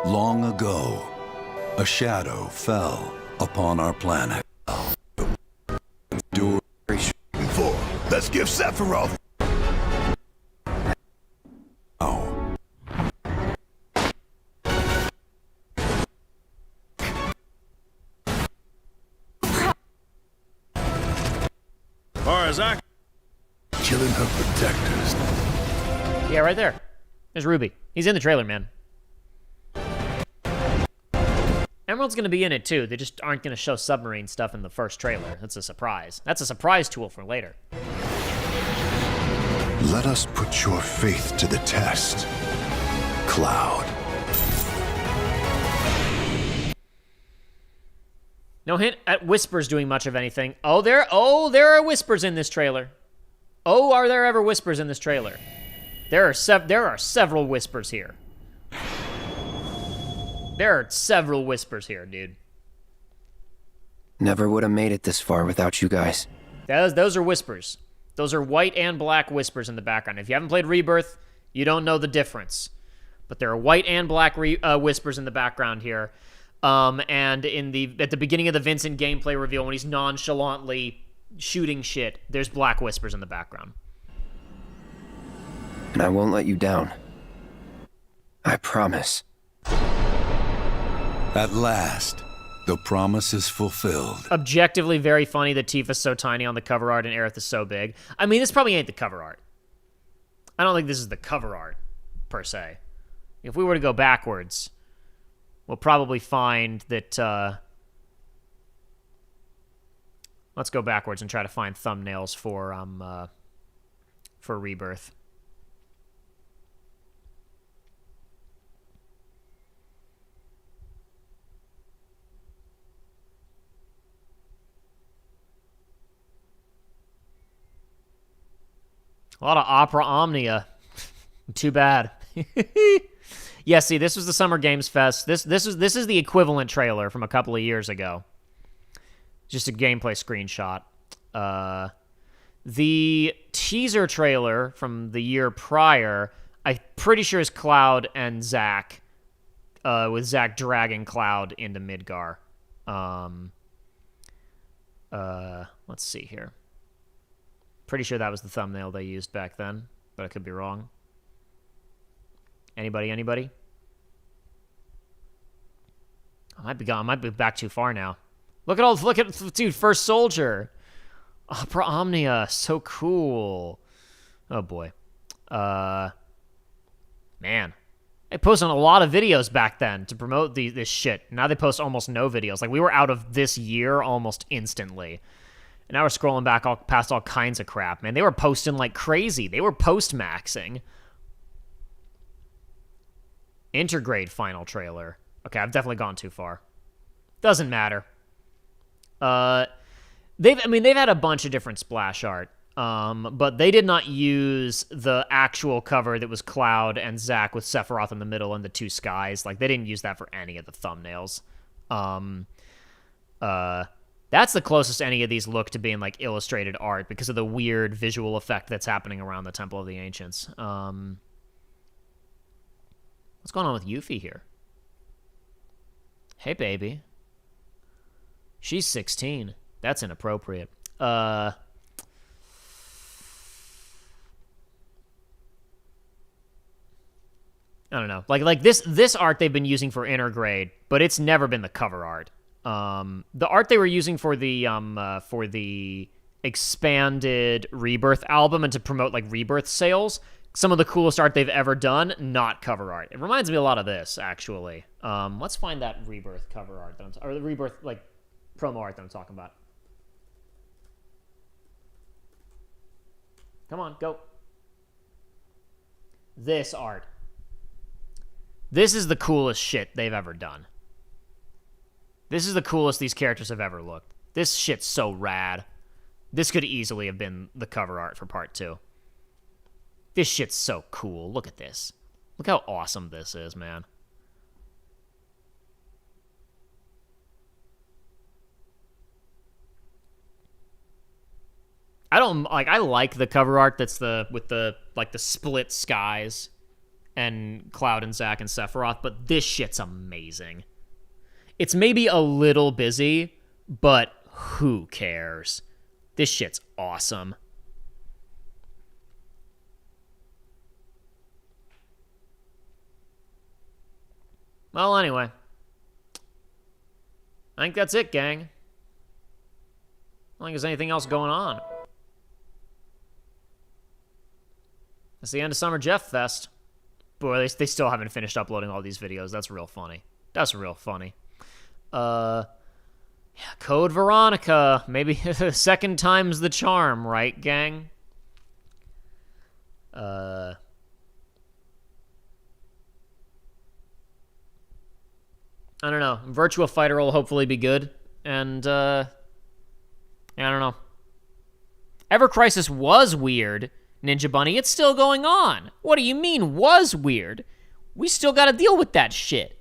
Long ago, a shadow fell upon our planet. Let's give Sephiroth. Killing her protectors. Yeah, right there. There's Ruby. He's in the trailer, man. Emerald's going to be in it, too. They just aren't going to show submarine stuff in the first trailer. That's a surprise. That's a surprise tool for later. Let us put your faith to the test, Cloud. No hint at whispers doing much of anything. Oh, there are whispers in this trailer. Oh, are there ever whispers in this trailer? There are several whispers here. There are several whispers here, dude. Never would have made it this far without you guys. Those are whispers. Those are white and black whispers in the background. If you haven't played Rebirth, you don't know the difference. But there are white and black whispers in the background here. And at the beginning of the Vincent gameplay reveal, when he's nonchalantly shooting shit, there's black whispers in the background. And I won't let you down. I promise. At last, the promise is fulfilled. Objectively very funny that Tifa's so tiny on the cover art and Aerith is so big. I mean, this probably ain't the cover art. I don't think this is the cover art, per se. If we were to go backwards, we'll probably find that, let's go backwards and try to find thumbnails for Rebirth. A lot of Opera Omnia. Too bad. Yeah, see, this was the Summer Games Fest. This is the equivalent trailer from a couple of years ago. Just a gameplay screenshot. The teaser trailer from the year prior, I'm pretty sure is Cloud and Zack, with Zack dragging Cloud into Midgar. Let's see here. Pretty sure that was the thumbnail they used back then, but I could be wrong. Anybody? I might be back too far now. Look at dude, First Soldier. Opera Omnia, so cool. Oh boy. Man. They posted a lot of videos back then to promote this shit. Now they post almost no videos. Like, we were out of this year almost instantly. And now we're scrolling back past all kinds of crap, man. They were posting like crazy. They were post-maxing. Intergrade final trailer. Okay, I've definitely gone too far. Doesn't matter. They've had a bunch of different splash art, but they did not use the actual cover that was Cloud and Zack with Sephiroth in the middle and the two skies. Like, they didn't use that for any of the thumbnails. That's the closest any of these look to being, like, illustrated art because of the weird visual effect that's happening around the Temple of the Ancients. What's going on with Yuffie here? Hey, baby. She's 16. That's inappropriate. I don't know. Like this art they've been using for Intergrade, but it's never been the cover art. The art they were using for the expanded Rebirth album and to promote like Rebirth sales, some of the coolest art they've ever done, not cover art. It reminds me a lot of this, actually. Let's find that Rebirth cover art or the Rebirth like promo art that I'm talking about. Come on, go. This art. This is the coolest shit they've ever done. This is the coolest these characters have ever looked. This shit's so rad. This could easily have been the cover art for part 2. This shit's so cool. Look at this. Look how awesome this is, man. I like the cover art that's with the split skies and Cloud and Zack and Sephiroth, but this shit's amazing. It's maybe a little busy, but who cares? This shit's awesome. Well, anyway. I think that's it, gang. I don't think there's anything else going on. That's the end of Summer Geoff Fest. Boy, they still haven't finished uploading all these videos. That's real funny. That's real funny. Yeah, Code Veronica. Maybe second time's the charm, right, gang? I don't know. Virtua Fighter will hopefully be good. And, I don't know. Ever Crisis was weird, Ninja Bunny. It's still going on. What do you mean, was weird? We still gotta deal with that shit.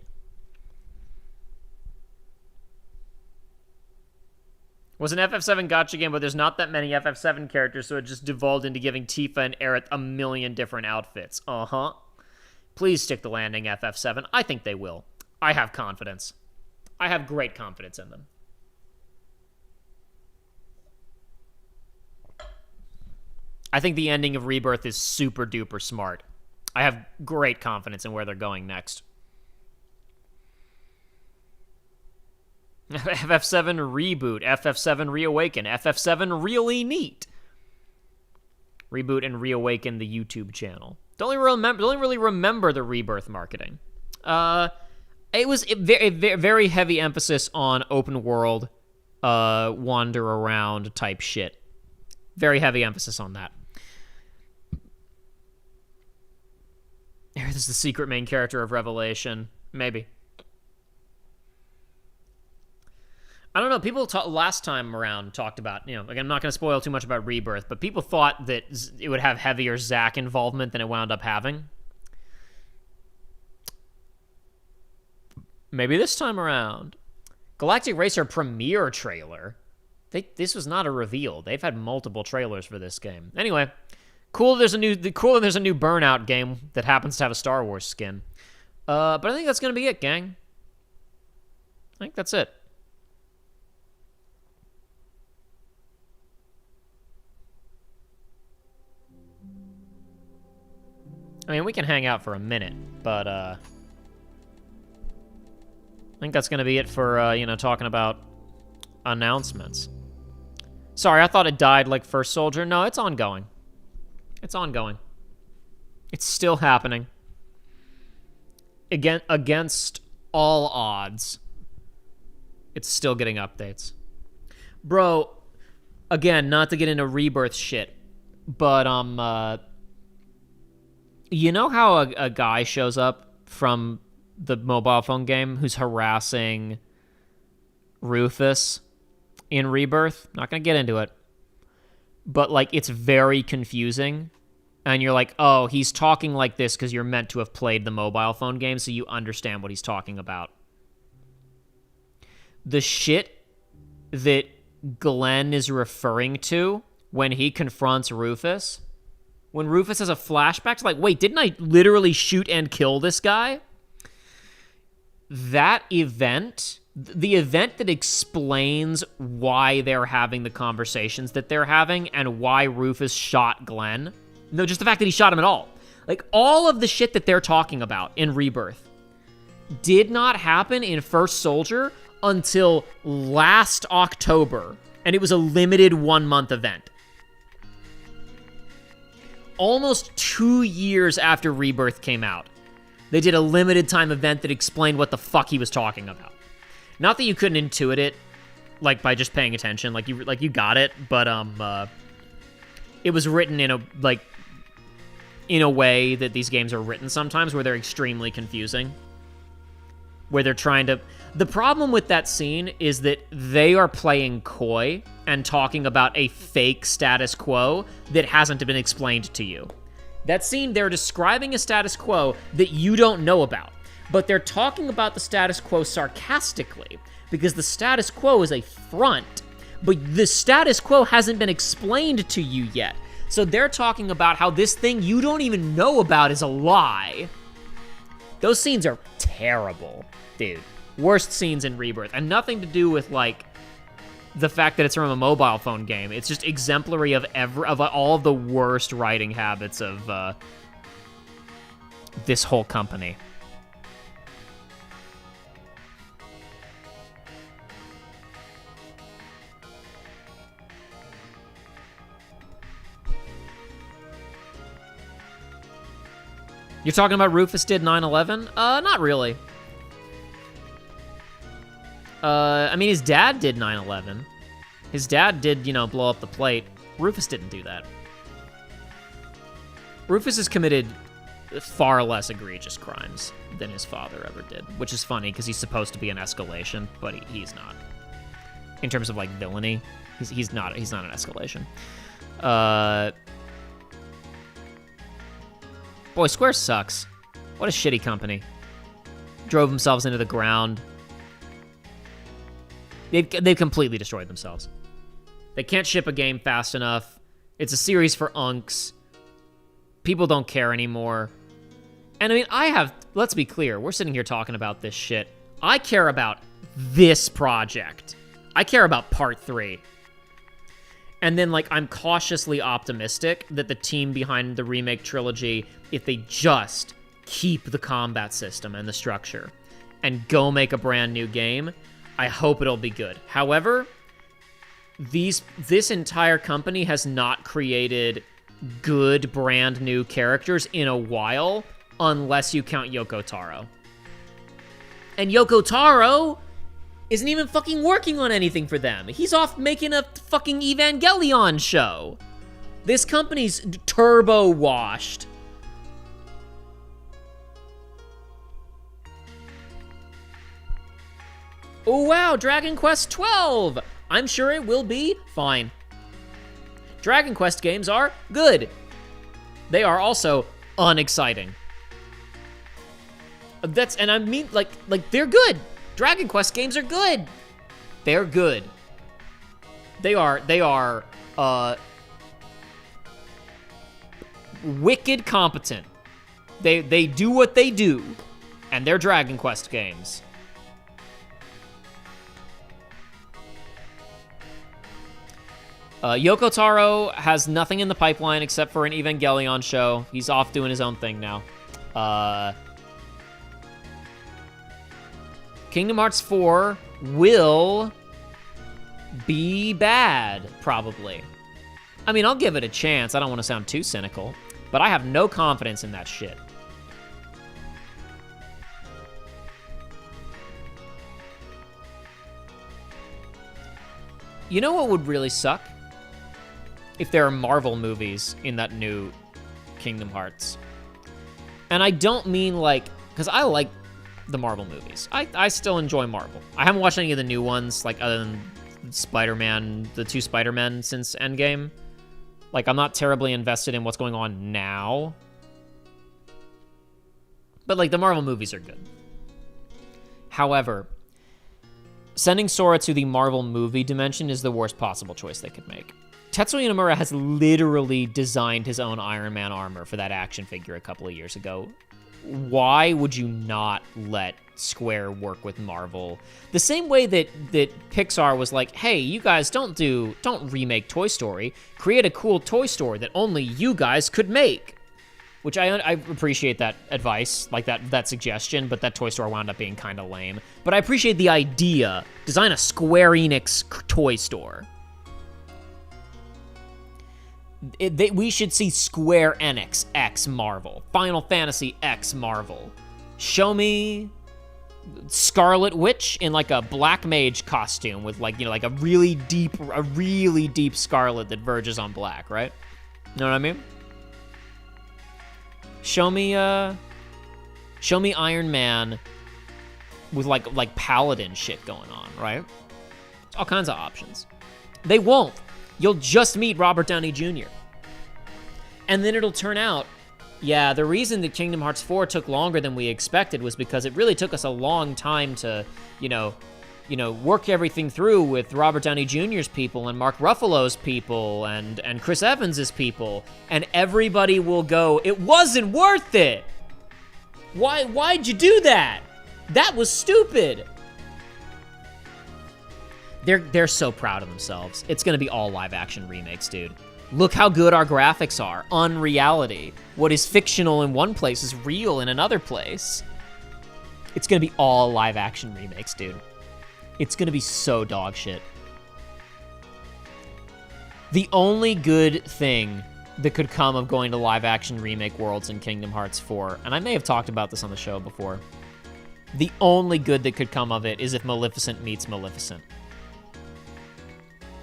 Was an FF7 gacha game, but there's not that many FF7 characters, so it just devolved into giving Tifa and Aerith a million different outfits. Uh-huh. Please stick the landing, FF7. I think they will. I have confidence. I have great confidence in them. I think the ending of Rebirth is super duper smart. I have great confidence in where they're going next. FF7 Reboot, FF7 Reawaken, FF7 Really Neat. Reboot and Reawaken the YouTube channel. Don't really remember the Rebirth marketing. It was a very heavy emphasis on open world, wander around type shit. Very heavy emphasis on that. Aerith is the secret main character of Revelation. Maybe. I don't know. People last time around talked about, you know, like I'm not going to spoil too much about Rebirth, but people thought that it would have heavier Zack involvement than it wound up having. Maybe this time around. Galactic Racer premiere trailer. This was not a reveal. They've had multiple trailers for this game. Anyway, cool. There's a new Burnout game that happens to have a Star Wars skin. But I think that's gonna be it, gang. I think that's it. I mean, we can hang out for a minute, but I think that's gonna be it for you know, talking about announcements. Sorry, I thought it died like First Soldier. No, it's ongoing. It's ongoing. It's still happening. Against all odds, it's still getting updates. Bro, again, not to get into Rebirth shit, but you know how a guy shows up from the mobile phone game who's harassing Rufus in Rebirth? Not gonna get into it, but like it's very confusing, and you're like, oh, he's talking like this because you're meant to have played the mobile phone game, so you understand what he's talking about. The shit that Glenn is referring to when he confronts Rufus, when Rufus has a flashback to like, wait, didn't I literally shoot and kill this guy? That event, the event that explains why they're having the conversations that they're having and why Rufus shot Glenn. No, just the fact that he shot him at all. Like, all of the shit that they're talking about in Rebirth did not happen in First Soldier until last October, and it was a limited 1-month event. Almost 2 years after Rebirth came out, they did a limited time event that explained what the fuck he was talking about. Not that you couldn't intuit it, like, by just paying attention, like you got it, but it was written in a way that these games are written sometimes, where they're extremely confusing. Where they're trying to... The problem with that scene is that they are playing coy and talking about a fake status quo that hasn't been explained to you. That scene, they're describing a status quo that you don't know about, but they're talking about the status quo sarcastically, because the status quo is a front, but the status quo hasn't been explained to you yet. So they're talking about how this thing you don't even know about is a lie. Those scenes are terrible, dude. Worst scenes in Rebirth, and nothing to do with, like, the fact that it's from a mobile phone game. It's just exemplary of all of the worst writing habits of this whole company. You're talking about Rufus did 9/11? Not really. I mean, his dad did 9/11. His dad did, you know, blow up the plate. Rufus didn't do that. Rufus has committed far less egregious crimes than his father ever did, which is funny because he's supposed to be an escalation, but he's not. In terms of, like, villainy, he's not an escalation. Boy, Square sucks. What a shitty company. Drove themselves into the ground. They've completely destroyed themselves. They can't ship a game fast enough. It's a series for unks. People don't care anymore. And I mean, let's be clear, we're sitting here talking about this shit. I care about this project. I care about Part 3. And then, like, I'm cautiously optimistic that the team behind the remake trilogy, if they just keep the combat system and the structure and go make a brand new game, I hope it'll be good. However, this entire company has not created good brand new characters in a while, unless you count Yoko Taro. And Yoko Taro isn't even fucking working on anything for them. He's off making a fucking Evangelion show. This company's turbo washed. Oh wow, Dragon Quest 12! I'm sure it will be fine. Dragon Quest games are good. They are also unexciting. And I mean, like they're good. Dragon Quest games are good. They're good. They are wicked competent. They do what they do, and they're Dragon Quest games. Yoko Taro has nothing in the pipeline except for an Evangelion show. He's off doing his own thing now. Kingdom Hearts 4 will be bad, probably. I mean, I'll give it a chance. I don't want to sound too cynical, but I have no confidence in that shit. You know what would really suck? If there are Marvel movies in that new Kingdom Hearts. And I don't mean like, because I like the Marvel movies. I still enjoy Marvel. I haven't watched any of the new ones, like other than Spider-Man, the 2 Spider-Men since Endgame. Like, I'm not terribly invested in what's going on now. But like, the Marvel movies are good. However, sending Sora to the Marvel movie dimension is the worst possible choice they could make. Tetsuya Nomura has literally designed his own Iron Man armor for that action figure a couple of years ago. Why would you not let Square work with Marvel? The same way that Pixar was like, hey, you guys don't remake Toy Story. Create a cool toy story that only you guys could make. Which I appreciate that advice, like that suggestion, but that Toy Store wound up being kind of lame. But I appreciate the idea. Design a Square Enix toy store. We should see Square Enix X Marvel. Final Fantasy X Marvel. Show me Scarlet Witch in like a black mage costume with like, you know, like a really deep scarlet that verges on black, right? You know what I mean? Show me Iron Man with like paladin shit going on, right? All kinds of options. They won't. You'll just meet Robert Downey Jr. And then it'll turn out, yeah, the reason that Kingdom Hearts 4 took longer than we expected was because it really took us a long time to, you know, work everything through with Robert Downey Jr.'s people and Mark Ruffalo's people and Chris Evans' people. And everybody will go, it wasn't worth it. Why'd you do that? That was stupid. They're so proud of themselves. It's gonna be all live action remakes, dude. Look how good our graphics are. Unreality. What is fictional in one place is real in another place. It's gonna be all live action remakes, dude. It's gonna be so dog shit. The only good thing that could come of going to live action remake worlds in Kingdom Hearts 4, and I may have talked about this on the show before, the only good that could come of it is if Maleficent meets Maleficent.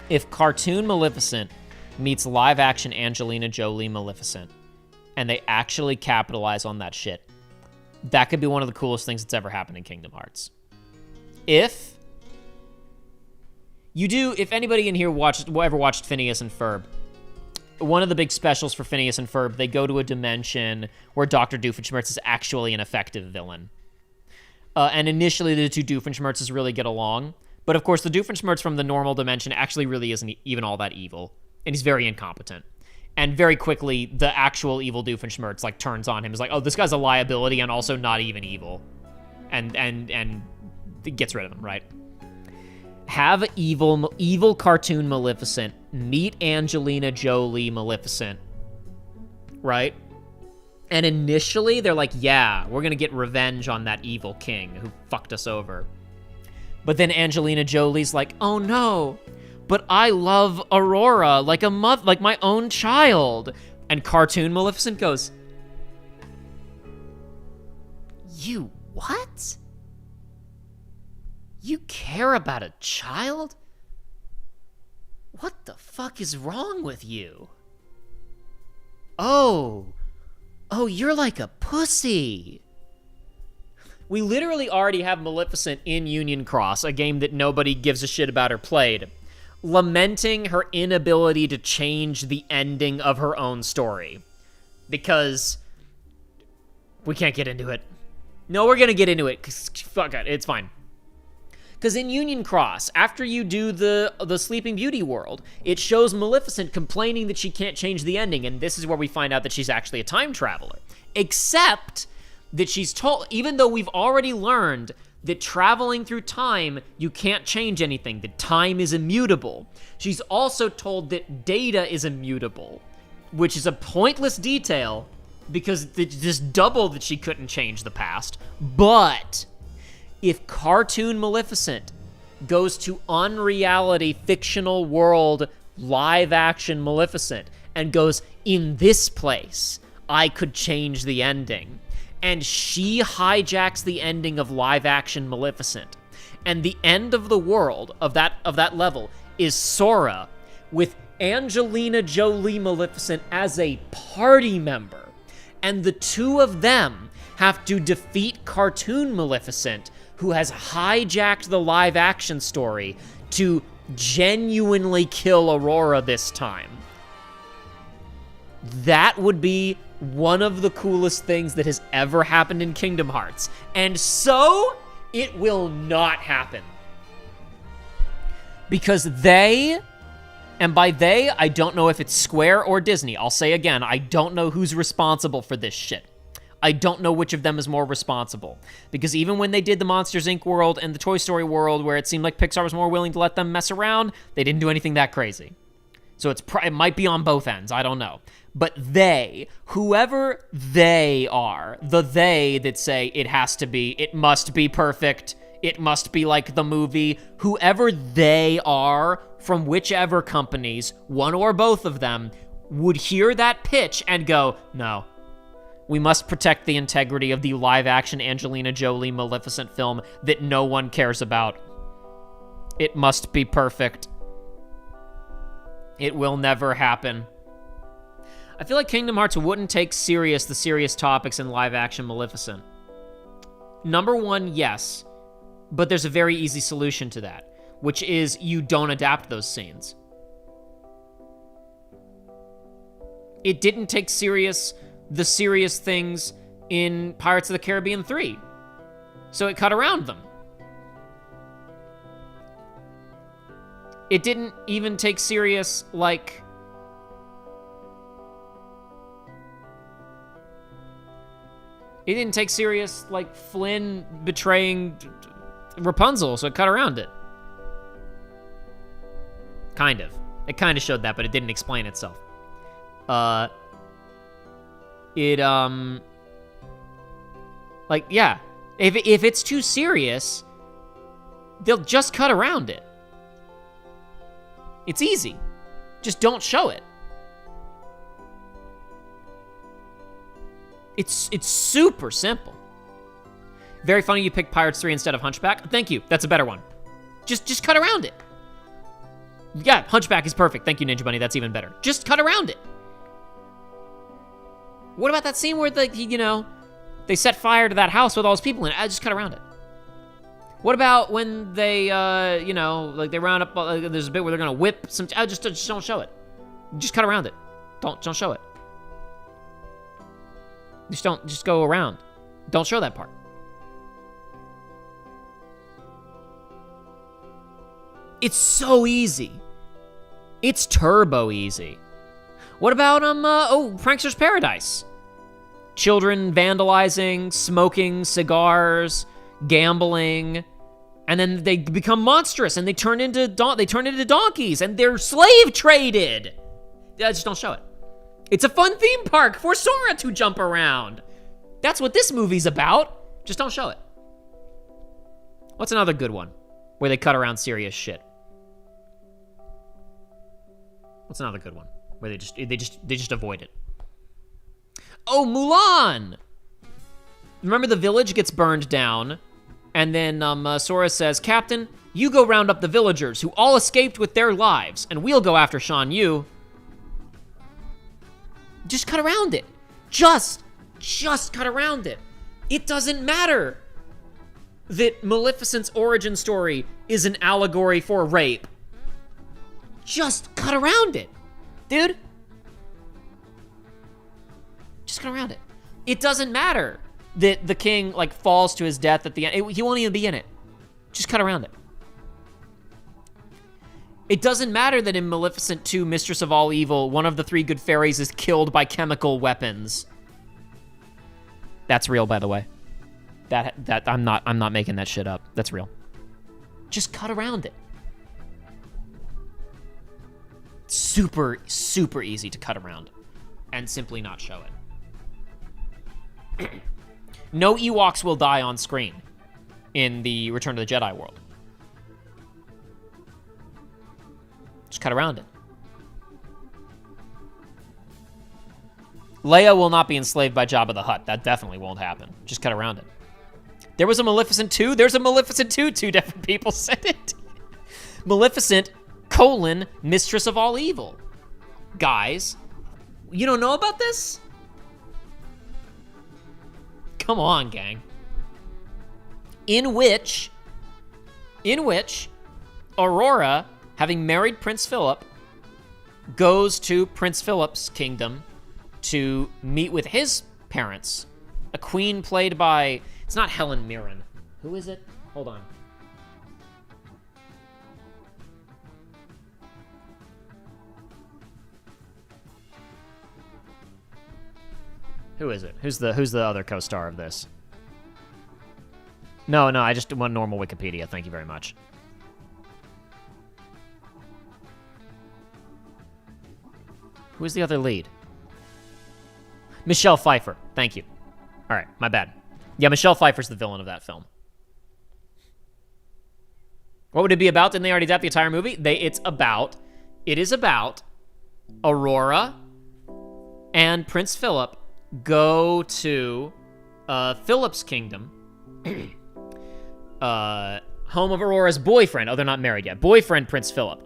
If cartoon Maleficent meets live action Angelina Jolie Maleficent, and they actually capitalize on that shit, that could be one of the coolest things that's ever happened in Kingdom Hearts. If anybody in here ever watched Phineas and Ferb, one of the big specials for Phineas and Ferb, they go to a dimension where Dr. Doofenshmirtz is actually an effective villain. And initially the two Doofenshmirtzes really get along. But of course, the Doofenshmirtz from the normal dimension actually really isn't even all that evil. And he's very incompetent. And very quickly, the actual evil Doofenshmirtz like turns on him. He's like, oh, this guy's a liability and also not even evil. And gets rid of him, right? Have evil cartoon Maleficent meet Angelina Jolie Maleficent, right? And initially, they're like, yeah, we're going to get revenge on that evil king who fucked us over. But then Angelina Jolie's like, oh no, but I love Aurora like like my own child. And cartoon Maleficent goes, you what? You care about a child? What the fuck is wrong with you? Oh, you're like a pussy. We literally already have Maleficent in Union Cross, a game that nobody gives a shit about or played, lamenting her inability to change the ending of her own story. Because we can't get into it. No, we're gonna get into it, because fuck it, it's fine. Because in Union Cross, after you do the Sleeping Beauty world, it shows Maleficent complaining that she can't change the ending, and this is where we find out that she's actually a time traveler. Except that she's told, even though we've already learned that traveling through time, you can't change anything, that time is immutable, she's also told that data is immutable, which is a pointless detail, because it just doubled that she couldn't change the past. But if cartoon Maleficent goes to unreality fictional world live action Maleficent and goes, in this place, I could change the ending, and she hijacks the ending of live action Maleficent, and the end of the world of that level is Sora with Angelina Jolie Maleficent as a party member, and the two of them have to defeat cartoon Maleficent, who has hijacked the live-action story to genuinely kill Aurora this time. That would be one of the coolest things that has ever happened in Kingdom Hearts. And so, it will not happen. Because they, and by they, I don't know if it's Square or Disney. I'll say again, I don't know who's responsible for this shit. I don't know which of them is more responsible. Because even when they did the Monsters, Inc. world and the Toy Story world, where it seemed like Pixar was more willing to let them mess around, they didn't do anything that crazy. So it might be on both ends, I don't know. But they, whoever they are, the they that say it must be perfect, it must be like the movie, whoever they are, from whichever companies, one or both of them, would hear that pitch and go, no. We must protect the integrity of the live-action Angelina Jolie Maleficent film that no one cares about. It must be perfect. It will never happen. I feel like Kingdom Hearts wouldn't take serious the serious topics in live-action Maleficent. Number one, yes, but there's a very easy solution to that, which is you don't adapt those scenes. It didn't take the serious things in Pirates of the Caribbean 3. So it cut around them. It didn't even take serious, like... It didn't take serious, like, Flynn betraying Rapunzel, so it cut around it. Kind of. It kind of showed that, but it didn't explain itself. Like, yeah, if it's too serious, they'll just cut around it. It's easy. Just don't show it. It's super simple. Very funny you picked Pirates 3 instead of Hunchback. Thank you. That's a better one. Just cut around it. Yeah, Hunchback is perfect. Thank you, Ninja Bunny. That's even better. Just cut around it. What about that scene where, they set fire to that house with all those people in it? I just cut around it. What about when they, they round up, there's a bit where they're gonna whip some, just don't show it. Just cut around it. Don't show it. Just go around. Don't show that part. It's so easy. It's turbo easy. What about, Prankster's Paradise? Children vandalizing, smoking cigars, gambling, and then they become monstrous and they turn into donkeys and they're slave traded. Just don't show it. It's a fun theme park for Sora to jump around. That's what this movie's about. Just don't show it. What's another good one where they cut around serious shit? What's another good one where they just avoid it? Oh, Mulan! Remember the village gets burned down, and then Sora says, Captain, you go round up the villagers who all escaped with their lives, and we'll go after Shan Yu. Just cut around it. Just cut around it. It doesn't matter. that Maleficent's origin story is an allegory for rape, just cut around it, dude. Just cut around it. It doesn't matter that the king, like, falls to his death at the end. He won't even be in it. Just cut around it. It doesn't matter that in Maleficent 2, Mistress of All Evil, one of the three good fairies is killed by chemical weapons. That's real, by the way. That I'm not making that shit up. That's real. Just cut around it. Super, super easy to cut around and simply not show it. No Ewoks will die on screen in the Return of the Jedi world. Just cut around it. Leia will not be enslaved by Jabba the Hutt. That definitely won't happen. Just cut around it. There was a Maleficent 2. There's a Maleficent 2. Two different people said it. Maleficent, Mistress of All Evil. Guys, you don't know about this? Come on, gang. In which Aurora, having married Prince Philip, goes to Prince Philip's kingdom to meet with his parents. A queen played by, it's not Helen Mirren. Who is it? Hold on. Who is it? Who's the other co-star of this? No, I just want normal Wikipedia. Thank you very much. Who is the other lead? Michelle Pfeiffer. Thank you. All right, my bad. Yeah, Michelle Pfeiffer's the villain of that film. What would it be about? Didn't they already adapt the entire movie? It is about Aurora and Prince Philip go to Philip's kingdom, home of Aurora's boyfriend. Oh, they're not married yet. Boyfriend, Prince Philip.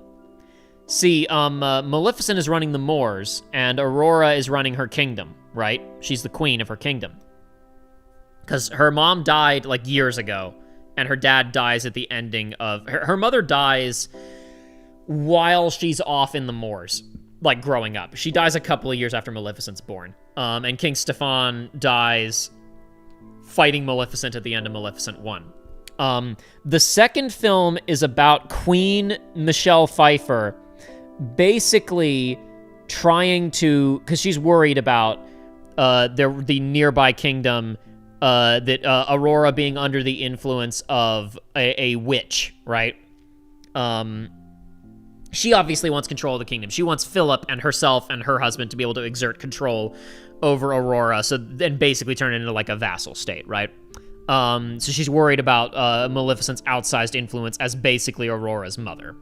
See, Maleficent is running the Moors, and Aurora is running her kingdom, right? She's the queen of her kingdom. Because her mom died, like, years ago, and her dad dies at the ending of... Her mother dies while she's off in the Moors, like, growing up. She dies a couple of years after Maleficent's born. And King Stefan dies fighting Maleficent at the end of Maleficent 1. The second film is about Queen Michelle Pfeiffer basically trying to... Because she's worried about the nearby kingdom... that Aurora being under the influence of a witch, right? She obviously wants control of the kingdom. She wants Philip and herself and her husband to be able to exert control over Aurora, and basically turn it into like a vassal state, right? So she's worried about Maleficent's outsized influence as basically Aurora's mother.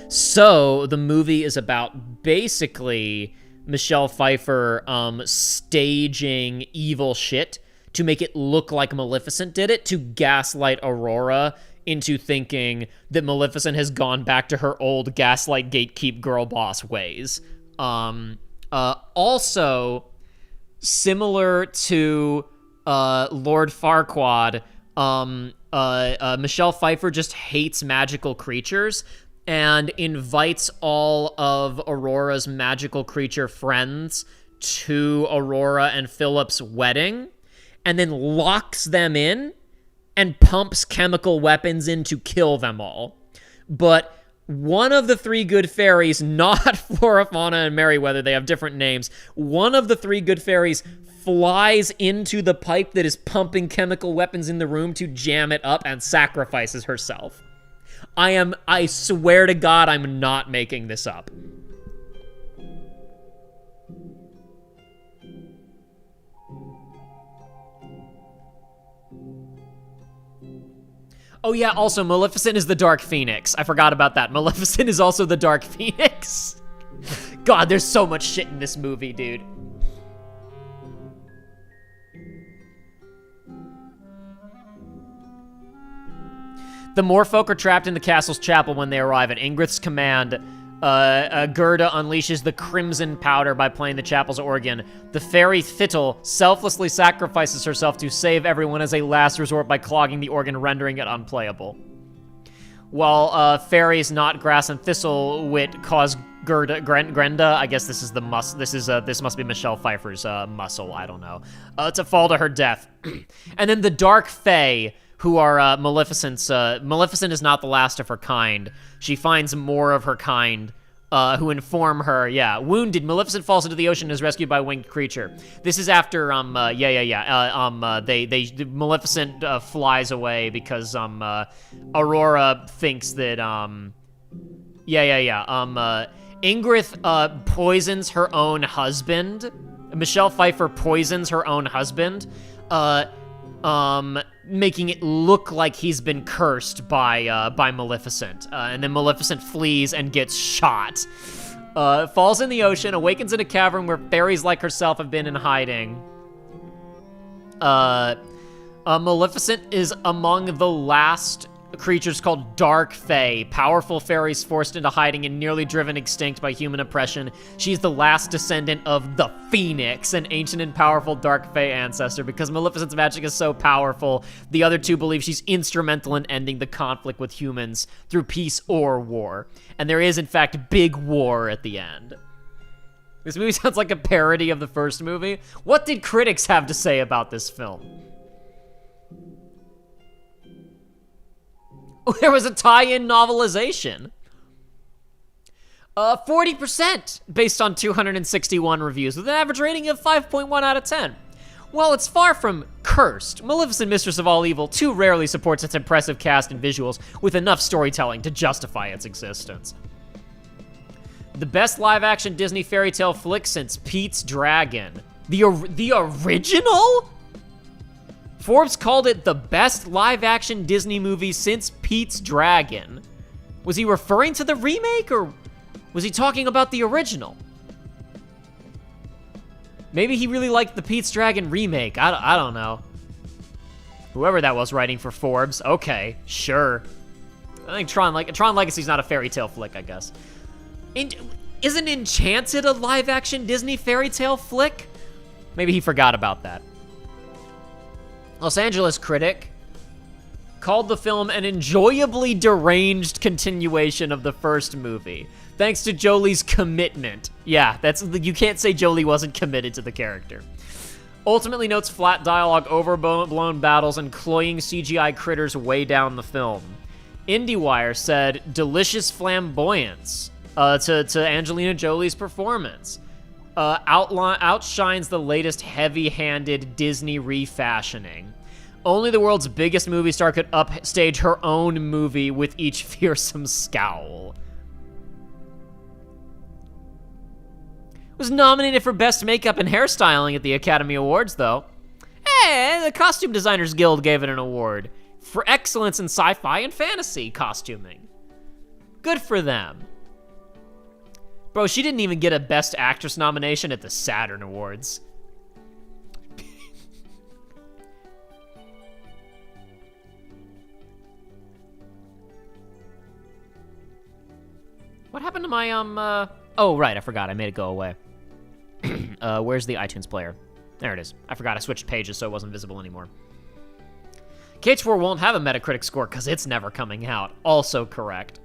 So the movie is about basically Michelle Pfeiffer staging evil shit to make it look like Maleficent did it, to gaslight Aurora into thinking that Maleficent has gone back to her old gaslight gatekeep girl boss ways. Also, similar to Lord Farquaad, Michelle Pfeiffer just hates magical creatures and invites all of Aurora's magical creature friends to Aurora and Philip's wedding, and then locks them in and pumps chemical weapons in to kill them all. But one of the three good fairies, not Flora, Fauna, and Merryweather, they have different names, one of the three good fairies flies into the pipe that is pumping chemical weapons in the room to jam it up and sacrifices herself. I swear to God, I'm not making this up. Oh yeah, also, Maleficent is the Dark Phoenix. I forgot about that. Maleficent is also the Dark Phoenix. God, there's so much shit in this movie, dude. The Moorfolk are trapped in the castle's chapel when they arrive. At Ingrid's command, Gerda unleashes the crimson powder by playing the chapel's organ. The fairy Thittle selflessly sacrifices herself to save everyone as a last resort by clogging the organ, rendering it unplayable. While fairies Knotgrass and Thistlewit cause Grenda, I guess this is this must be Michelle Pfeiffer's muscle, I don't know, to fall to her death. And then the Dark Fae, who are Maleficent's. Maleficent is not the last of her kind. She finds more of her kind, who inform her. Yeah, wounded, Maleficent falls into the ocean and is rescued by a winged creature. This is after Maleficent flies away because Aurora thinks that Ingrid poisons her own husband. Michelle Pfeiffer poisons her own husband. Making it look like he's been cursed by Maleficent. And then Maleficent flees and gets shot. Falls in the ocean, awakens in a cavern where fairies like herself have been in hiding. Maleficent is among the last creatures called Dark Fae, powerful fairies forced into hiding and nearly driven extinct by human oppression. She's the last descendant of the Phoenix, an ancient and powerful Dark Fae ancestor. Because Maleficent's magic is so powerful, the other two believe she's instrumental in ending the conflict with humans through peace or war. And there is, in fact, big war at the end. This movie sounds like a parody of the first movie. What did critics have to say about this film? Oh, there was a tie-in novelization. 40% based on 261 reviews with an average rating of 5.1 out of 10. While it's far from cursed, Maleficent, Mistress of All Evil too rarely supports its impressive cast and visuals with enough storytelling to justify its existence. The best live-action Disney fairy tale flick since Pete's Dragon. The original? Forbes called it the best live-action Disney movie since Pete's Dragon. Was he referring to the remake, or was he talking about the original? Maybe he really liked the Pete's Dragon remake. I don't know. Whoever that was writing for Forbes. Okay, sure. I think Tron Legacy's not a fairy tale flick, I guess. Isn't Enchanted a live-action Disney fairy tale flick? Maybe he forgot about that. Los Angeles critic called the film an enjoyably deranged continuation of the first movie, thanks to Jolie's commitment. Yeah, you can't say Jolie wasn't committed to the character. Ultimately notes flat dialogue, overblown battles, and cloying CGI critters weigh down the film. IndieWire said, delicious flamboyance to Angelina Jolie's performance. Outshines the latest heavy-handed Disney refashioning. Only the world's biggest movie star could upstage her own movie with each fearsome scowl. Was nominated for Best Makeup and Hairstyling at the Academy Awards, though. Hey, the Costume Designers Guild gave it an award for excellence in sci-fi and fantasy costuming. Good for them. Bro, she didn't even get a Best Actress nomination at the Saturn Awards. What happened to my, Oh, right, I forgot. I made it go away. Where's the iTunes player? There it is. I forgot I switched pages so it wasn't visible anymore. KH4 won't have a Metacritic score because it's never coming out. Also correct.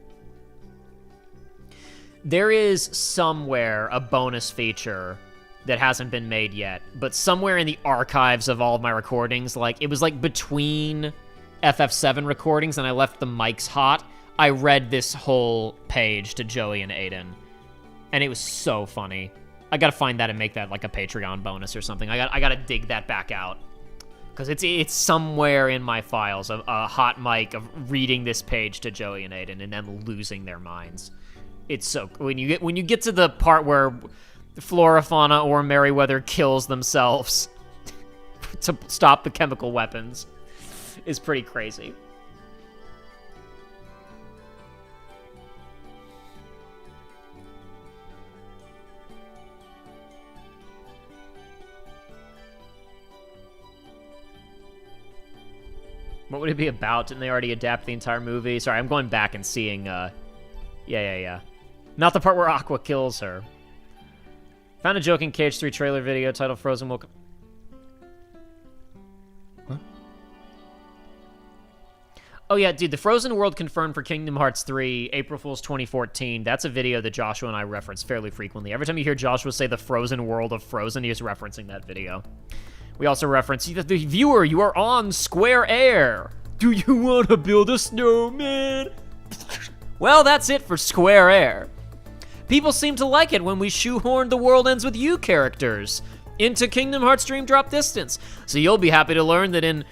There is somewhere a bonus feature that hasn't been made yet, but somewhere in the archives of all of my recordings, it was between FF7 recordings and I left the mics hot, I read this whole page to Joey and Aiden, and it was so funny. I gotta find that and make that a Patreon bonus or something. I gotta dig that back out, because it's somewhere in my files, a hot mic of reading this page to Joey and Aiden and them losing their minds. It's so when you get to the part where Flora, Fauna, or Merryweather kills themselves to stop the chemical weapons, is pretty crazy. What would it be about? Didn't they already adapt the entire movie? Sorry, I'm going back and seeing, yeah. Not the part where Aqua kills her. Found a joke in KH3 trailer video titled Frozen will... Huh? Oh yeah, dude, the Frozen world confirmed for Kingdom Hearts 3, April Fool's 2014. That's a video that Joshua and I reference fairly frequently. Every time you hear Joshua say the Frozen world of Frozen, he is referencing that video. We also reference, the viewer, you are on Square Air. Do you want to build a snowman? Well, that's it for Square Air. People seem to like it when we shoehorn the World Ends With You characters into Kingdom Hearts Dream Drop Distance. So you'll be happy to learn that in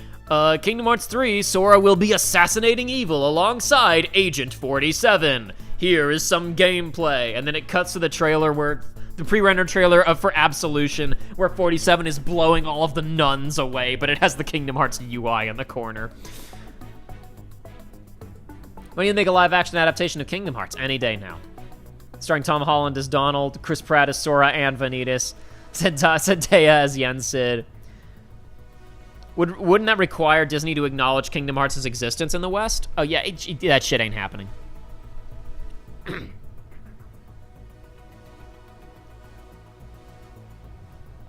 Kingdom Hearts 3, Sora will be assassinating evil alongside Agent 47. Here is some gameplay. And then it cuts to the trailer where, the pre-rendered trailer for Absolution, where 47 is blowing all of the nuns away, but it has the Kingdom Hearts UI in the corner. When do you make a live-action adaptation of Kingdom Hearts? Any day now. Starring Tom Holland as Donald, Chris Pratt as Sora and Vanitas, Zendaya as Yensid. Wouldn't that require Disney to acknowledge Kingdom Hearts' existence in the West? Oh yeah, that shit ain't happening.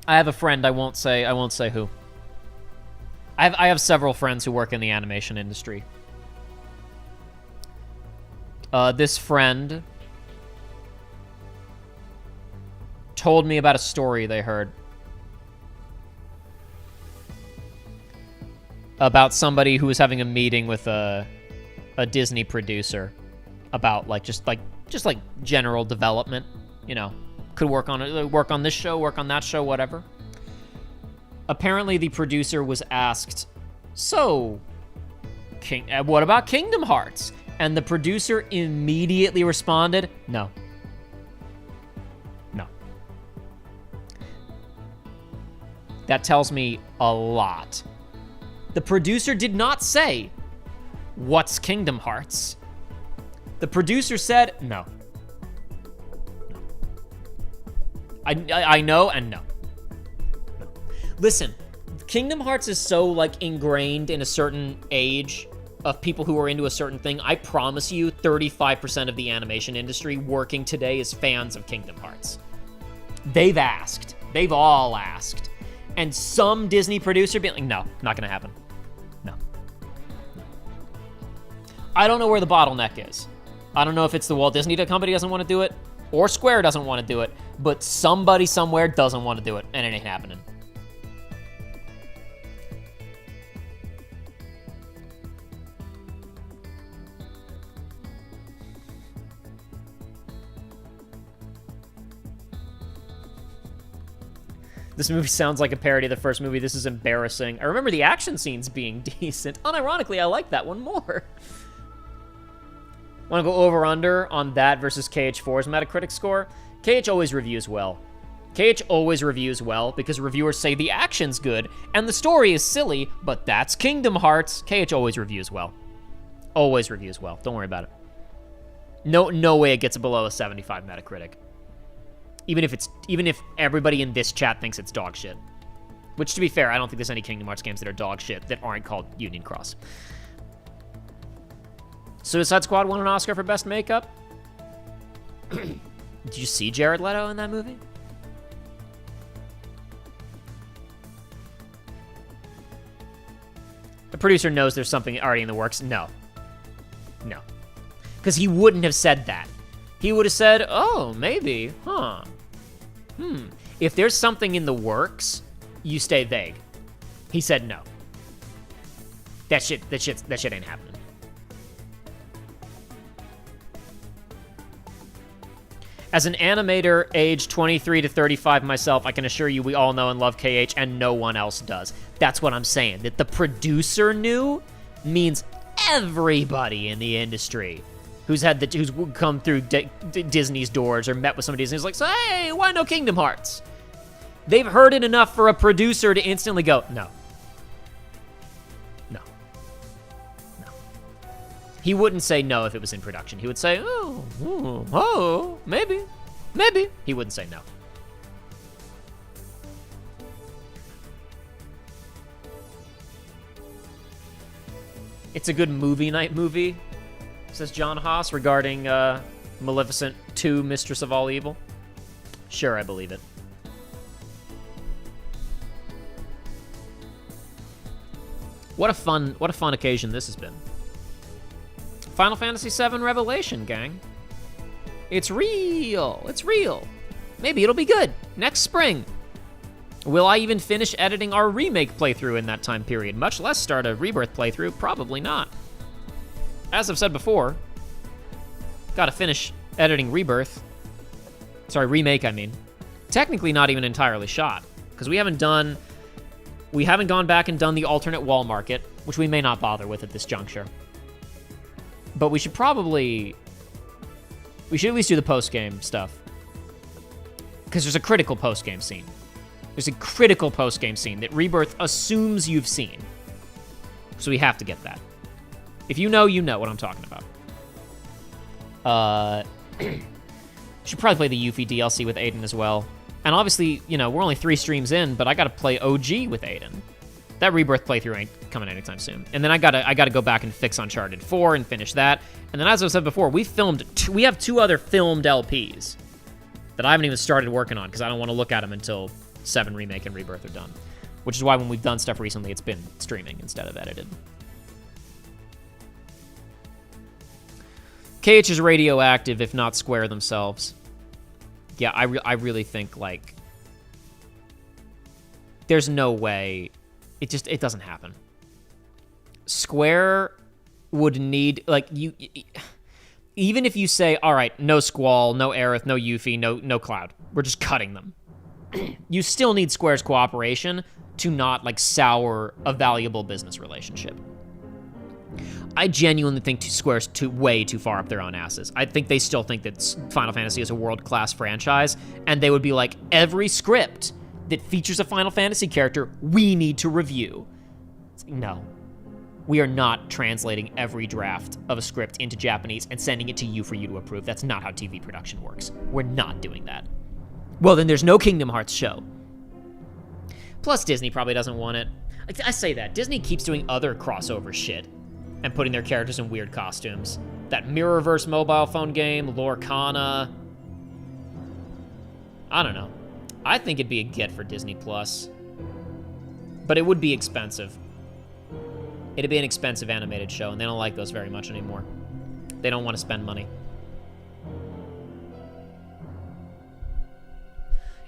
I have a friend, I won't say who. I have several friends who work in the animation industry. This friend told me about a story they heard about somebody who was having a meeting with a Disney producer about just general development. You know, could work on this show, work on that show, whatever. Apparently, the producer was asked, "So, what about Kingdom Hearts?" And the producer immediately responded, "No." That tells me a lot. The producer did not say, "What's Kingdom Hearts?" The producer said, "No." I know and no. Listen, Kingdom Hearts is so ingrained in a certain age of people who are into a certain thing. I promise you, 35% of the animation industry working today is fans of Kingdom Hearts. They've asked. They've all asked. And some Disney producer being like, "No, not gonna happen. No." I don't know where the bottleneck is. I don't know if it's the Walt Disney Company doesn't want to do it, or Square doesn't want to do it, but somebody somewhere doesn't want to do it, and it ain't happening. This movie sounds like a parody of the first movie. This is embarrassing. I remember the action scenes being decent. Unironically, I like that one more. Want to go over-under on that versus KH4's Metacritic score? KH always reviews well. KH always reviews well because reviewers say the action's good and the story is silly, but that's Kingdom Hearts. KH always reviews well. Always reviews well. Don't worry about it. No way it gets below a 75 Metacritic. Even if everybody in this chat thinks it's dog shit. Which, to be fair, I don't think there's any Kingdom Hearts games that are dog shit that aren't called Union Cross. Suicide Squad won an Oscar for Best Makeup. Did you see Jared Leto in that movie? The producer knows there's something already in the works. No. Because he wouldn't have said that. He would have said, "Oh, maybe, huh. If there's something in the works, you stay vague." He said no. That shit ain't happening. As an animator aged 23 to 35 myself, I can assure you we all know and love KH and no one else does. That's what I'm saying. That the producer knew means everybody in the industry who's come through Disney's doors or met with somebody who's like, "So, hey, why no Kingdom Hearts?" They've heard it enough for a producer to instantly go, no. He wouldn't say no if it was in production. He would say, oh, maybe. He wouldn't say no. It's a good movie night movie, says John Haas regarding Maleficent 2, Mistress of All Evil? Sure, I believe it. What a fun occasion this has been. Final Fantasy VII Revelation, gang. It's real. It's real. Maybe it'll be good next spring. Will I even finish editing our remake playthrough in that time period? Much less start a Rebirth playthrough? Probably not. As I've said before, gotta finish editing Rebirth. Sorry, remake, I mean. Technically not even entirely shot, because we haven't gone back and done the alternate wall market, which we may not bother with at this juncture. But we should at least do the post-game stuff. Because there's a critical post-game scene. There's a critical post-game scene that Rebirth assumes you've seen. So we have to get that. If you know what I'm talking about. Should probably play the Yuffie DLC with Aiden as well. And obviously, we're only 3 streams in, but I gotta play OG with Aiden. That Rebirth playthrough ain't coming anytime soon. And then I gotta go back and fix Uncharted 4 and finish that. And then, as I said before, we have 2 other filmed LPs that I haven't even started working on because I don't want to look at them until 7 Remake and Rebirth are done. Which is why when we've done stuff recently, it's been streaming instead of edited. KH is radioactive, if not Square themselves. Yeah, I really think, like, there's no way. It doesn't happen. Square would need, like, even if you say, all right, no Squall, no Aerith, no Yuffie, no Cloud, we're just cutting them. You still need Square's cooperation to not, like, sour a valuable business relationship. I genuinely think Square's way too far up their own asses. I think they still think that Final Fantasy is a world-class franchise, and they would be like, every script that features a Final Fantasy character, we need to review. No. We are not translating every draft of a script into Japanese and sending it to you for you to approve. That's not how TV production works. We're not doing that. Well, then there's no Kingdom Hearts show. Plus, Disney probably doesn't want it. I say that. Disney keeps doing other crossover shit and putting their characters in weird costumes. That Mirrorverse mobile phone game, Lorcana. I don't know. I think it'd be a get for Disney Plus. But it would be expensive. It'd be an expensive animated show, and they don't like those very much anymore. They don't want to spend money.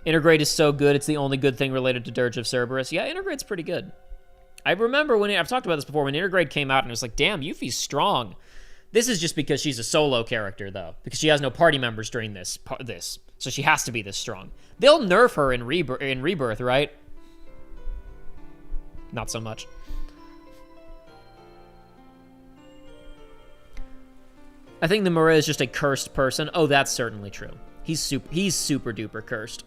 Intergrade is so good, it's the only good thing related to Dirge of Cerberus. Yeah, Intergrade's pretty good. I remember when, I've talked about this before, when Intergrade came out and it was like, damn, Yuffie's strong. This is just because she's a solo character, though, because she has no party members during this. So she has to be this strong. They'll nerf her in Rebirth, right? Not so much. I think the Marais is just a cursed person. Oh, that's certainly true. He's super duper cursed.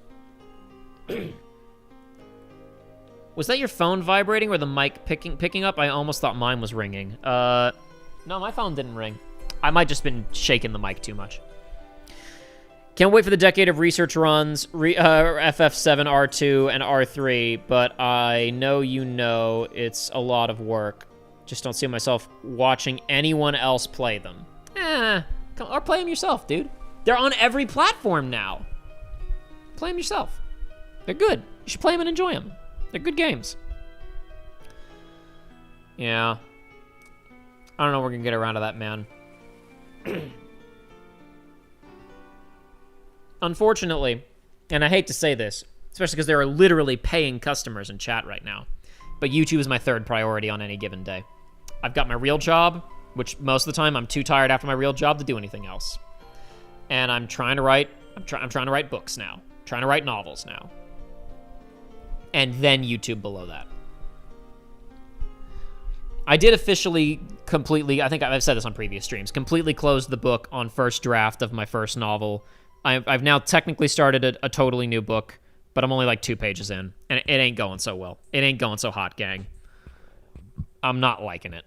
Was that your phone vibrating or the mic picking up? I almost thought mine was ringing. No, my phone didn't ring. I might just been shaking the mic too much. Can't wait for the decade of research runs, FF7, R2, and R3, but I know it's a lot of work. Just don't see myself watching anyone else play them. Or play them yourself, dude. They're on every platform now. Play them yourself. They're good. You should play them and enjoy them. They're good games. Yeah. I don't know if we're gonna get around to that, man. Unfortunately, and I hate to say this, especially because there are literally paying customers in chat right now, but YouTube is my 3rd priority on any given day. I've got my real job, which most of the time I'm too tired after my real job to do anything else. And I'm trying to write, I'm trying to write books now. I'm trying to write novels now. And then YouTube below that. I did officially completely, I think I've said this on previous streams, completely closed the book on first draft of my first novel. I've now technically started a totally new book, but I'm only like 2 pages in, and it ain't going so well. It ain't going so hot, gang. I'm not liking it.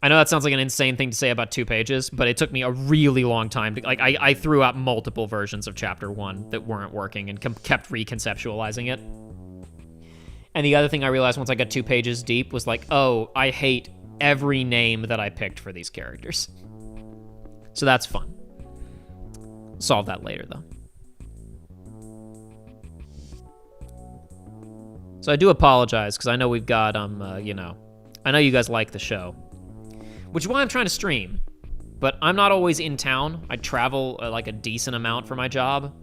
I know that sounds like an insane thing to say about 2 pages, but it took me a really long time to, like, I threw out multiple versions of chapter 1 that weren't working and kept reconceptualizing it. And the other thing I realized once I got 2 pages deep was like, oh, I hate every name that I picked for these characters. So that's fun. solve that later, though. So I do apologize, because I know we've got, you know, I know you guys like the show, which is why I'm trying to stream, but I'm not always in town. I travel, like, a decent amount for my job,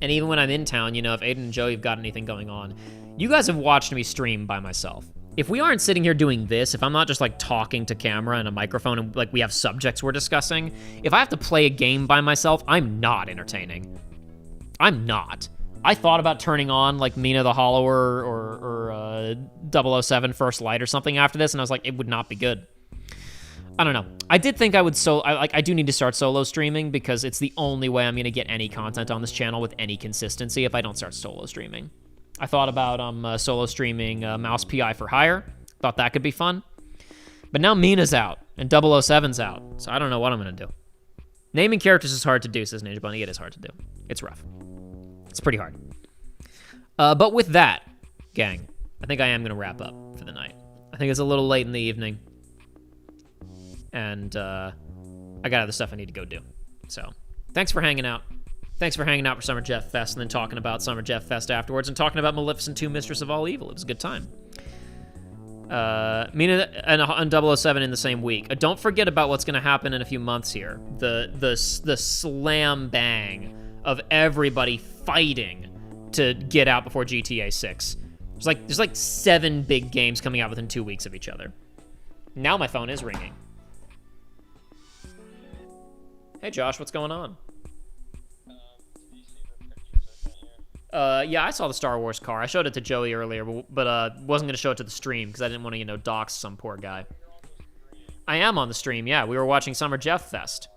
and even when I'm in town, you know, if Aiden and Joey have got anything going on, you guys have watched me stream by myself. If we aren't sitting here doing this, if I'm not just, like, talking to camera and a microphone and, like, we have subjects we're discussing, if I have to play a game by myself, I'm not entertaining. I'm not. I thought about turning on, like, Mina the Hollower or 007 First Light or something after this, and I was like, it would not be good. I don't know. I did think I would I do need to start solo streaming, because it's the only way I'm going to get any content on this channel with any consistency if I don't start solo streaming. I thought about solo streaming Mouse PI for Hire. Thought that could be fun. But now Mina's out, and 007's out, so I don't know what I'm going to do. Naming characters is hard to do, says Ninja Bunny. It is hard to do. It's rough. It's pretty hard. But with that, gang, I think I am going to wrap up for the night. I think it's a little late in the evening. And I got other stuff I need to go do. So, thanks for hanging out. Thanks for hanging out for Summer Geoff Fest and then talking about Summer Geoff Fest afterwards and talking about Maleficent 2 Mistress of All Evil. It was a good time. Mina and 007 in the same week. Don't forget about what's going to happen in a few months here. The slam bang of everybody fighting to get out before GTA 6. There's like 7 big games coming out within 2 weeks of each other. Now my phone is ringing. Hey Josh, what's going on? Yeah, I saw the Star Wars car. I showed it to Joey earlier, but wasn't going to show it to the stream because I didn't want to, you know, dox some poor guy. I am on the stream, yeah. We were watching Summer Geoff Fest.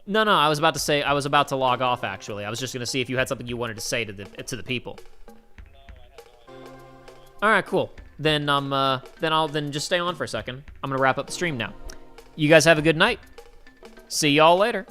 No, I was about to say, I was about to log off, actually. I was just going to see if you had something you wanted to say to the people. All right, cool. Then then just stay on for a second. I'm going to wrap up the stream now. You guys have a good night. See y'all later.